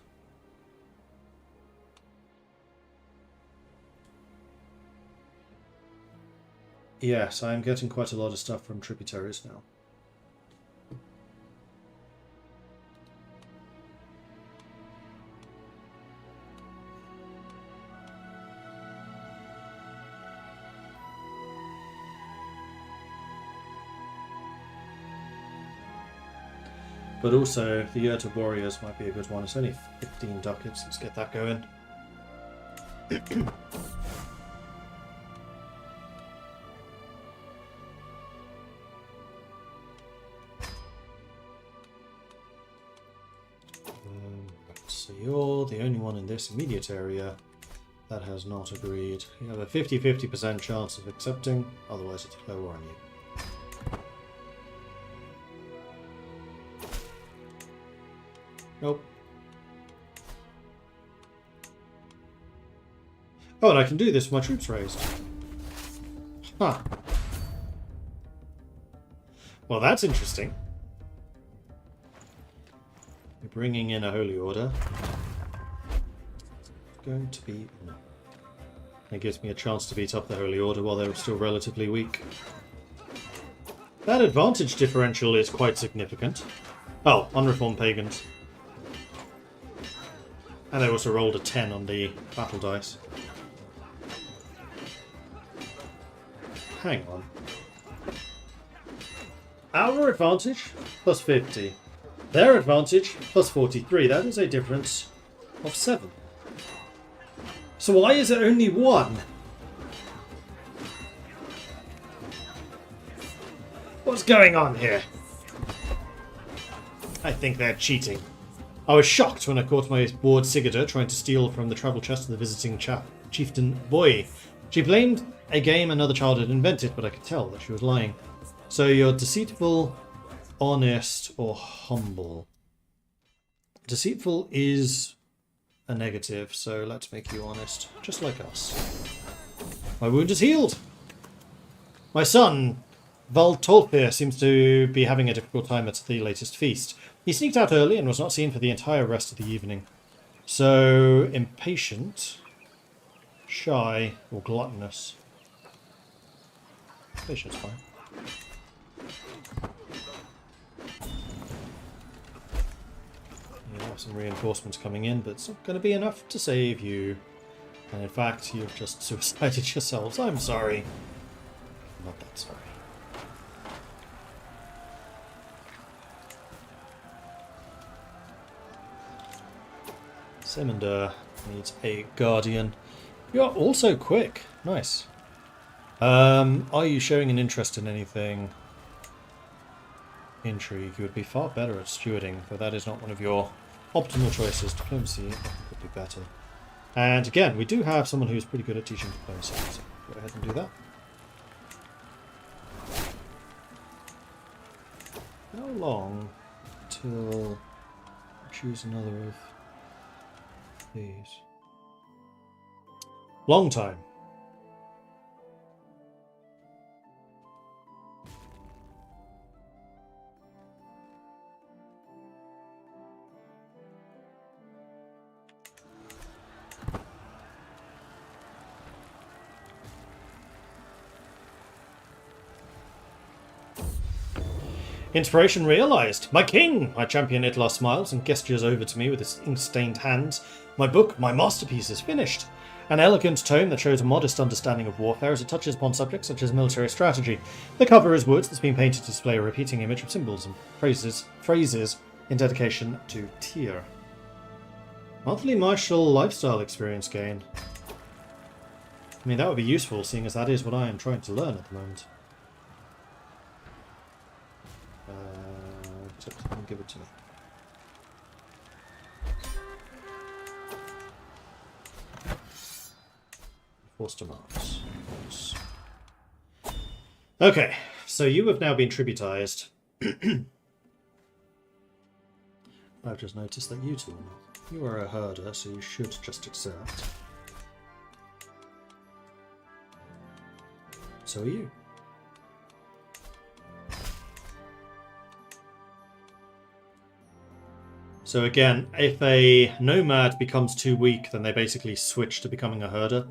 Yes, I'm getting quite a lot of stuff from tributaries now. But also, the Yurt of Warriors might be a good one. It's only 15 ducats. Let's get that going. So you're the only one in this immediate area that has not agreed. You have a 50-50% chance of accepting, otherwise it's lower on you. Nope. Oh, and I can do this with my troops raised. Huh. Well, that's interesting. We're bringing in a holy order. Going to be... No. It gives me a chance to beat up the holy order while they're still relatively weak. That advantage differential is quite significant. Oh, unreformed pagans. And they also rolled a 10 on the battle dice. Hang on. Our advantage, plus 50. Their advantage, plus 43. That is a difference of 7. So why is it only 1? What's going on here? I think they're cheating. I was shocked when I caught my ward Sigurdur trying to steal from the travel chest of the visiting chieftain boy. She blamed a game another child had invented, but I could tell that she was lying. So you're deceitful, honest, or humble. Deceitful is a negative, so let's make you honest, just like us. My wound is healed. My son, Valtolfir, seems to be having a difficult time at the latest feast. He sneaked out early and was not seen for the entire rest of the evening. So, impatient, shy, or gluttonous. Patient's fine. You have some reinforcements coming in, but it's not going to be enough to save you. And in fact, you've just suicided yourselves. I'm sorry. I'm not that sorry. Semander needs a guardian. You're also quick. Nice. Are you showing an interest in anything? Intrigue. You would be far better at stewarding, but that is not one of your optimal choices. Diplomacy would be better. And again, we do have someone who's pretty good at teaching diplomacy, so go ahead and do that. How long till I choose another of these? Long time. Inspiration realized! My king! My champion Itlar smiles and gestures over to me with his ink-stained hands. My book, my masterpiece, is finished. An elegant tome that shows a modest understanding of warfare as it touches upon subjects such as military strategy. The cover is wood that's been painted to display a repeating image of symbols and phrases in dedication to Tyr. Monthly martial lifestyle experience gain. I mean, that would be useful, seeing as that is what I am trying to learn at the moment. Give it to me. Forced to Mars. Yes. Okay, so you have now been tributized. I've just noticed that you two are not. You are a herder, so you should just accept. So are you. So again, if a nomad becomes too weak, then they basically switch to becoming a herder.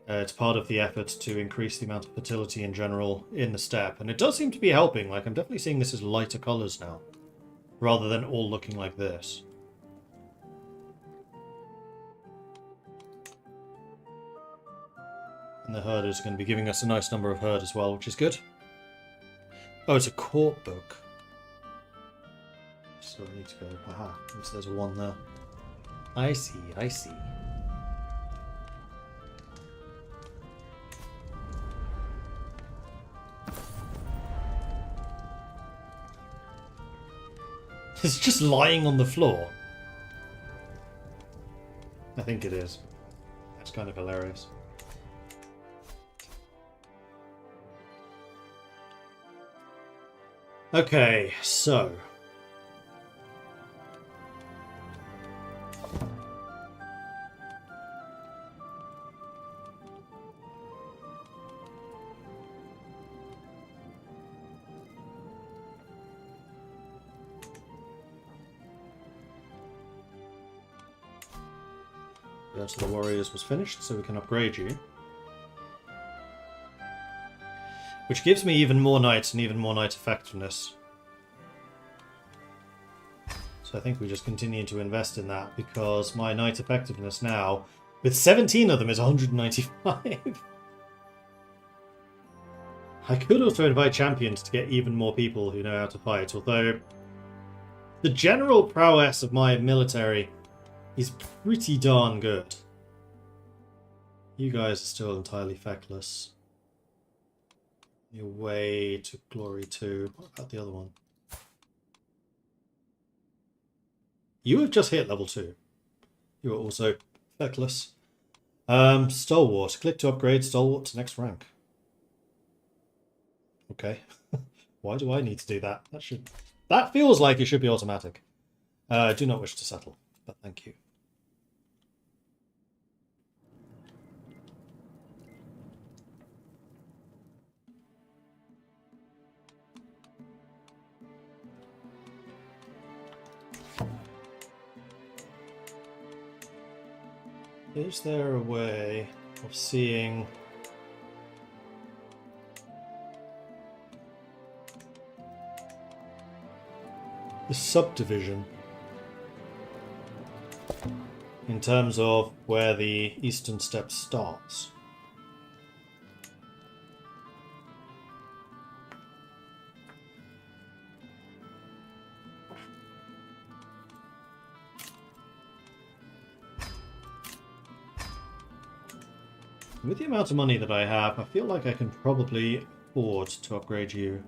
It's part of the effort to increase the amount of fertility in general in the steppe. And it does seem to be helping. Like, I'm definitely seeing this as lighter colours now, rather than all looking like this. And the herders are going to be giving us a nice number of herd as well, which is good. Oh, it's a court book. So I need to go, aha, so there's a 1 there. I see, I see. It's just lying on the floor. I think it is. That's kind of hilarious. Okay, so... So the warriors was finished, so we can upgrade you. Which gives me even more knights and even more knight effectiveness. So I think we just continue to invest in that, because my knight effectiveness now, with 17 of them, is 195. I could also invite champions to get even more people who know how to fight, although the general prowess of my military is pretty darn good. You guys are still entirely feckless. Your way to glory 2. What about the other one? You have just hit level 2. You are also feckless. Stalwart. Click to upgrade Stalwart to next rank. Okay. Why do I need to do that? That feels like it should be automatic. I do not wish to settle, but thank you. Is there a way of seeing the subdivision in terms of where the eastern steppe starts? With the amount of money that I have, I feel like I can probably afford to upgrade you.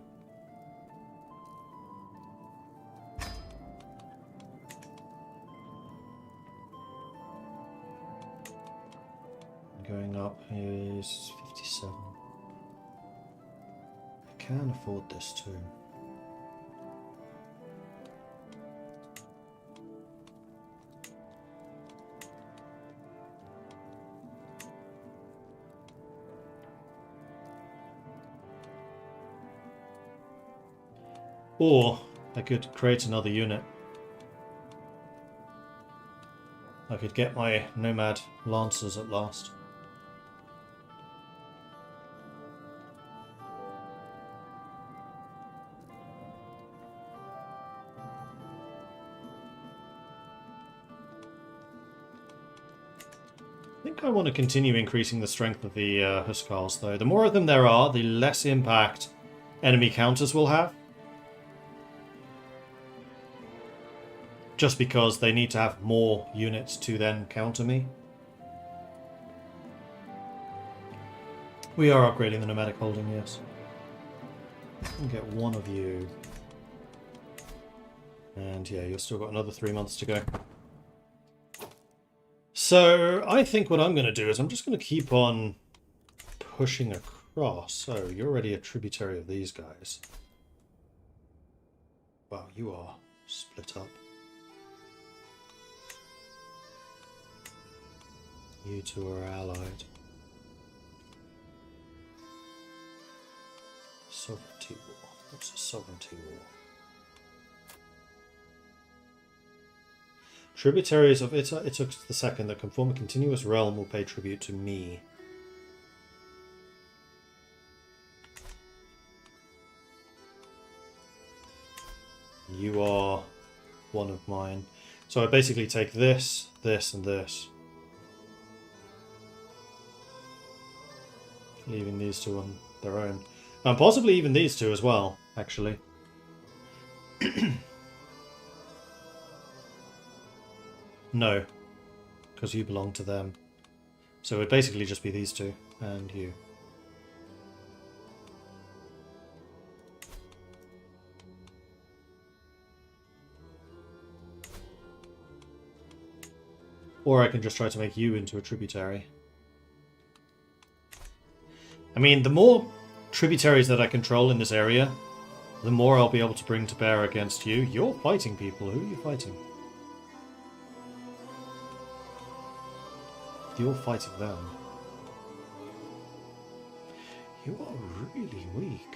Going up is 57. I can afford this too. Or I could create another unit. I could get my nomad lancers at last. I think I want to continue increasing the strength of the Huskars, though. The more of them there are, the less impact enemy counters will have. Just because they need to have more units to then counter me. We are upgrading the nomadic holding, yes. I'll get one of you. And yeah, you've still got another 3 months to go. So I think what I'm going to do is I'm just going to keep on pushing across. So you're already a tributary of these guys. Wow, you are split up. You two are allied. Sovereignty war. What's a sovereignty war? Tributaries of Ituk II that can form a continuous realm will pay tribute to me. You are one of mine. So I basically take this, this, and this. Leaving these two on their own. And possibly even these two as well, actually. No, because you belong to them. So it would basically just be these two, and you. Or I can just try to make you into a tributary. I mean, the more tributaries that I control in this area, the more I'll be able to bring to bear against you. You're fighting people. Who are you fighting? You're fighting them. You are really weak.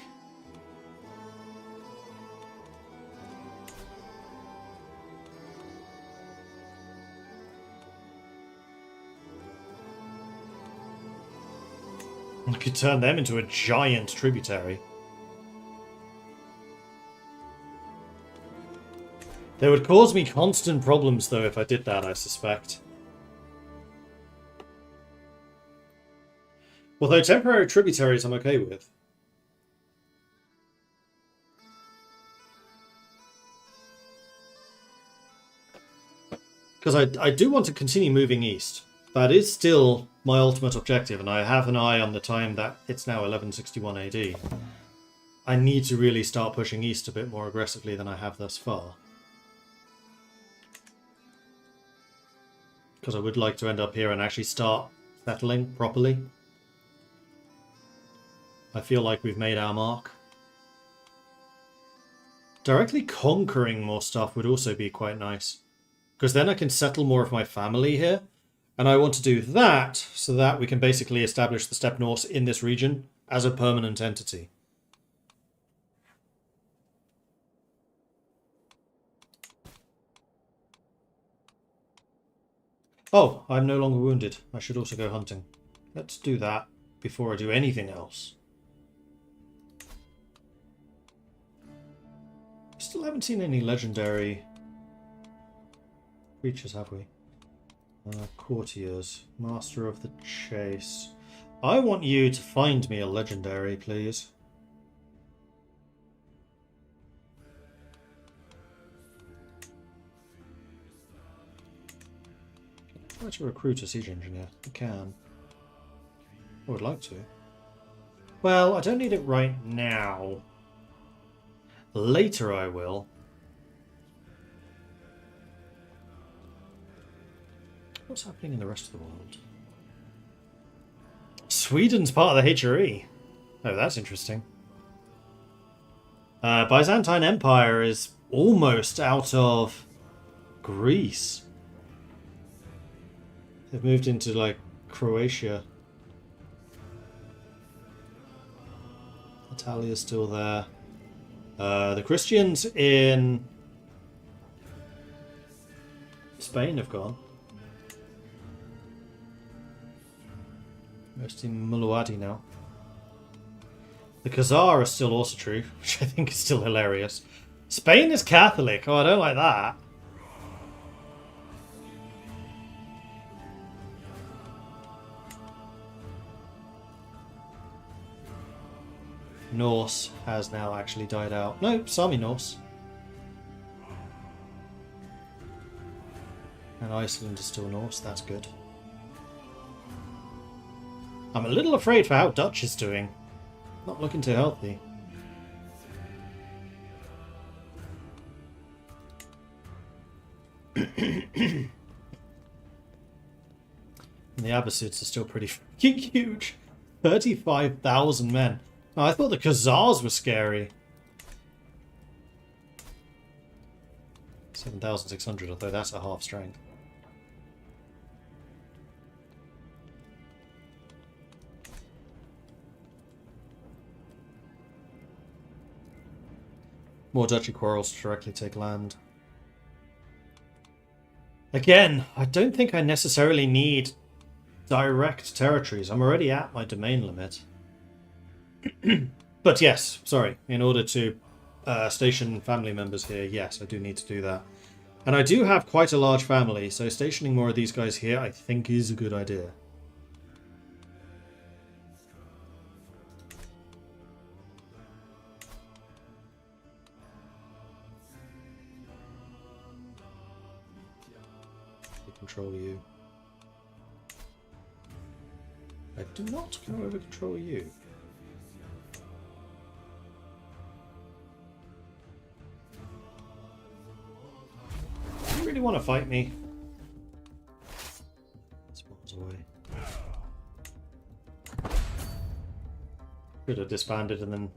I could turn them into a giant tributary. They would cause me constant problems, though, if I did that, I suspect. Although temporary tributaries I'm okay with. Because I do want to continue moving east. That is still my ultimate objective, and I have an eye on the time that it's now 1161 AD. I need to really start pushing east a bit more aggressively than I have thus far. Because I would like to end up here and actually start settling properly. I feel like we've made our mark. Directly conquering more stuff would also be quite nice. Because then I can settle more of my family here. And I want to do that so that we can basically establish the Steppe Norse in this region as a permanent entity. Oh, I'm no longer wounded. I should also go hunting. Let's do that before I do anything else. Still haven't seen any legendary creatures, have we? Courtiers. Master of the Chase. I want you to find me a legendary, please. Try to recruit a siege engineer. I can. I would like to. Well, I don't need it right now. Later I will. What's happening in the rest of the world? Sweden's part of the HRE. Oh, that's interesting. Byzantine Empire is almost out of Greece. They've moved into, like, Croatia. Italia's still there. The Christians in Spain have gone. Mostly Muluadi now. The Khazar are still also true, which I think is still hilarious. Spain is Catholic. Oh, I don't like that. Norse has now actually died out. No, Sami Norse. And Iceland is still Norse. That's good. I'm a little afraid for how Dutch is doing. Not looking too healthy. And the Abbasids are still pretty fucking huge. 35,000 men. Oh, I thought the Khazars were scary. 7,600, although that's a half strength. More duchy quarrels to directly take land. Again, I don't think I necessarily need direct territories. I'm already at my domain limit. But yes, sorry, in order to station family members here, yes, I do need to do that. And I do have quite a large family, so stationing more of these guys here I think is a good idea. Control you. I do not go over control you. Do you really want to fight me? Spawns away. Could have disbanded and then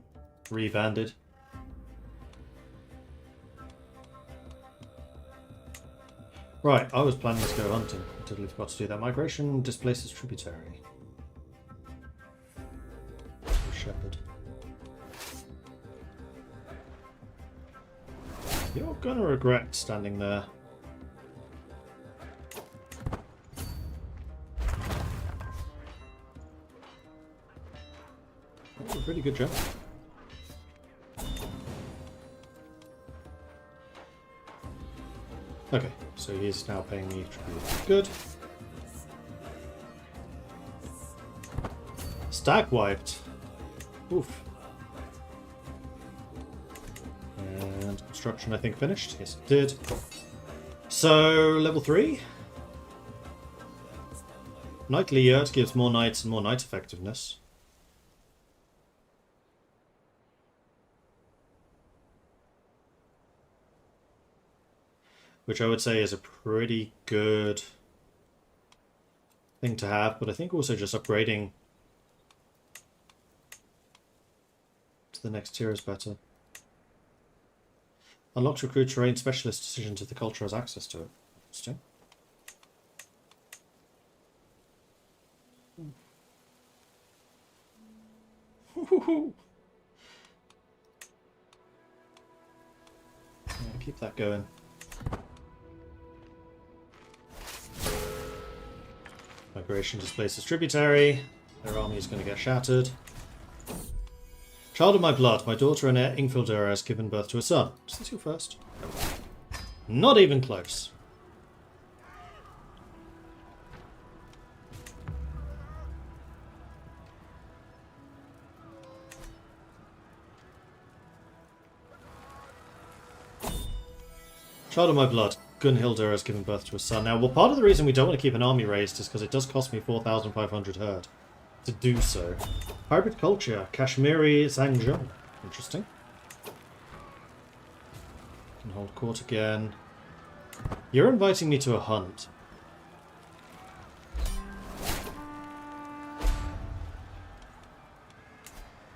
rebanded. Right, I was planning to go hunting. I totally forgot to do that. Migration displaces Tributary. Shepherd. You're gonna regret standing there. That was a pretty good job. Okay, so he's now paying me tribute. Good. Stag wiped. Oof. And construction, I think, finished. Yes, it did. So, level 3. Knightly Yurt gives more knights and more knight effectiveness. Which I would say is a pretty good thing to have, but I think also just upgrading to the next tier is better. Unlocks recruit terrain specialist decisions if the culture has access to it. Interesting. Yeah, keep that going. Migration displaces Tributary. Their army is going to get shattered. Child of my blood, my daughter and heir Ingfildura has given birth to a son. Is this your first? Not even close. Child of my blood, Gunhildr has given birth to a son. Now, well, part of the reason we don't want to keep an army raised is because it does cost me 4,500 herd to do so. Hybrid culture, Kashmiri Zhangzhou. Interesting. Can hold court again. You're inviting me to a hunt.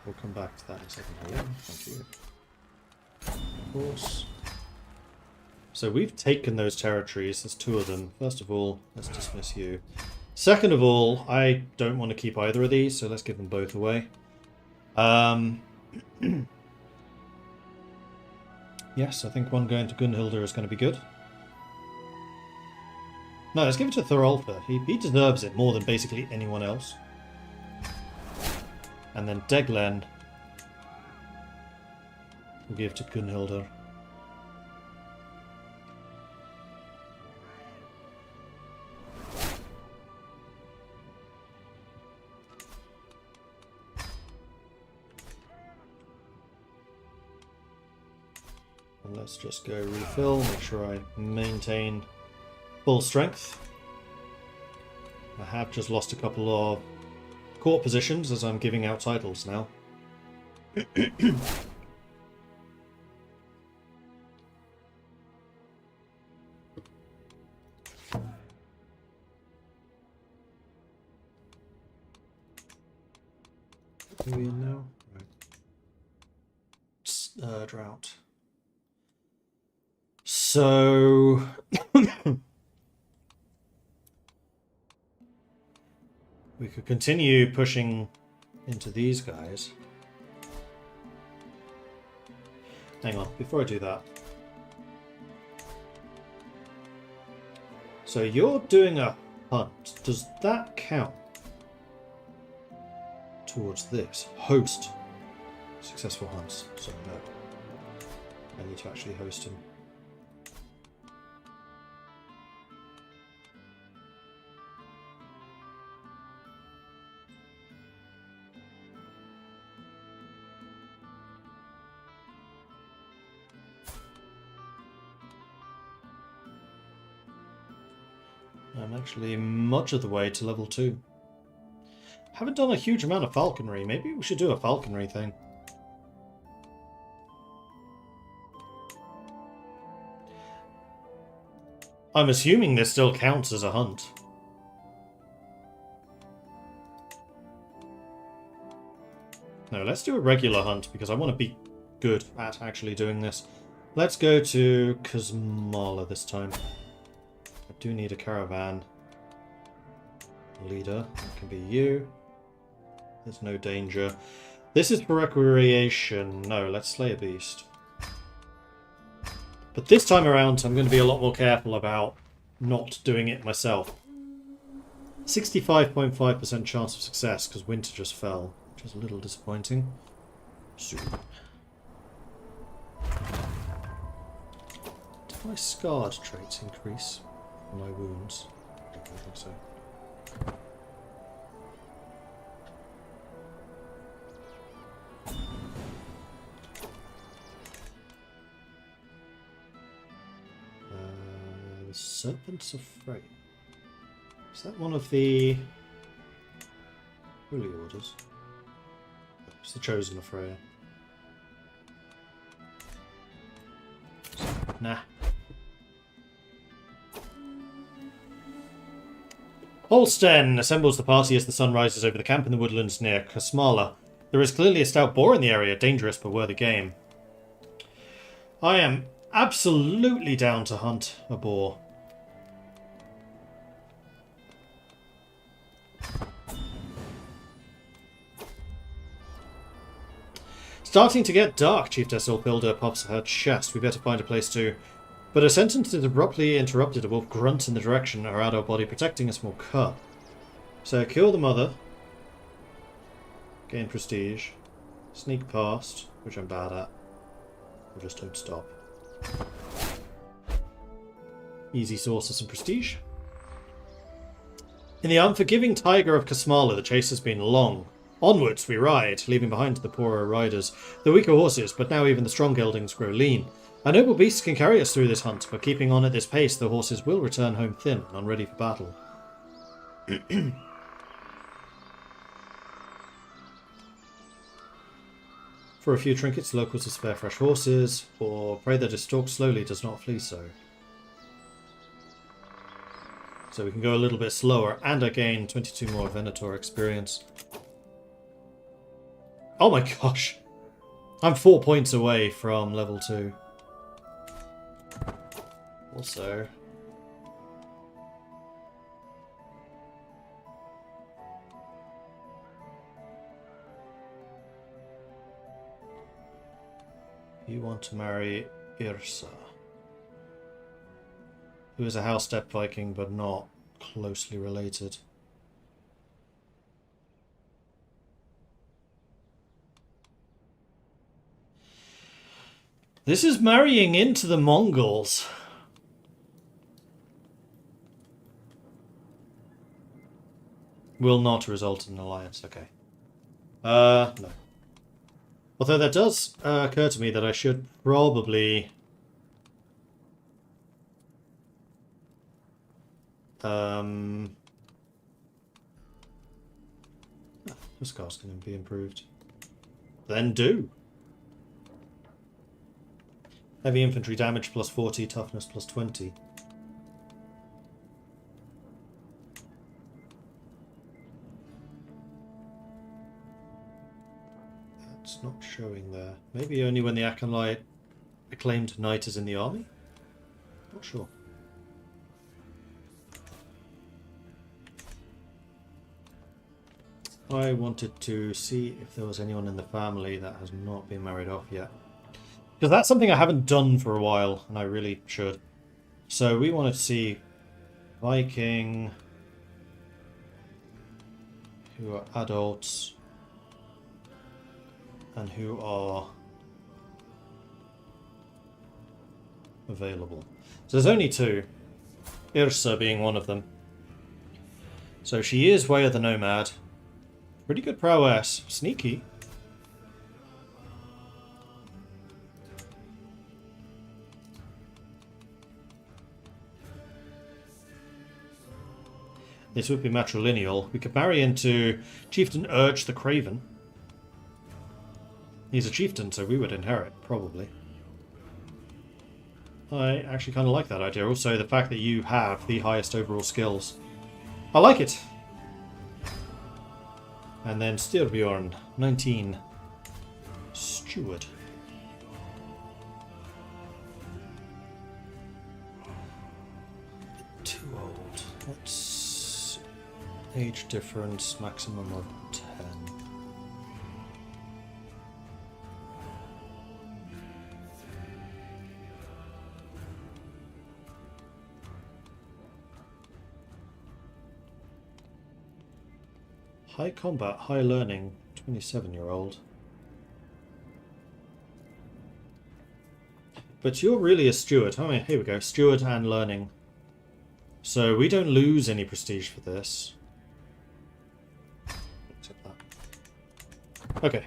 We'll come back to that in a second. Yeah, thank you. Of course. So we've taken those territories. There's 2 of them. First of all, let's dismiss you. Second of all, I don't want to keep either of these, so let's give them both away. Yes, I think one going to Gunhilda is going to be good. No, let's give it to Thorolfa. He deserves it more than basically anyone else. And then Deglen we'll give to Gunhilda. And let's just go refill, make sure I maintain full strength. I have just lost a couple of court positions as I'm giving out titles now. Are we in now? Right. Drought. So we could continue pushing into these guys. Hang on, before I do that. So you're doing a hunt. Does that count towards this? Host successful hunts. So no. I need to actually host him. I'm actually much of the way to level 2. Haven't done a huge amount of falconry. Maybe we should do a falconry thing. I'm assuming this still counts as a hunt. No, let's do a regular hunt because I want to be good at actually doing this. Let's go to Kazmala this time. I do need a caravan leader. That can be you. There's no danger. This is for recreation. No, let's slay a beast. But this time around, I'm going to be a lot more careful about not doing it myself. 65.5% chance of success because winter just fell, which is a little disappointing. Did my scarred traits increase for my wounds? I don't think so. The Serpents of Frey. Is that one of the holy orders? It's the Chosen of Freya. Nah. Holsten assembles the party as the sun rises over the camp in the woodlands near Kazmala. There is clearly a stout boar in the area, dangerous but worthy game. I am absolutely down to hunt a boar. Starting to get dark, Chiefess Orpilda pops her chest. We better find a place to... But her sentence is abruptly interrupted. A wolf grunts in the direction, her adult body protecting a small cub. So kill the mother. Gain prestige. Sneak past, which I'm bad at. Or just don't stop. Easy source of some prestige. In the unforgiving taiga of Kazmala, the chase has been long. Onwards we ride, leaving behind the poorer riders, the weaker horses, but now even the strong geldings grow lean. Our noble beasts can carry us through this hunt, but keeping on at this pace, the horses will return home thin and unready for battle. For a few trinkets, locals to spare fresh horses, or pray that it stalks slowly does not flee so. So we can go a little bit slower, and I gain 22 more Venator experience. Oh my gosh! I'm 4 points away from level 2. Also... you want to marry Irsa, who is a house Steppe Viking but not closely related. This is marrying into the Mongols. Will not result in an alliance. Okay. No. Although that does occur to me that I should probably... this car's going to be improved. Then do. Heavy infantry damage plus 40, toughness plus 20. That's not showing there. Maybe only when the Accolade acclaimed knight is in the army? Not sure. I wanted to see if there was anyone in the family that has not been married off yet. Because that's something I haven't done for a while, and I really should. So we wanted to see Viking who are adults and who are available. So there's only two, Irsa being one of them. So she is Way of the Nomad. Pretty good prowess. Sneaky. This would be matrilineal. We could marry into Chieftain Urge the Craven. He's a chieftain, so we would inherit, probably. I actually kind of like that idea. Also, the fact that you have the highest overall skills. I like it. And then Styrbjorn, 19. Steward. Too old. What's age difference? Maximum of 10. High combat, high learning, 27-year-old. But you're really a steward. Oh, yeah, here we go. Steward and learning. So we don't lose any prestige for this. Accept that. Okay.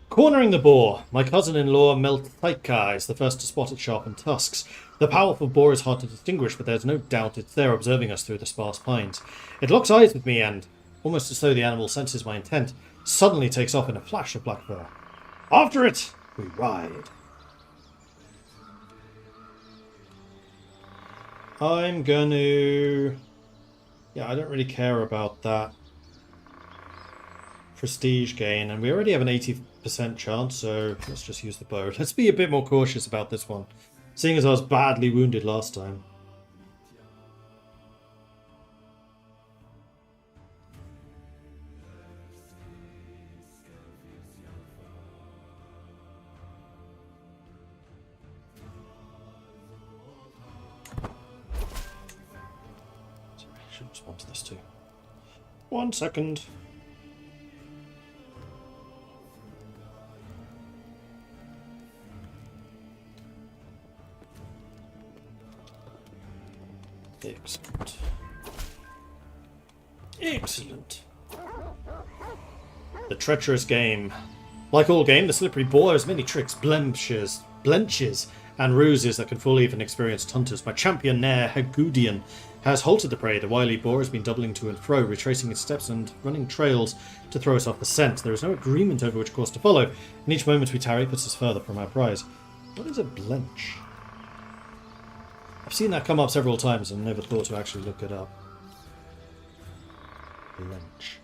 Cornering the boar. My cousin-in-law Meltaika is the first to spot its sharpened tusks. The powerful boar is hard to distinguish, but there's no doubt it's there observing us through the sparse pines. It locks eyes with me and, almost as though the animal senses my intent, suddenly takes off in a flash of black fur. After it, we ride. I'm going to... Yeah, I don't really care about that prestige gain, and we already have an 80% chance, so let's just use the bow. Let's be a bit more cautious about this one, seeing as I was badly wounded last time. Sorry, I should respond to this too. 1 second. Excellent. Excellent. The treacherous game. Like all game, the slippery boar has many tricks, blemishes, and ruses that can fool even experienced hunters. My champion Nair Hegudian has halted the prey. The wily boar has been doubling to and fro, retracing its steps and running trails to throw us off the scent. There is no agreement over which course to follow, and each moment we tarry puts us further from our prize. What is a blench? I've seen that come up several times and never thought to actually look it up. Blench.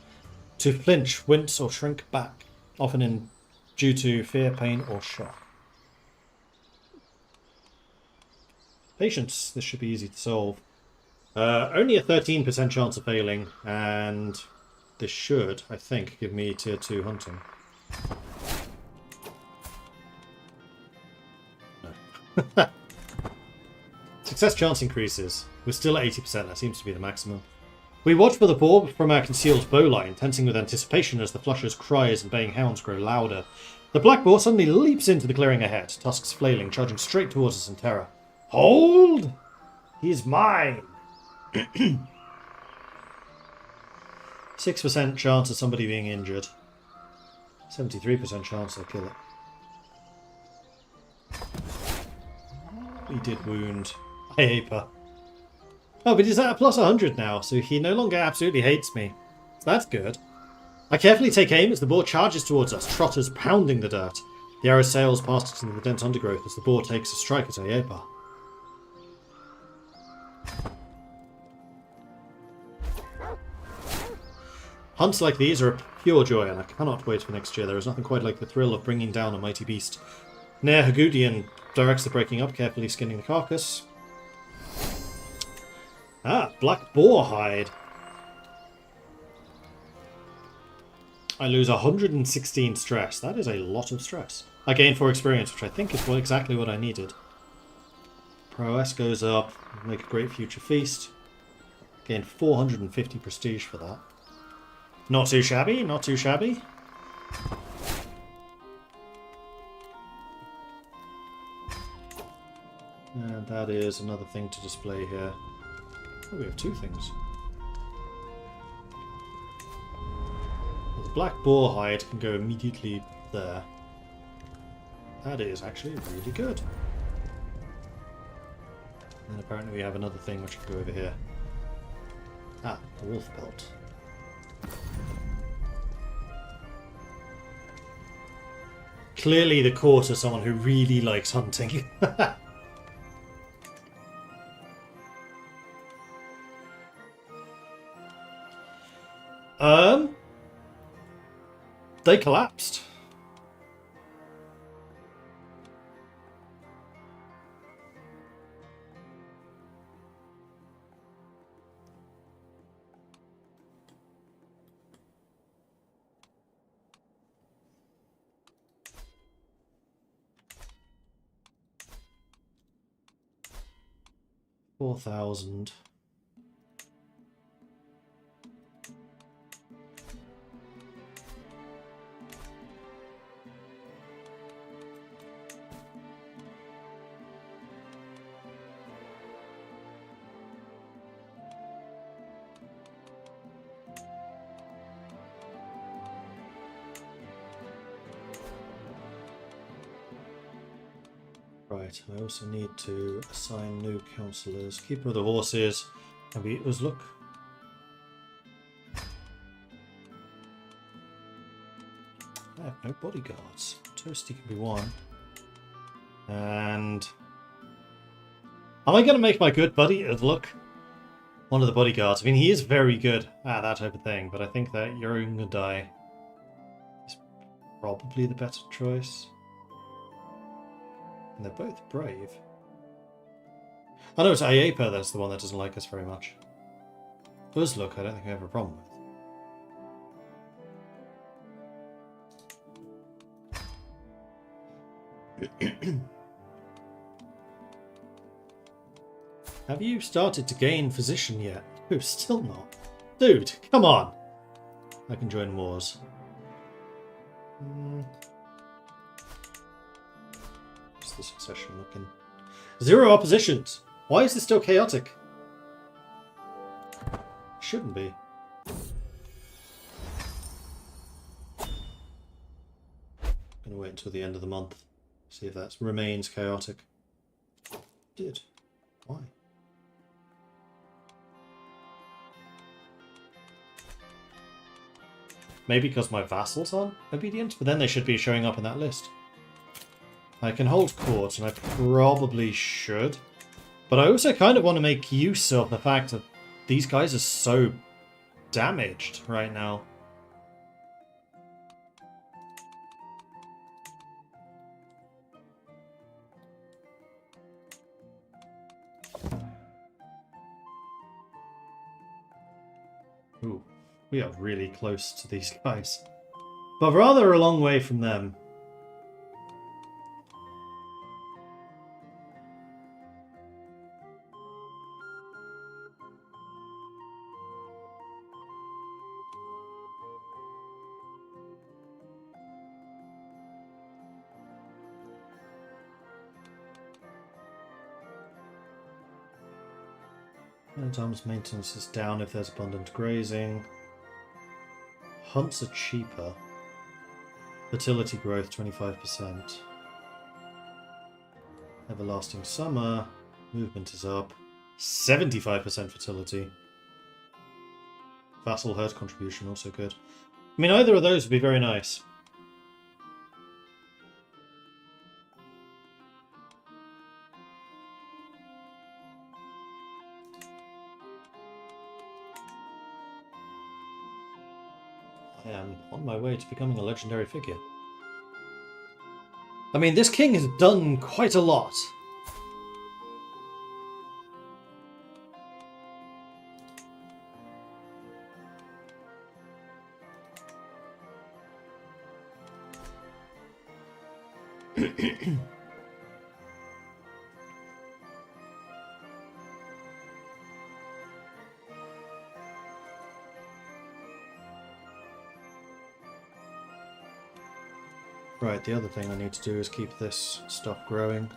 To flinch, wince, or shrink back, often due to fear, pain, or shock. Patience. This should be easy to solve. Only a 13% chance of failing, and this should, I think, give me tier 2 hunting. Success chance increases. We're still at 80%. That seems to be the maximum. We watch for the boar from our concealed bowline, tensing with anticipation as the flusher's cries and baying hounds grow louder. The black boar suddenly leaps into the clearing ahead, tusks flailing, charging straight towards us in terror. Hold! He's mine! 6% chance of somebody being injured. 73% chance they'll kill it. We did wound. Aepa. Oh, but he's at a plus 100 now, so he no longer absolutely hates me. So that's good. I carefully take aim as the boar charges towards us, trotters pounding the dirt. The arrow sails past us into the dense undergrowth as the boar takes a strike at Aepa. Hunts like these are a pure joy, and I cannot wait for next year. There is nothing quite like the thrill of bringing down a mighty beast. Nair Hagudian directs the breaking up, carefully skinning the carcass. Ah, black boar hide. I lose 116 stress. That is a lot of stress. I gain 4 experience, which I think is exactly what I needed. Prowess goes up. Make a great future feast. Gain 450 prestige for that. Not too shabby, not too shabby. And that is another thing to display here. Oh, we have 2 things. Well, the black boar hide can go immediately there. That is actually really good. And apparently we have another thing which can go over here. Ah, the wolf belt. Clearly the court is someone who really likes hunting. They collapsed. $4,000. Right, I also need to assign new councillors. Keeper of the horses. Can be Uzluk. I have no bodyguards. Toasty can be one. And am I going to make my good buddy Uzluk one of the bodyguards? I mean, he is very good at that type of thing, but I think that Yorungadai is probably the better choice. And they're both brave. Oh no, it's Aepa that's the one that doesn't like us very much. Uzluk, I don't think I have a problem with. Have you started to gain physician yet? No, still not. Dude, come on! I can join wars. What's the succession looking? 0 oppositions! Why is this still chaotic? Shouldn't be. Gonna wait until the end of the month. See if that remains chaotic. Did. Why? Maybe because my vassals aren't obedient, but then they should be showing up in that list. I can hold court, and I probably should. But I also kind of want to make use of the fact that these guys are so damaged right now. Ooh, we are really close to these guys. But rather a long way from them. Men-at-arms maintenance is down if there's abundant grazing. Hunts are cheaper. Fertility growth 25%. Everlasting summer. Movement is up. 75% fertility. Vassal herd contribution also good. I mean, either of those would be very nice. I am on my way to becoming a legendary figure. I mean, this king has done quite a lot. Right, the other thing I need to do is keep this stuff growing.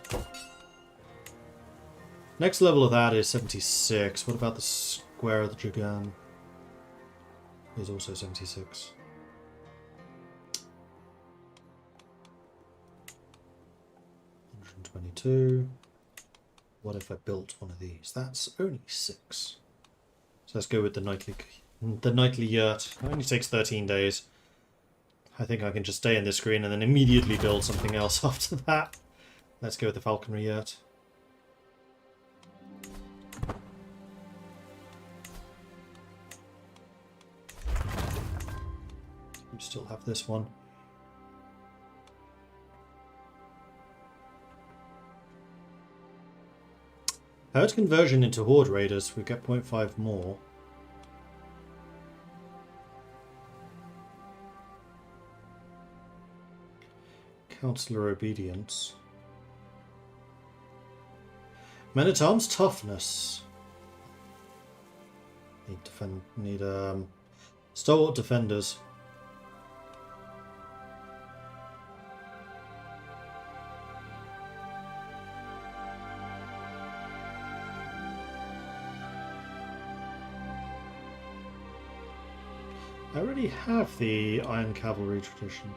Next level of that is 76. What about the Square of the Dragon? Is also 76. $122. What if I built one of these? That's only 6. So let's go with the nightly yurt. It only takes 13 days. I think I can just stay in this screen and then immediately build something else after that. Let's go with the falconry yurt. We still have this one. Herd conversion into horde raiders, we get 0.5 more. Counselor obedience. Men-at-arms toughness. Need stalwart defenders. I already have the Iron Cavalry tradition.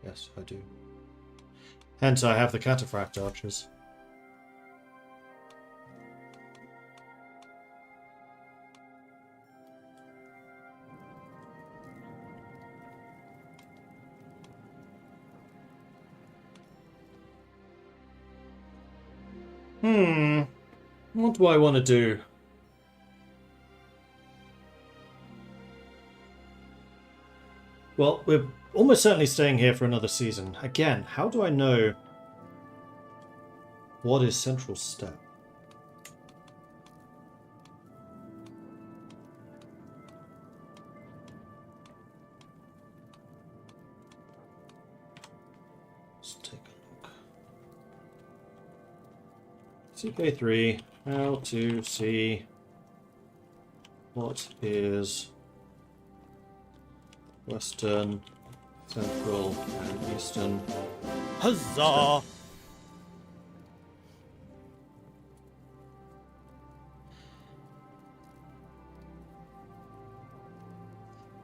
Yes, I do. Hence, I have the cataphract archers. What do I want to do? Well, we're almost certainly staying here for another season. Again, how do I know what is Central Steppe? Let's take a look. CK3, how to see what is Western, Central, and Eastern. Huzzah!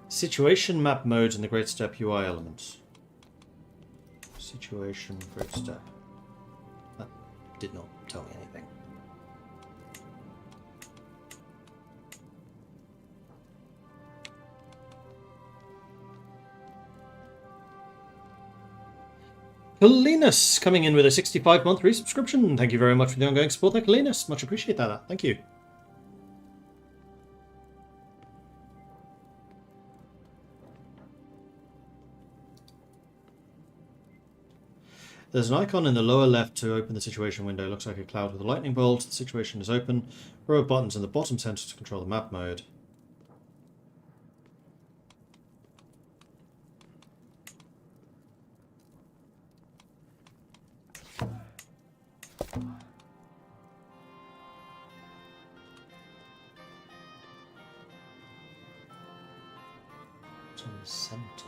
Situation map mode in the Great Steppe UI elements. Situation Great Steppe. That did not tell me anything. Kalinas coming in with a 65-month resubscription. Thank you very much for the ongoing support there, Kalinas. Much appreciate that. Thank you. There's an icon in the lower left to open the situation window. It looks like a cloud with a lightning bolt. The situation is open. Row of buttons in the bottom center to control the map mode. What's on the centre?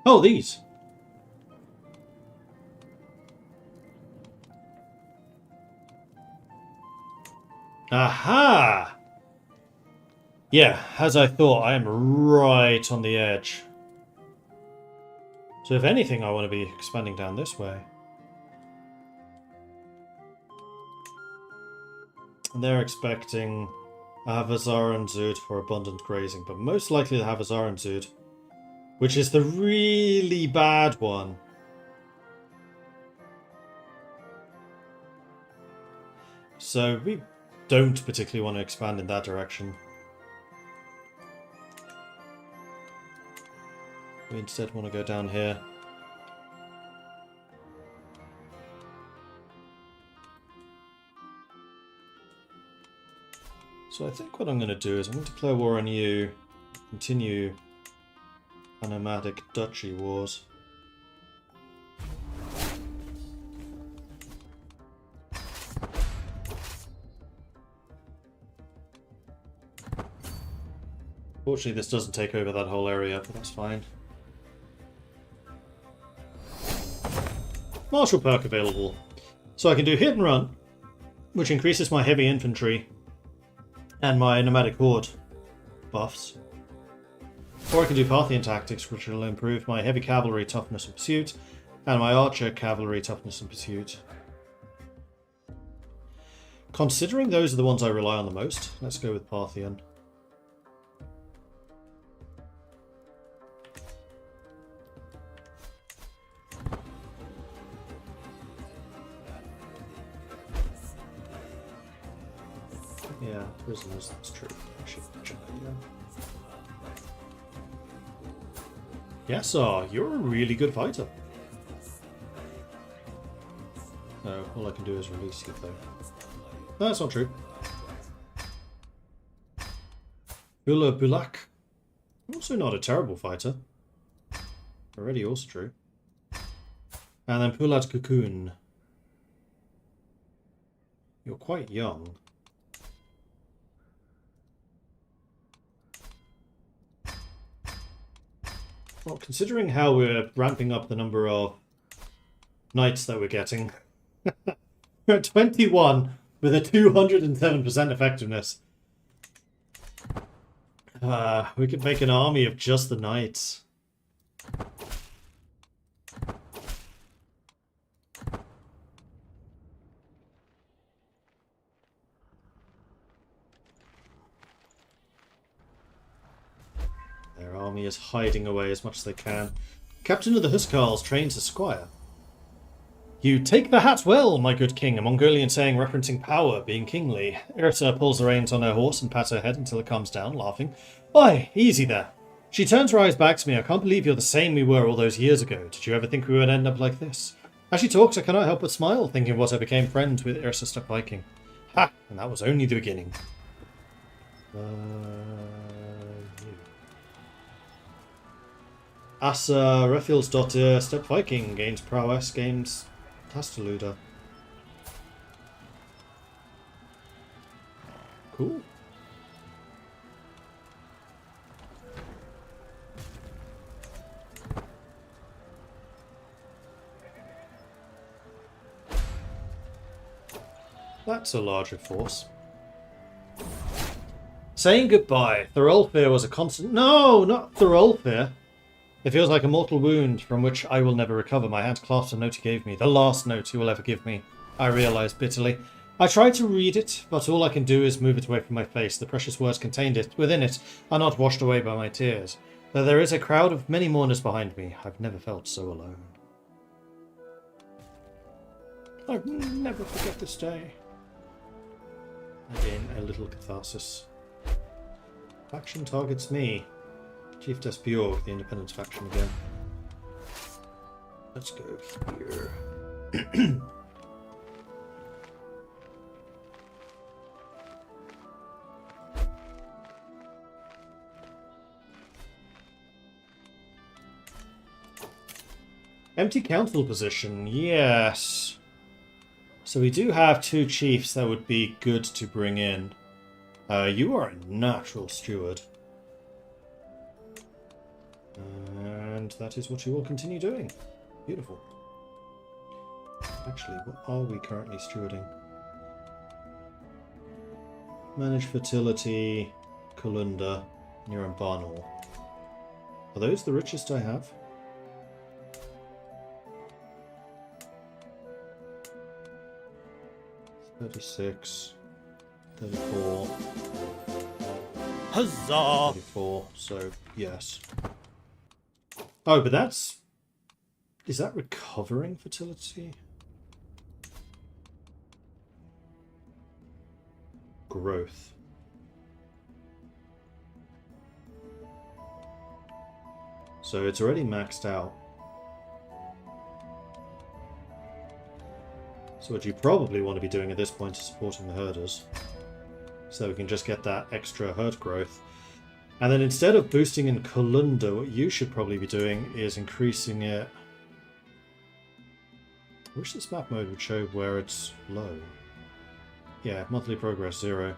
Oh, these! Aha! Yeah, as I thought, I am right on the edge. So if anything, I want to be expanding down this way. And they're expecting a Havazaran for abundant grazing, but most likely the Havazaran, which is the really bad one. So we don't particularly want to expand in that direction. We instead want to go down here. So I think what I'm going to do is I'm going to declare war on you, continue a nomadic duchy wars. Fortunately, this doesn't take over that whole area, but that's fine. Martial perk available. So I can do hit and run, which increases my heavy infantry and my nomadic horde buffs. Or I can do Parthian tactics, which will improve my heavy cavalry toughness and pursuit, and my archer cavalry toughness and pursuit. Considering those are the ones I rely on the most, let's go with Parthian. Yeah, prisoners, that's true. I should check that again. Yes, you're a really good fighter. No, all I can do is release you, though. No, that's not true. Bula Bulak. Also not a terrible fighter. Already also true. And then Pulat Cocoon. You're quite young. Well, considering how we're ramping up the number of knights that we're getting, we're at 21 with a 207% effectiveness. We could make an army of just the knights. Their army is hiding away as much as they can. Captain of the Huskarls trains a squire. You take the hat well, my good king, a Mongolian saying referencing power, being kingly. Irsa pulls the reins on her horse and pats her head until it calms down, laughing. Oi, easy there. She turns her eyes back to me. I can't believe you're the same we were all those years ago. Did you ever think we would end up like this? As she talks, I cannot help but smile, thinking of what I became friends with Irsa Steppe Viking. Ha! And that was only the beginning. Asa Refil's daughter, Steppe Viking, gains prowess, gains Tastaluda. Cool. That's a larger force. Saying goodbye. Thorolfir was a constant... No, not Thorolfir. It feels like a mortal wound from which I will never recover. My hand clasped a note he gave me. The last note he will ever give me, I realised bitterly. I tried to read it, but all I can do is move it away from my face. The precious words contained within it are not washed away by my tears. Though there is a crowd of many mourners behind me, I've never felt so alone. I'll never forget this day. Again, a little catharsis. Faction targets me. Chief Despiorg, the Independence faction again. Let's go here. Empty council position, yes. So we do have 2 chiefs that would be good to bring in. You are a natural steward. And that is what you will continue doing. Beautiful. Actually, what are we currently stewarding? Manage fertility, Kalunda, Nir and Barnall. Are those the richest I have? $36, $34, Huzzah! $34, so yes. Oh, but that's... Is that recovering fertility? Growth. So it's already maxed out. So what you probably want to be doing at this point is supporting the herders. So we can just get that extra herd growth. And then instead of boosting in Kalunda, what you should probably be doing is increasing it... I wish this map mode would show where it's low. Yeah, monthly progress 0.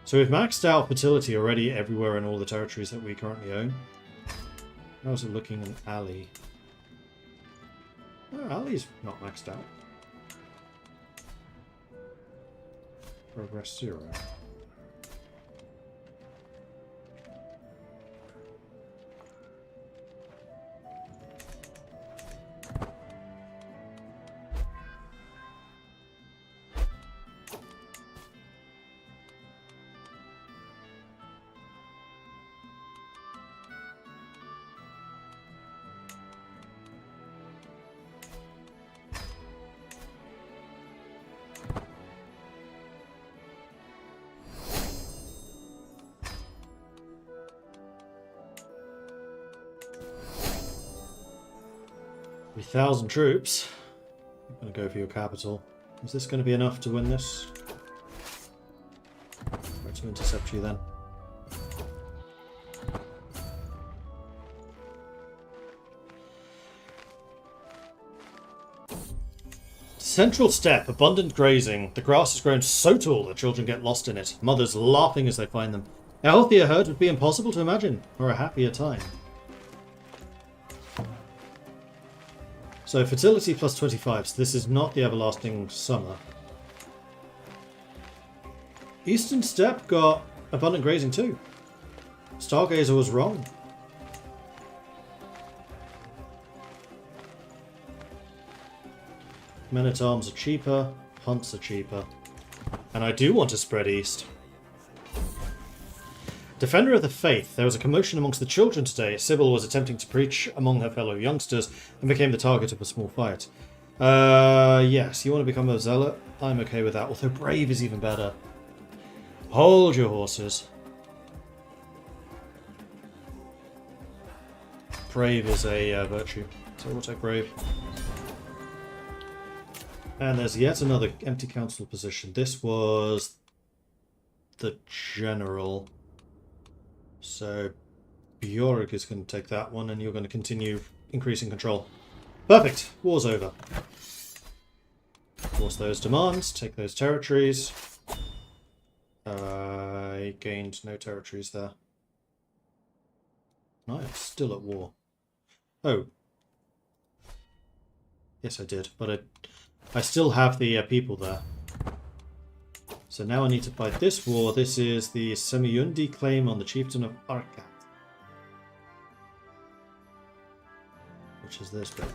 So we've maxed out fertility already everywhere in all the territories that we currently own. How's it looking in Ali? Oh, Ali's not maxed out. Progress 0. With 1,000 troops. I'm going to go for your capital. Is this going to be enough to win this? Try to intercept you then. Central steppe, abundant grazing. The grass has grown so tall that children get lost in it, mothers laughing as they find them. A healthier herd would be impossible to imagine, or a happier time. So fertility plus 25, so this is not the everlasting summer. Eastern steppe got abundant grazing too. Stargazer was wrong. Men-at-arms are cheaper, hunts are cheaper. And I do want to spread east. Defender of the Faith. There was a commotion amongst the children today. Sybil was attempting to preach among her fellow youngsters and became the target of a small fight. Yes, you want to become a zealot? I'm okay with that, although brave is even better. Hold your horses. Brave is a virtue, so we'll take brave. And there's yet another empty council position. This was the general. So Bjorg is going to take that one, and you're going to continue increasing control. Perfect. War's over. Force those demands. Take those territories. I gained no territories there. I am still at war. Oh. Yes, I did, but I still have the people there. So now I need to fight this war. This is the Semiyundi claim on the chieftain of Arkat. Which is this bit.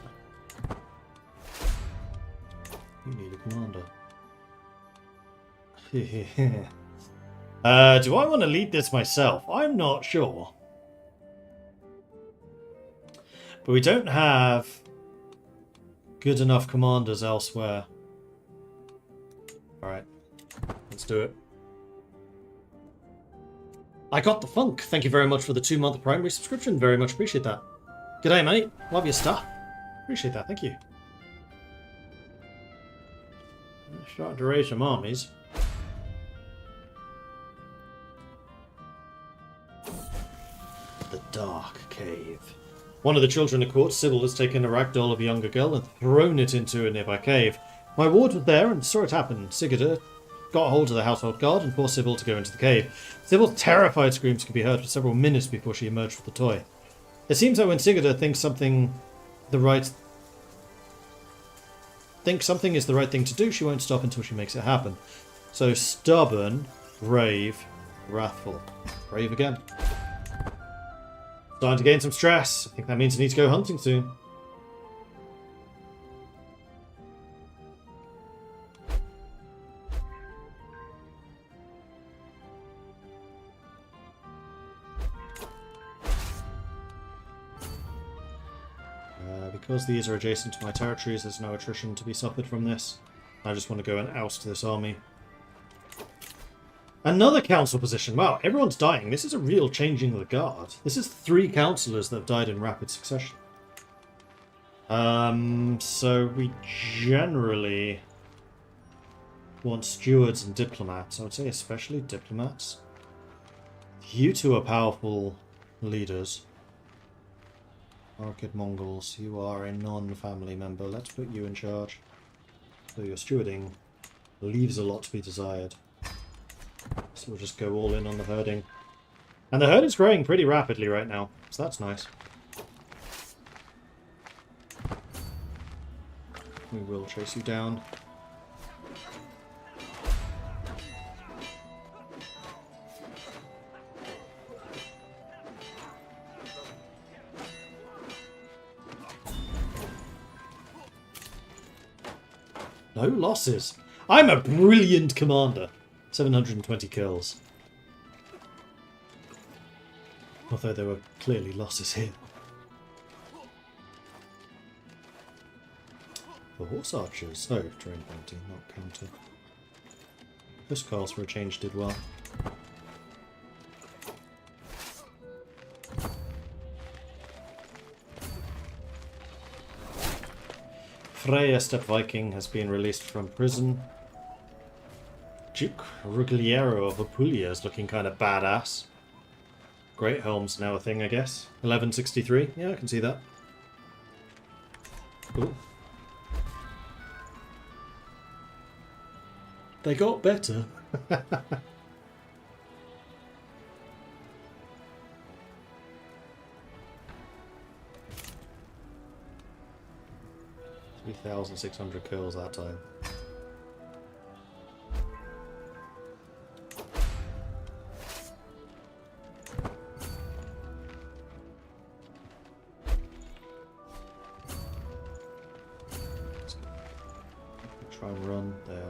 You need a commander. Do I want to lead this myself? I'm not sure. But we don't have good enough commanders elsewhere. Alright. Let's do it. I got the funk. Thank you very much for the 2-month primary subscription. Very much appreciate that. G'day, mate. Love your stuff. Appreciate that. Thank you. Starting to raise some armies. The Dark Cave. One of the children at court, Sybil, has taken a rag doll of a younger girl and thrown it into a nearby cave. My ward was there and saw it happen. Sigurd got hold of the household guard and forced Sybil to go into the cave. Sybil's terrified screams could be heard for several minutes before she emerged with the toy. It seems that when Sigurd thinks something is the right thing to do, she won't stop until she makes it happen. So stubborn, brave, wrathful. Brave again. Starting to gain some stress. I think that means I need to go hunting soon. Because these are adjacent to my territories, there's no attrition to be suffered from this. I just want to go and oust this army. Another council position. Wow, everyone's dying. This is a real changing of the guard. This is 3 councillors that have died in rapid succession. So we generally want stewards and diplomats. I would say especially diplomats. You two are powerful leaders. Orchid Mongols, you are a non-family member. Let's put you in charge. So your stewarding leaves a lot to be desired. So we'll just go all in on the herding. And the herd is growing pretty rapidly right now, so that's nice. We will chase you down. No losses. I'm a brilliant commander. 720 kills. Although there were clearly losses here. For horse archers. Oh, terrain bounty, not counter. Huskarls for a change did well. Freya Steppe Viking has been released from prison. Duke Ruggiero of Apulia is looking kind of badass. Great Helm's now a thing, I guess. 1163. Yeah, I can see that. Cool. They got better. 3,600 kills that time. Try and run. They are.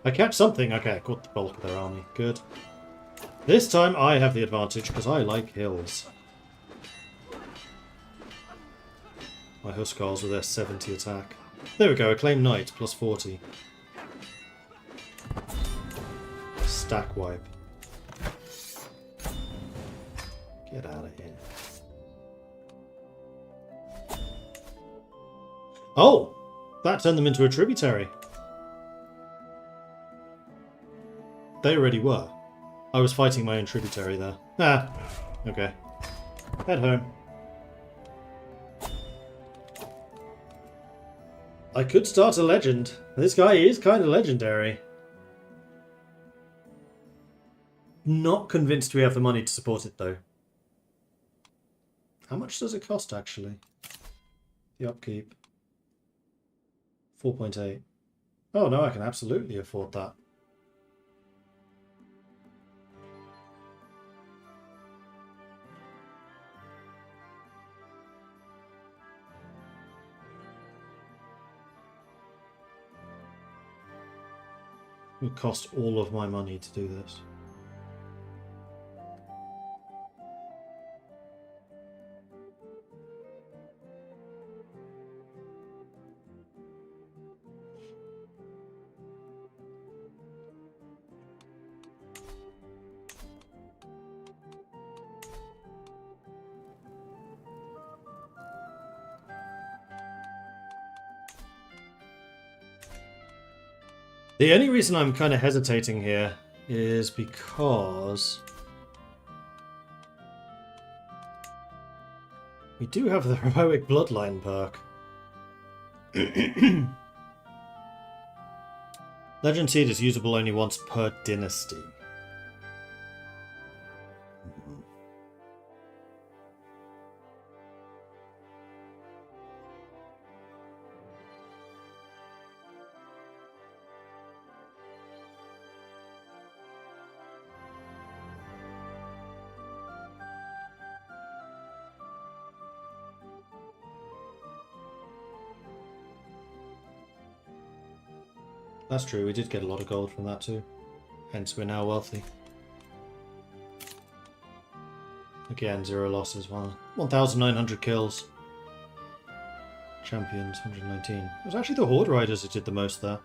I catch something. Okay, I caught the bulk of their army. Good. This time I have the advantage because I like hills. My Huskarls with their 70 attack. There we go, Acclaimed Knight, plus 40. Stack wipe. Get out of here. Oh! That turned them into a tributary. They already were. I was fighting my own tributary there. Ah, okay. Head home. I could start a legend. This guy is kind of legendary. Not convinced we have the money to support it, though. How much does it cost, actually? The upkeep. 4.8. Oh, no, I can absolutely afford that. It would cost all of my money to do this. The only reason I'm kind of hesitating here is because we We do have the heroic bloodline perk. Legend Seed is usable only once per dynasty. That's true, we did get a lot of gold from that too. Hence we're now wealthy. Again, 0 losses. Wow. 1,900 kills. Champions, 119. It was actually the Horde Riders that did the most there.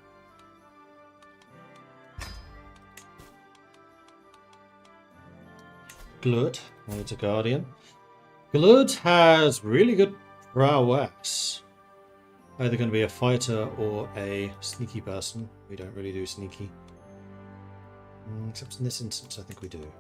Glud, it's a Guardian. Glud has really good prowess. Either going to be a fighter or a sneaky person. We don't really do sneaky. Except in this instance, I think we do.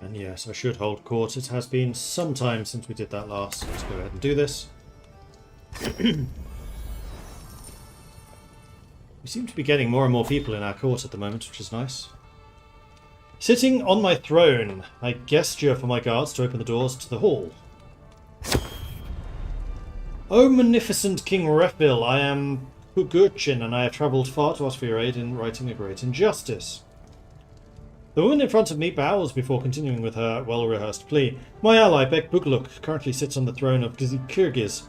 And yes, I should hold court. It has been some time since we did that last. So let's go ahead and do this. We seem to be getting more and more people in our court at the moment, which is nice. Sitting on my throne, I gesture for my guards to open the doors to the hall. O munificent King Refil, I am Pugurchin, and I have travelled far to ask for your aid in righting a great injustice. The woman in front of me bows before continuing with her well-rehearsed plea. My ally, Bek Bugluk, currently sits on the throne of Kirgiz,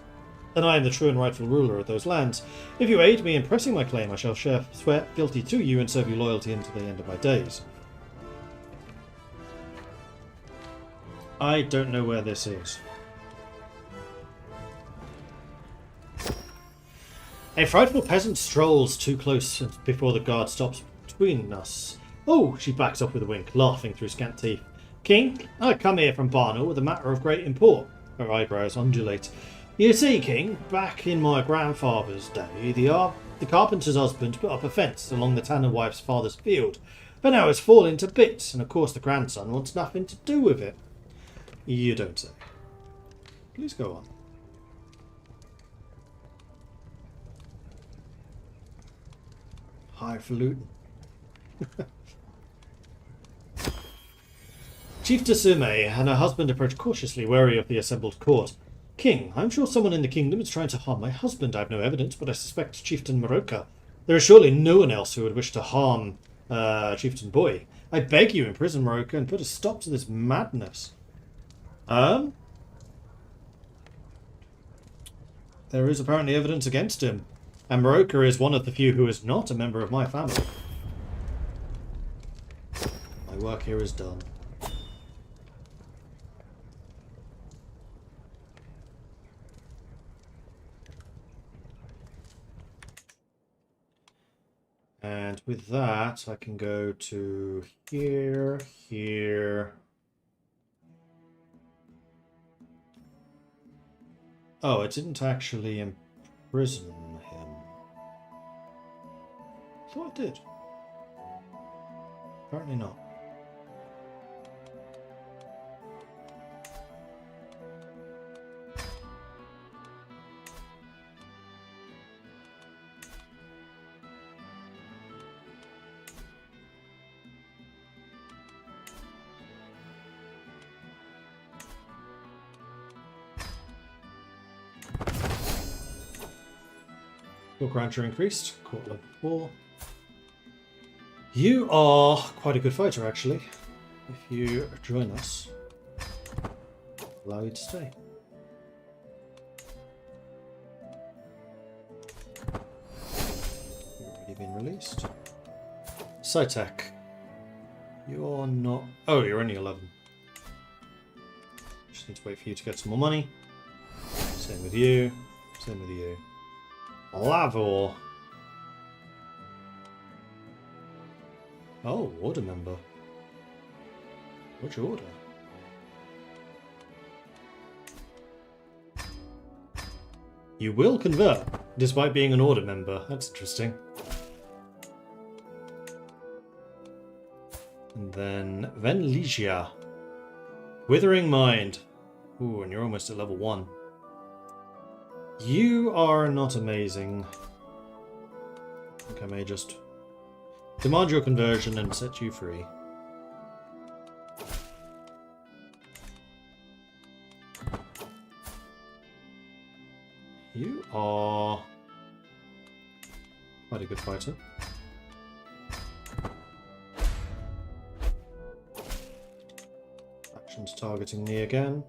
and I am the true and rightful ruler of those lands. If you aid me in pressing my claim, I shall swear guilty to you and serve you loyalty until the end of my days. I don't know where this is. A frightful peasant strolls too close before the guard stops between us. Oh, she backs off with a wink, laughing through scant teeth. King, I come here from Barnell with a matter of great import. Her eyebrows undulate. You see, King, back in my grandfather's day, the carpenter's husband put up a fence along the tanner wife's father's field, but now it's fallen to bits, and of course the grandson wants nothing to do with it. You don't say. Please go on. Highfalutin. Chief Tsume and her husband approach cautiously, wary of the assembled court. King, I'm sure someone in the kingdom is trying to harm my husband. I have no evidence, but I suspect Chieftain Maroka. There is surely no one else who would wish to harm Chieftain Boy. I beg you, imprison Maroka and put a stop to this madness. There is apparently evidence against him, and Maroka is one of the few who is not a member of my family. My work here is done. And with that, I can go to here, here. Oh, it didn't actually imprison him. I thought it did. Apparently not. Court rancher increased. Court level 4. You are quite a good fighter, actually. If you join us, allow you to stay. You've already been released. Cytec. You're not... Oh, you're only 11. Just need to wait for you to get some more money. Same with you. Same with you. Lavor. Oh, order member. Which order? You will convert, despite being an order member. That's interesting. And then Venlegia. Withering Mind. Ooh, and you're almost at level 1. You are not amazing. I think I may just demand your conversion and set you free. You are quite a good fighter. Factions targeting me again.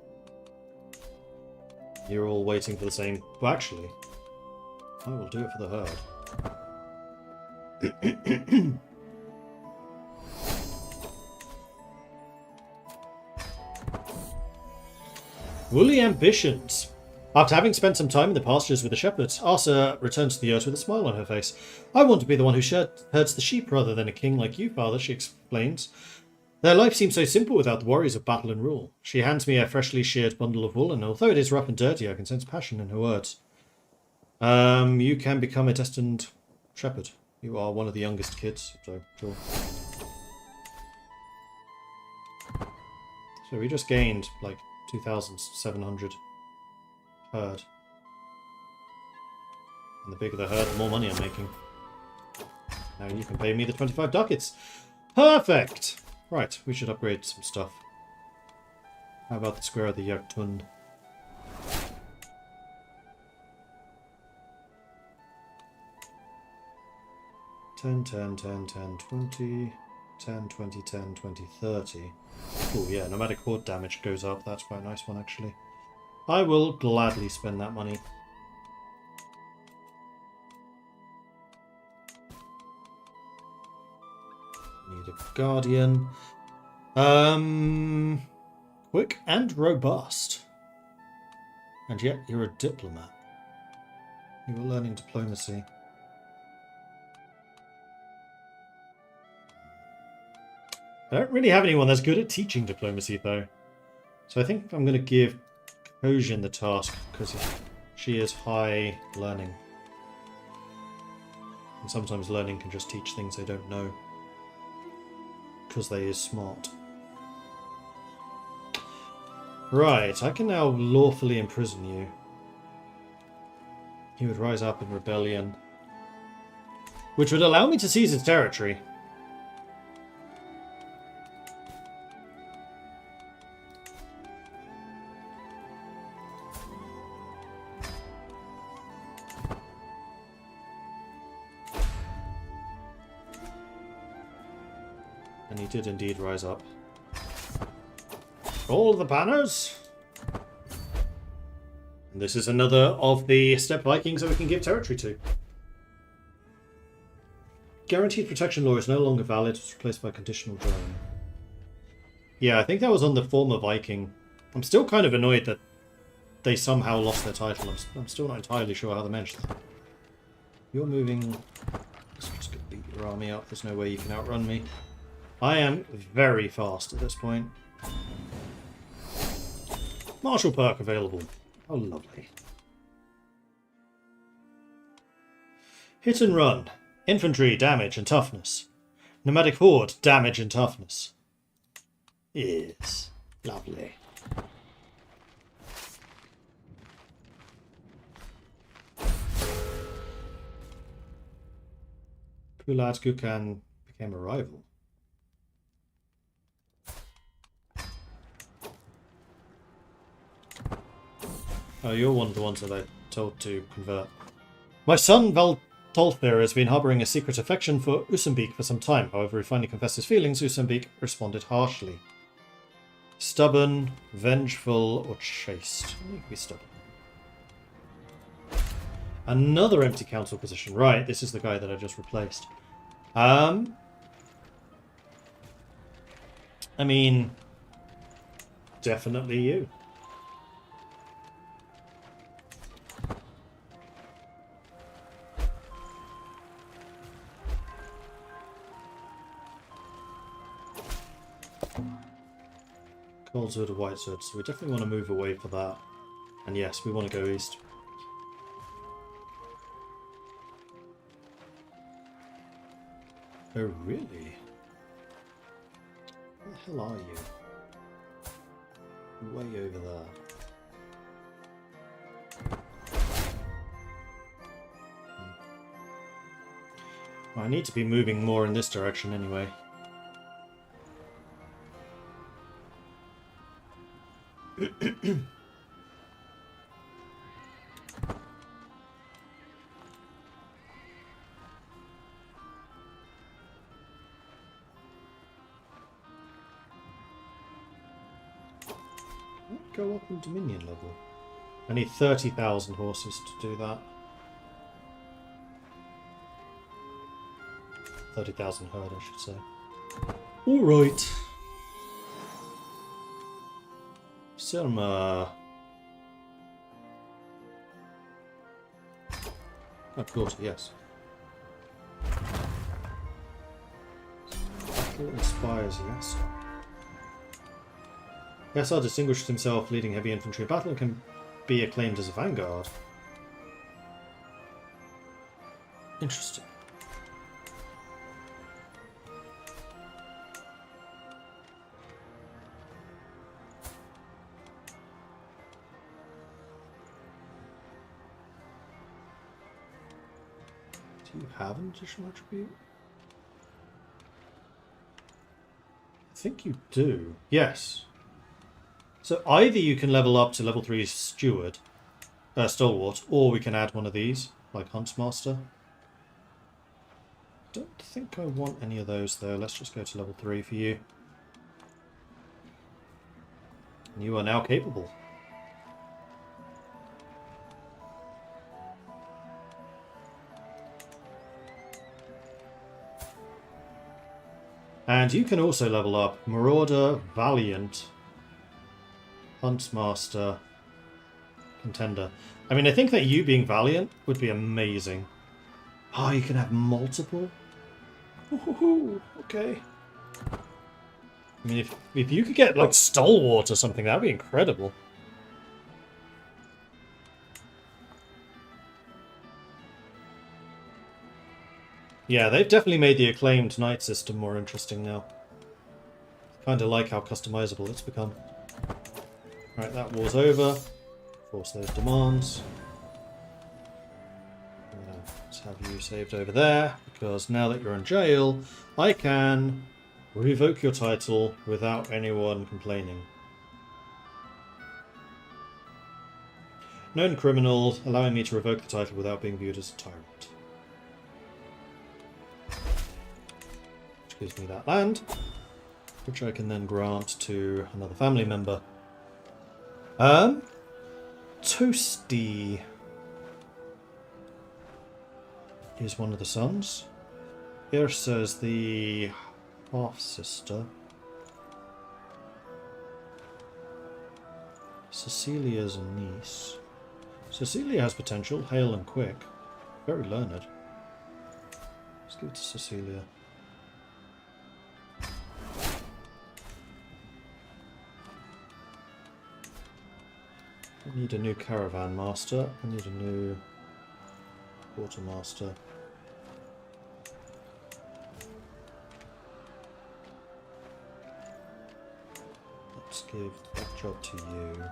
You're all waiting for the same... Well, actually, I will do it for the herd. Woolly ambitions. After having spent some time in the pastures with the shepherds, Arsa returns to the earth with a smile on her face. I want to be the one who herds the sheep rather than a king like you, father, she explains. Their life seems so simple without the worries of battle and rule. She hands me a freshly sheared bundle of wool, and although it is rough and dirty, I can sense passion in her words. You can become a destined shepherd. You are one of the youngest kids, so sure. So we just gained like 2,700 herd. And the bigger the herd, the more money I'm making. Now you can pay me the 25 ducats. Perfect! Right, we should upgrade some stuff. How about the Square of the Jagdhund? $10, $10, $10, $10, $20, $10, $20, $10, $20, $30. Oh yeah, nomadic horde damage goes up. That's quite a nice one, actually. I will gladly spend that money. Need a guardian. Quick and robust. And yet you're a diplomat. You were learning diplomacy. I don't really have anyone that's good at teaching diplomacy, though. So I think I'm going to give Kojin the task, because she is high learning. And sometimes learning can just teach things they don't know. Because they is smart. Right, I can now lawfully imprison you. He would rise up in rebellion. Which would allow me to seize his territory. And he did indeed rise up. All the banners! And this is another of the Steppe Vikings that we can give territory to. Guaranteed protection law is no longer valid. It's replaced by conditional drawing. Yeah, I think that was on the former Viking. I'm still kind of annoyed that they somehow lost their title. I'm still not entirely sure how they managed that. You're moving... Let's just go beat your army up. There's no way you can outrun me. I am very fast at this point. Martial perk available. Oh, lovely. Hit and run. Infantry, damage and toughness. Nomadic horde, damage and toughness. Yes. Lovely. Pulat Gukan became a rival. Oh, you're one of the ones that I told to convert. My son Valtolfir has been harbouring a secret affection for Usambik for some time. However, he finally confessed his feelings. Usambik responded harshly. Stubborn, vengeful, or chaste? You can be stubborn. Another empty council position. Right, this is the guy that I just replaced. I mean, definitely you. Coldswood or Whiteswood, so we definitely want to move away for that. And yes, we want to go east. Oh, really? Where the hell are you? Way over there. Well, I need to be moving more in this direction anyway. Go up in Dominion level. I need 30,000 horses to do that. 30,000 herd, I should say. Alright. Some, of course, yes. Battle inspires Yasser. Yasser distinguishes himself leading heavy infantry battle and can be acclaimed as a vanguard. Interesting. Do you have an additional attribute? I think you do. Yes. So either you can level up to level 3 Steward, Stalwart, or we can add one of these, like Huntsmaster. Don't think I want any of those though. Let's just go to level 3 for you. And you are now capable. And you can also level up Marauder, Valiant, Huntsmaster, Contender. I mean, I think that you being Valiant would be amazing. Oh, you can have multiple? Ooh, okay. I mean, if you could get, like, Stalwart or something, that would be incredible. Yeah, they've definitely made the acclaimed knight system more interesting now. Kind of like how customizable it's become. Right, that war's over. Force those demands. Let's have you saved over there, because now that you're in jail, I can revoke your title without anyone complaining. Known criminal, allowing me to revoke the title without being viewed as a tyrant. Which gives me that land, which I can then grant to another family member. Toasty is one of the sons. Irsa is the half-sister. Cecilia's a niece. Cecilia has potential, hale and quick. Very learned. Let's give it to Cecilia. I need a new caravan master. I need a new quartermaster. Let's give that job to you.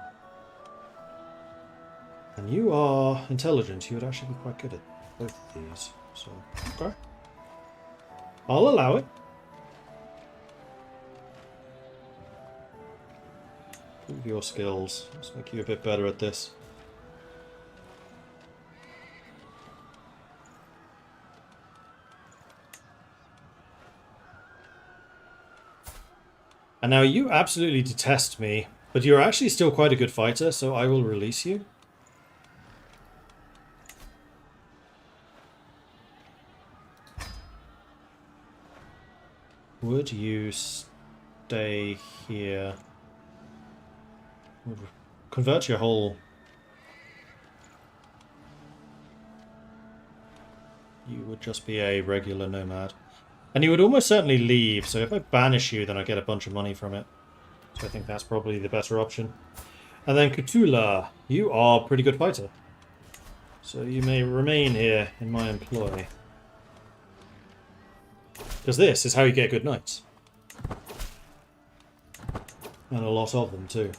And you are intelligent. You would actually be quite good at both of these. So, okay. I'll allow it. Prove your skills. Let's make you a bit better at this. And now you absolutely detest me, but you're actually still quite a good fighter, so I will release you. Would you stay here? Convert your whole... You would just be a regular nomad. And you would almost certainly leave, so if I banish you, then I get a bunch of money from it. So I think that's probably the better option. And then Cthulhu, you are a pretty good fighter. So you may remain here in my employ. Because this is how you get good knights. And a lot of them too.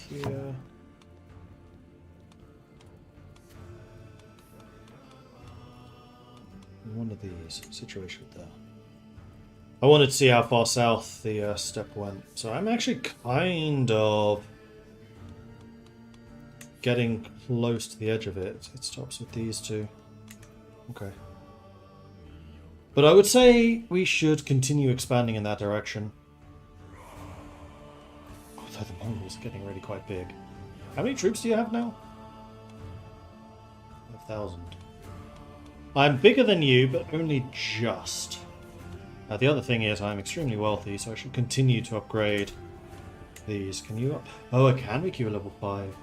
Here. One of these situated there. I wanted to see how far south the steppe went, so I'm actually kind of getting close to the edge of it. It stops with these two. Okay. But I would say we should continue expanding in that direction. Although the Mongols are getting really quite big. How many troops do you have now? 5,000. I'm bigger than you, but only just. The other thing is I'm extremely wealthy, so I should continue to upgrade these. Can you up? Oh, I can make you a level 5.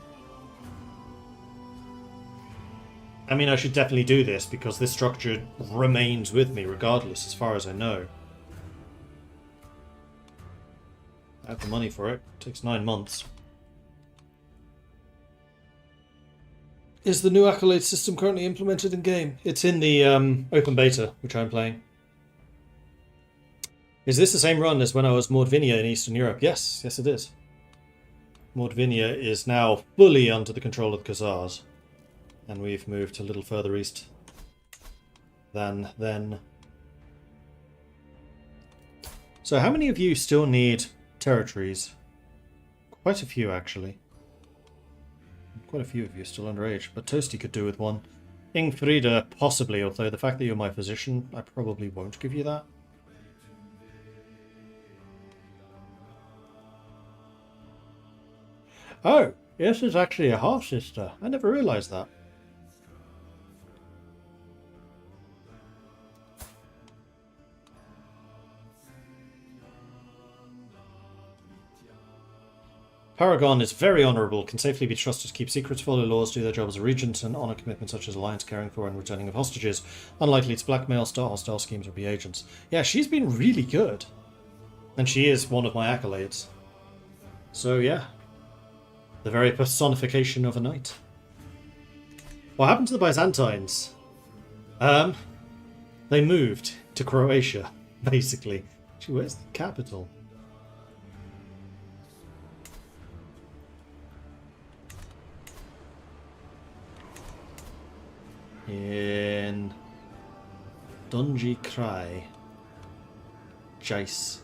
I mean, I should definitely do this because this structure remains with me regardless, as far as I know. I have the money for it. It takes 9 months. Is the new Accolade system currently implemented in game? It's in the open beta, which I'm playing. Is this the same run as when I was Mordvinia in Eastern Europe? Yes, yes it is. Mordvinia is now fully under the control of the Khazars. And we've moved a little further east than then. So how many of you still need territories? Quite a few, actually. Quite a few of you still underage, but Toasty could do with one. Ingfrida, possibly, although the fact that you're my physician, I probably won't give you that. Oh, this is actually a half-sister. I never realised that. Paragon is very honourable, can safely be trusted to keep secrets, follow laws, do their job as a regent, and honour commitments such as alliance, caring for, and returning of hostages. Unlikely to blackmail, start hostile schemes, or be agents. Yeah, she's been really good. And she is one of my accolades. So yeah. The very personification of a knight. What happened to the Byzantines? They moved to Croatia, basically. Gee, where's the capital? In Dungy Krai. Jace.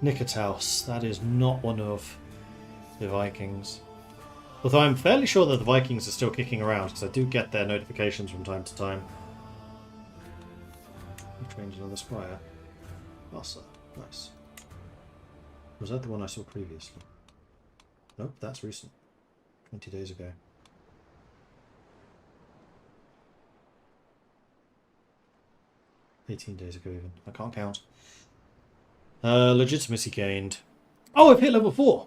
Nicotaus. That is not one of the Vikings. Although I'm fairly sure that the Vikings are still kicking around, because I do get their notifications from time to time. You trained another squire. Vassal. Nice. Was that the one I saw previously? Nope, that's recent. 20 days ago. $18 days ago even. I can't count. Legitimacy gained. Oh, I've hit level 4!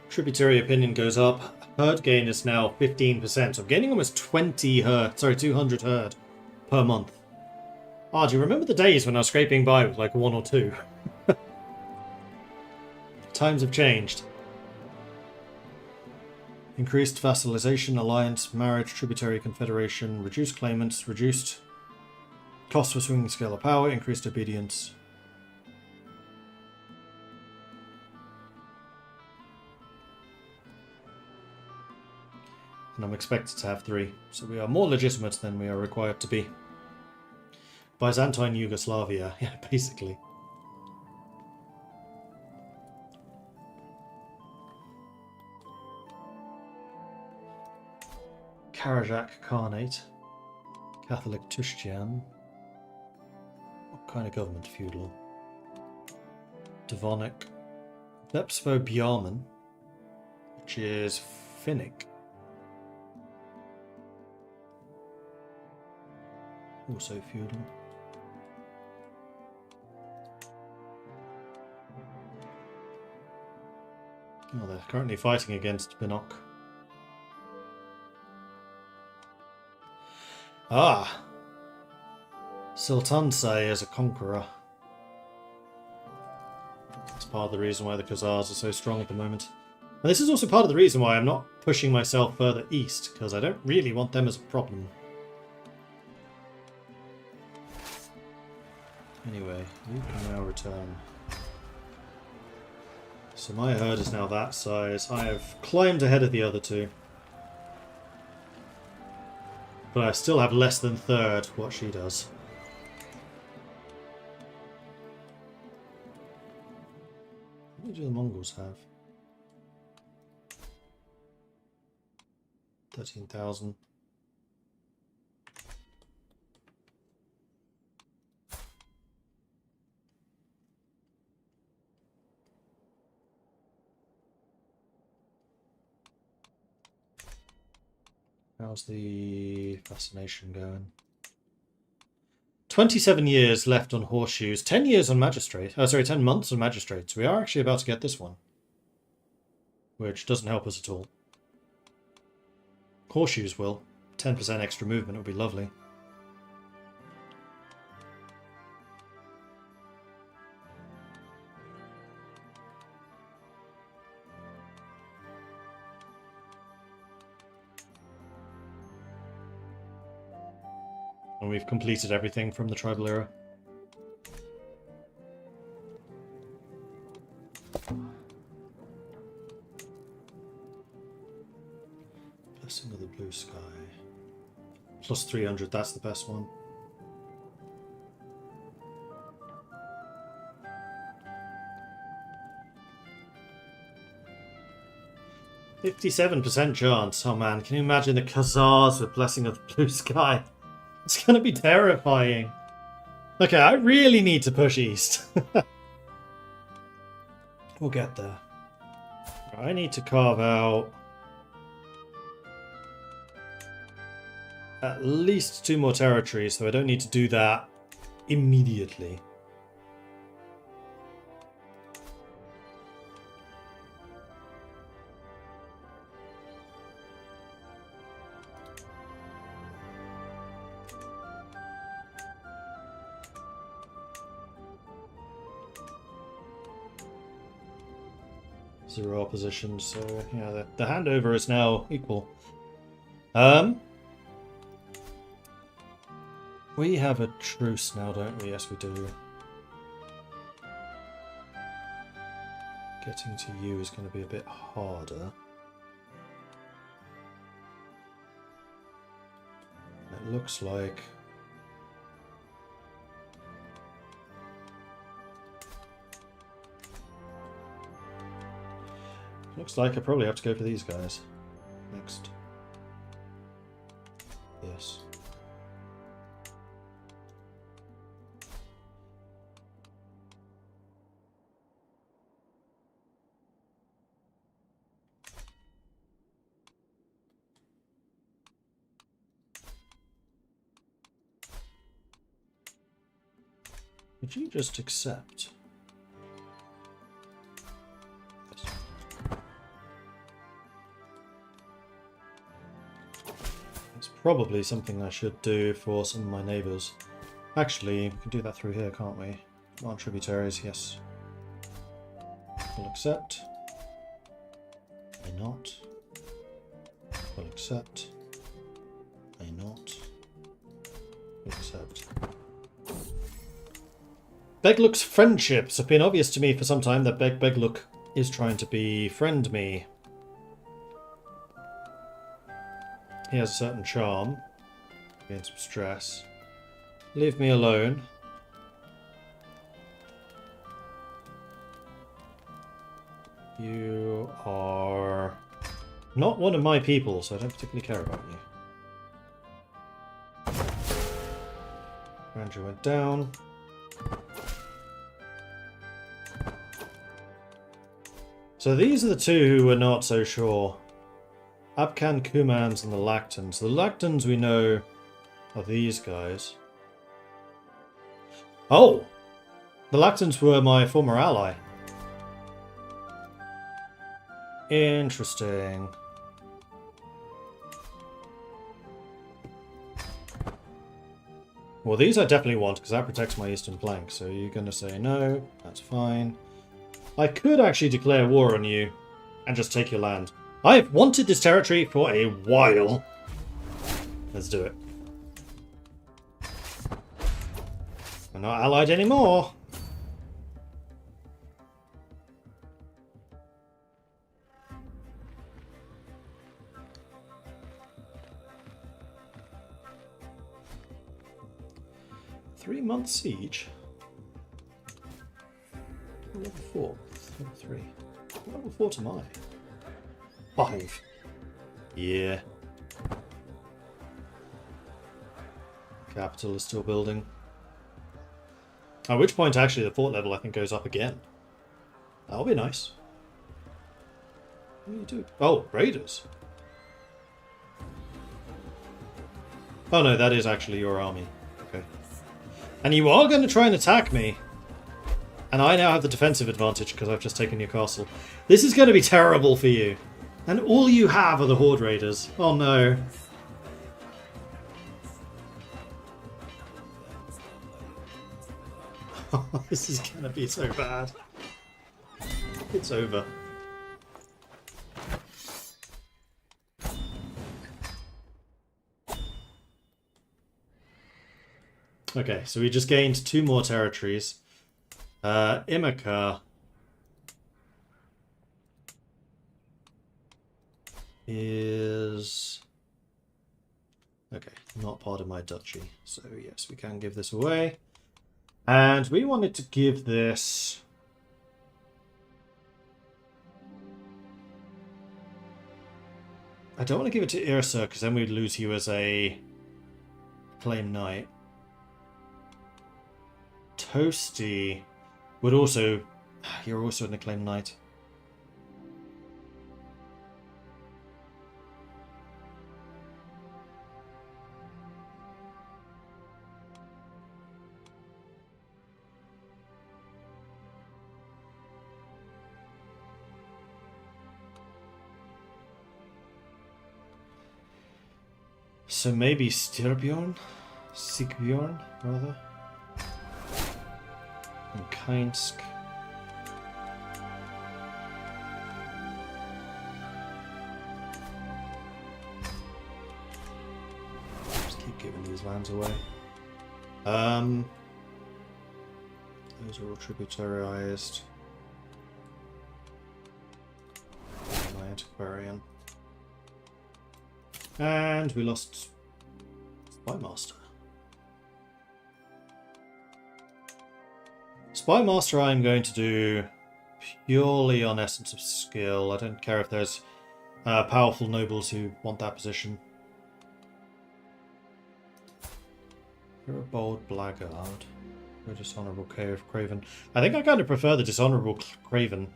Tributary opinion goes up. Herd gain is now 15%. So I'm gaining almost 200 herd per month. Ah, do you remember the days when I was scraping by with like 1 or 2? Times have changed. Increased vassalization, alliance, marriage, tributary, confederation, reduced claimants, reduced cost for swinging scale of power, increased obedience. And I'm expected to have 3, so we are more legitimate than we are required to be. Byzantine Yugoslavia, yeah, basically. Karajak Khanate. Catholic Tushtian. What kind of government? Feudal. Devonic. Lepsvo Bjarman, which is Finnic. Also feudal. Well, they're currently fighting against Binok. Ah! Sultansay as a conqueror. That's part of the reason why the Khazars are so strong at the moment. And this is also part of the reason why I'm not pushing myself further east, because I don't really want them as a problem. Anyway, you can now return. So my herd is now that size. I have climbed ahead of the other two. But I still have less than third what she does. What do the Mongols have? 13,000. How's the fascination going? 27 years left on horseshoes, 10 years on magistrate. Oh, sorry, 10 months on magistrates. We are actually about to get this one, which doesn't help us at all. Horseshoes will. 10% extra movement would be lovely. And we've completed everything from the tribal era. Blessing of the Blue Sky. Plus 300, that's the best one. "57% chance." Oh man, can you imagine the Khazars with Blessing of the Blue Sky? It's gonna be terrifying. Okay, I really need to push east. We'll get there. I need to carve out at least 2 more territories, so I don't need to do that immediately. Zero opposition, so yeah, the handover is now equal. We have a truce now, don't we? Yes, we do. Getting to you is going to be a bit harder. It looks like... Looks like I probably have to go for these guys next. Yes. Would you just accept? Probably something I should do for some of my neighbours. Actually, we can do that through here, can't we? On tributaries, yes. We'll accept. May not. We'll accept. May not. We'll accept. Beglook's friendships have been obvious to me for some time that Beglook is trying to befriend me. He has a certain charm. Gain some stress. Leave me alone. You are not one of my people, so I don't particularly care about you. Andrew went down. So these are the two who were not so sure. Abkhan, Kumans, and the Lactans. The Lactans we know are these guys. Oh! The Lactans were my former ally. Interesting. Well, these I definitely want, because that protects my eastern flank, so you're going to say no, that's fine. I could actually declare war on you and just take your land. I've wanted this territory for a while. Let's do it. We're not allied anymore. Three-month siege. Level 4. Level 3. What level 4 am I? 5. Yeah. Capital is still building. At which point, actually, the fort level, I think, goes up again. That'll be nice. What do you do? Oh, raiders. Oh, no, that is actually your army. Okay. And you are going to try and attack me. And I now have the defensive advantage because I've just taken your castle. This is going to be terrible for you. And all you have are the Horde Raiders. Oh no. This is going to be so bad. It's over. Okay, so we just gained 2 more territories. Imaka is... okay, not part of my duchy. So yes, we can give this away. And we wanted to give this... I don't want to give it to Irsa, because then we'd lose you as a claim knight. Toasty would also... you're also an acclaimed knight. So maybe Styrbjorn? Sigbjorn, rather? And Kainsk. Just keep giving these lands away. Those are all tributarized. My antiquarian. And we lost Spymaster. Spymaster I'm going to do purely on essence of skill. I don't care if there's powerful nobles who want that position. You're a bold blackguard. You're a dishonorable Craven. I think I kind of prefer the dishonorable Craven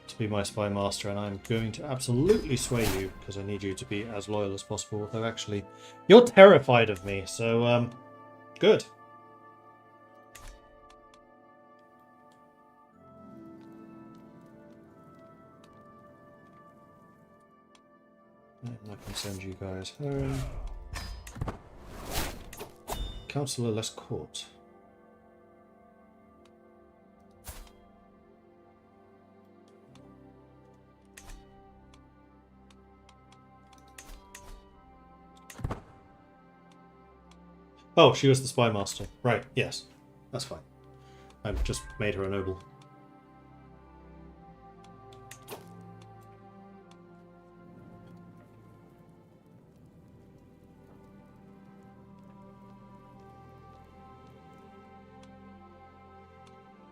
to be my Spymaster, and I'm going to absolutely sway you because I need you to be as loyal as possible. Though actually, you're terrified of me, so good. I can send you guys home. Councillor less court. Oh, she was the Spymaster. Right, yes. That's fine. I've just made her a noble.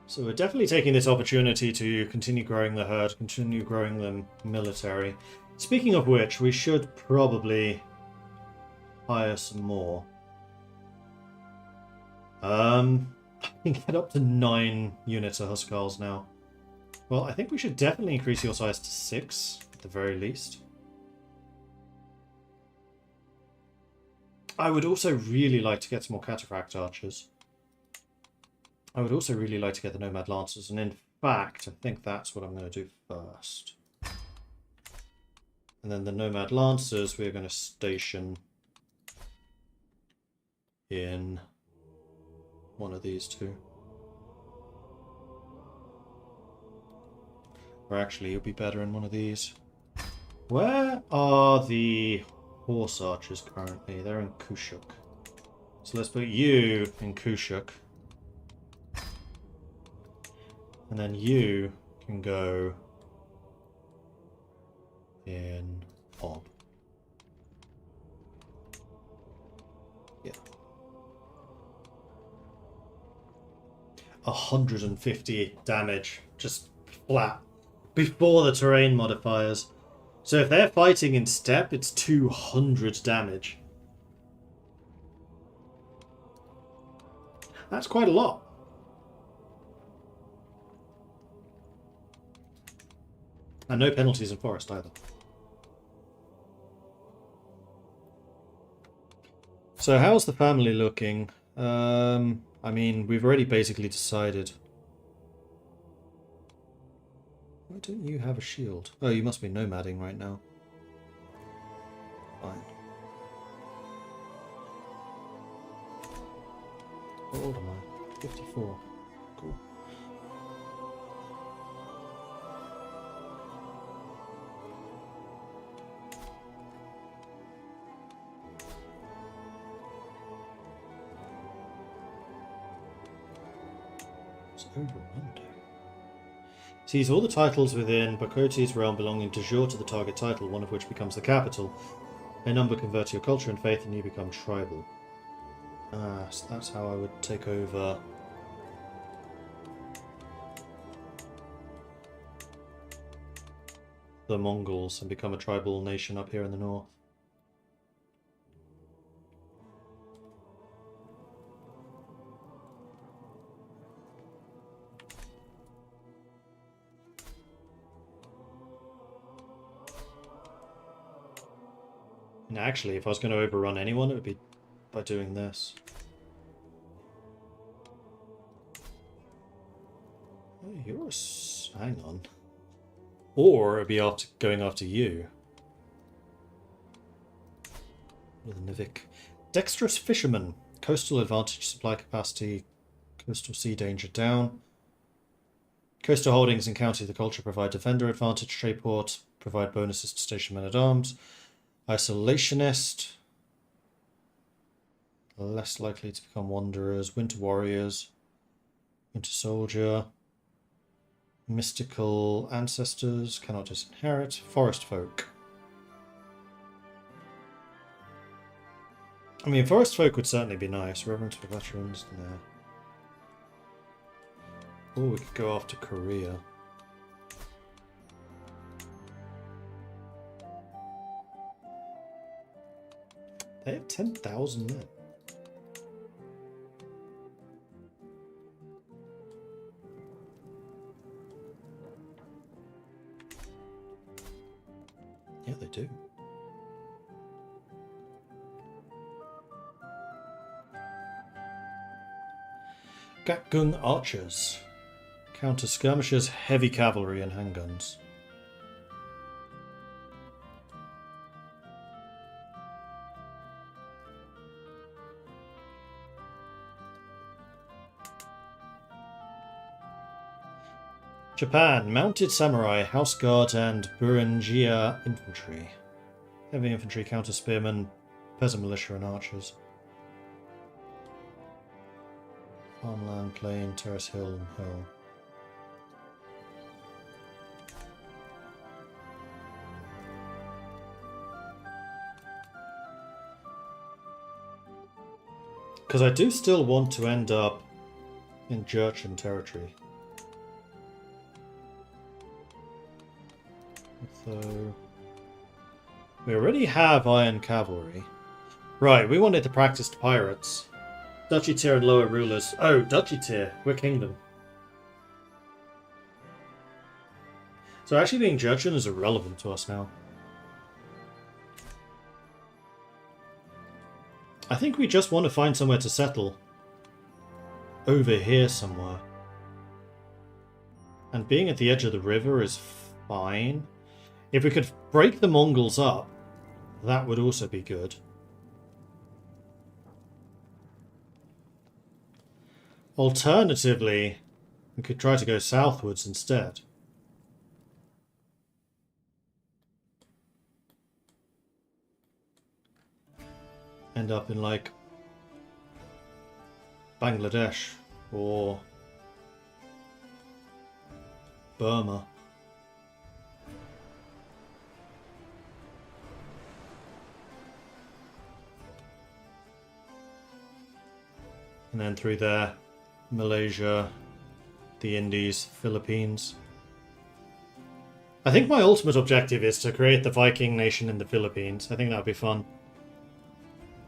So we're definitely taking this opportunity to continue growing the herd, continue growing the military. Speaking of which, we should probably hire some more. I can get up to 9 units of Huskarls now. Well, I think we should definitely increase your size to 6, at the very least. I would also really like to get some more Cataphract Archers. I would also really like to get the Nomad Lancers, and in fact, I think that's what I'm going to do first. And then the Nomad Lancers we're going to station in one of these two. Or actually, you'll be better in one of these. Where are the horse archers currently? They're in Kushuk. So let's put you in Kushuk. And then you can go in Ob. Yeah. 150 damage. Just flat. Before the terrain modifiers. So if they're fighting in Steppe, it's 200 damage. That's quite a lot. And no penalties in Forest either. So how's the family looking? I mean, we've already basically decided. Why don't you have a shield? Oh, you must be nomading right now. Fine. How old am I? 54. Cool. It's over one day. Seize all the titles within Bakoti's realm belonging de jure to the target title, one of which becomes the capital. A number convert to your culture and faith and you become tribal. Ah, so that's how I would take over the Mongols and become a tribal nation up here in the north. And actually, if I was going to overrun anyone, it would be by doing this. Oh, you're a... hang on. Or it'd be after going after you. With a Nivik. Dexterous Fisherman. Coastal advantage, supply capacity, coastal sea danger down. Coastal holdings in County of the Culture provide defender advantage, trade port, provide bonuses to station men-at-arms. Isolationist. Less likely to become wanderers. Winter warriors. Winter soldier. Mystical ancestors. Cannot disinherit. Forest folk. I mean, forest folk would certainly be nice. Reverence for veterans. Nah. Oh, we could go after Korea. They have 10,000 men. Yeah, they do. Gakgung archers. Counter skirmishers, heavy cavalry, and handguns. Japan, mounted samurai, house guard, and Burangia infantry. Heavy infantry, counter spearmen, peasant militia, and archers. Farmland, plain, terrace, hill, and hill. Because I do still want to end up in Jurchen territory. So we already have iron cavalry. Right, we wanted to practice pirates. Duchy tier and lower rulers. Oh, duchy tier. We're kingdom. So actually being Jurchen is irrelevant to us now. I think we just want to find somewhere to settle. Over here somewhere. And being at the edge of the river is fine. If we could break the Mongols up, that would also be good. Alternatively, we could try to go southwards instead. End up in, like, Bangladesh or Burma. And then through there, Malaysia, the Indies, Philippines. I think my ultimate objective is to create the Viking nation in the Philippines. I think that would be fun.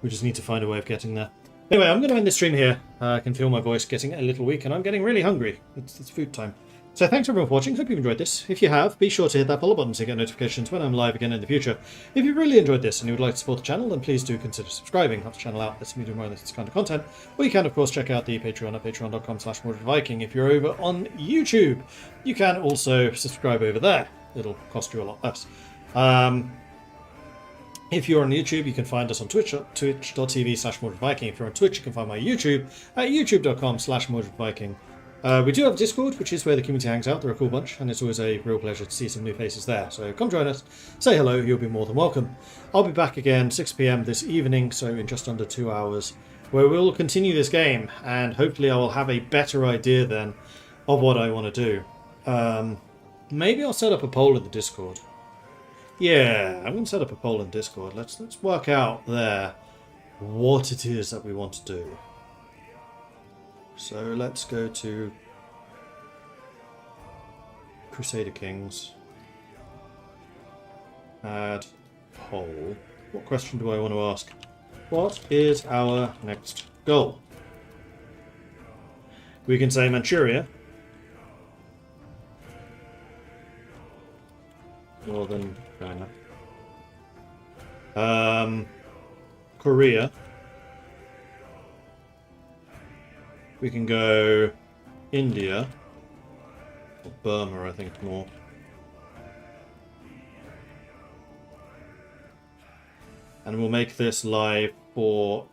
We just need to find a way of getting there. Anyway, I'm going to end this stream here. I can feel my voice getting a little weak, and I'm getting really hungry. It's food time. So thanks everyone for watching. Hope you've enjoyed this. If you have, be sure to hit that follow button so you get notifications when I'm live again in the future. If you really enjoyed this and you would like to support the channel, then please do consider subscribing. Helps the channel out, lets me do more of this kind of content. Or you can, of course, check out the Patreon at patreon.com/MordredViking. If you're over on YouTube, you can also subscribe over there. It'll cost you a lot less. If you're on YouTube, you can find us on Twitch, twitch.tv/MordredViking. If you're on Twitch, you can find my YouTube at youtube.com/MordredViking. We do have a Discord, which is where the community hangs out. They're a cool bunch, and it's always a real pleasure to see some new faces there. So come join us, say hello, you'll be more than welcome. I'll be back again 6 PM this evening, so in just under 2 hours, where we'll continue this game, and hopefully I will have a better idea then of what I want to do. Maybe I'll set up a poll in the Discord. Yeah, I'm going to set up a poll in Discord. Let's work out there what it is that we want to do. So let's go to Crusader Kings. Add poll. What question do I want to ask? What is our next goal? We can say Manchuria. Northern China. Korea. We can go India, or Burma, I think more. And we'll make this live for,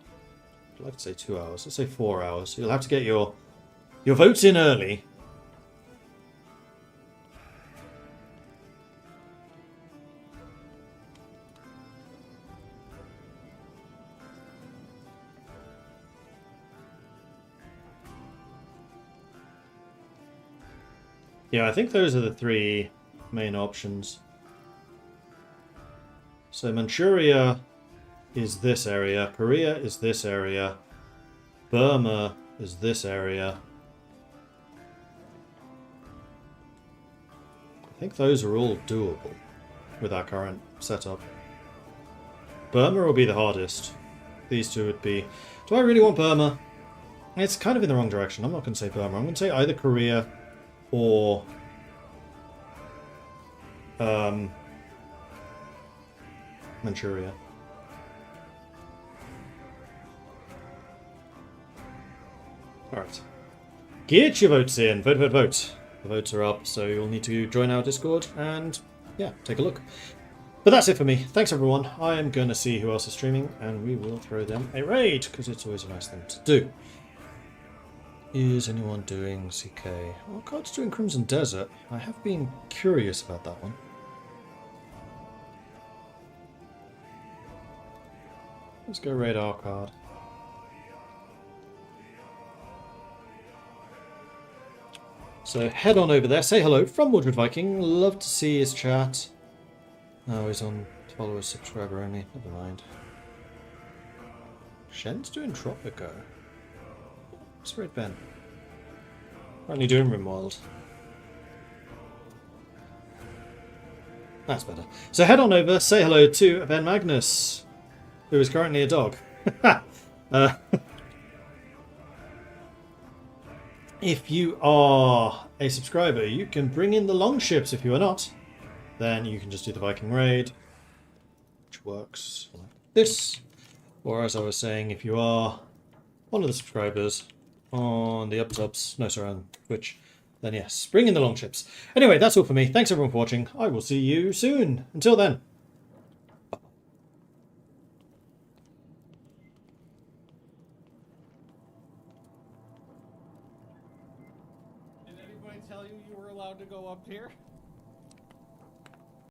I'd like to say 2 hours. Let's say 4 hours. You'll have to get your votes in early. Yeah, I think those are the three main options. So Manchuria is this area, Korea is this area, Burma is this area. I think those are all doable with our current setup. Burma will be the hardest. These two would be... Do I really want Burma? It's kind of in the wrong direction. I'm not going to say Burma. I'm going to say either Korea or Manchuria. Alright. Get your votes in. Vote, vote, vote. The votes are up, so you'll need to join our Discord and, yeah, take a look. But that's it for me. Thanks, everyone. I am going to see who else is streaming, and we will throw them a raid, because it's always a nice thing to do. Is anyone doing CK? Well, Card's doing Crimson Desert. I have been curious about that one. Let's go raid our card. So head on over there. Say hello from Mordred Viking. Love to see his chat. Oh, he's on follower subscriber only. Never mind. Shen's doing Tropico. What's Red Ben? Only doing Rimworld. That's better. So head on over, say hello to Ben Magnus, who is currently a dog. If you are a subscriber, you can bring in the longships. If you are not, then you can just do the Viking raid, which works like this. Or as I was saying, if you are one of the subscribers on the on Twitch, then yes, bring in the longships. Anyway, that's all for me. Thanks everyone for watching. I will see you soon. Until then. Did anybody tell you you were allowed to go up here?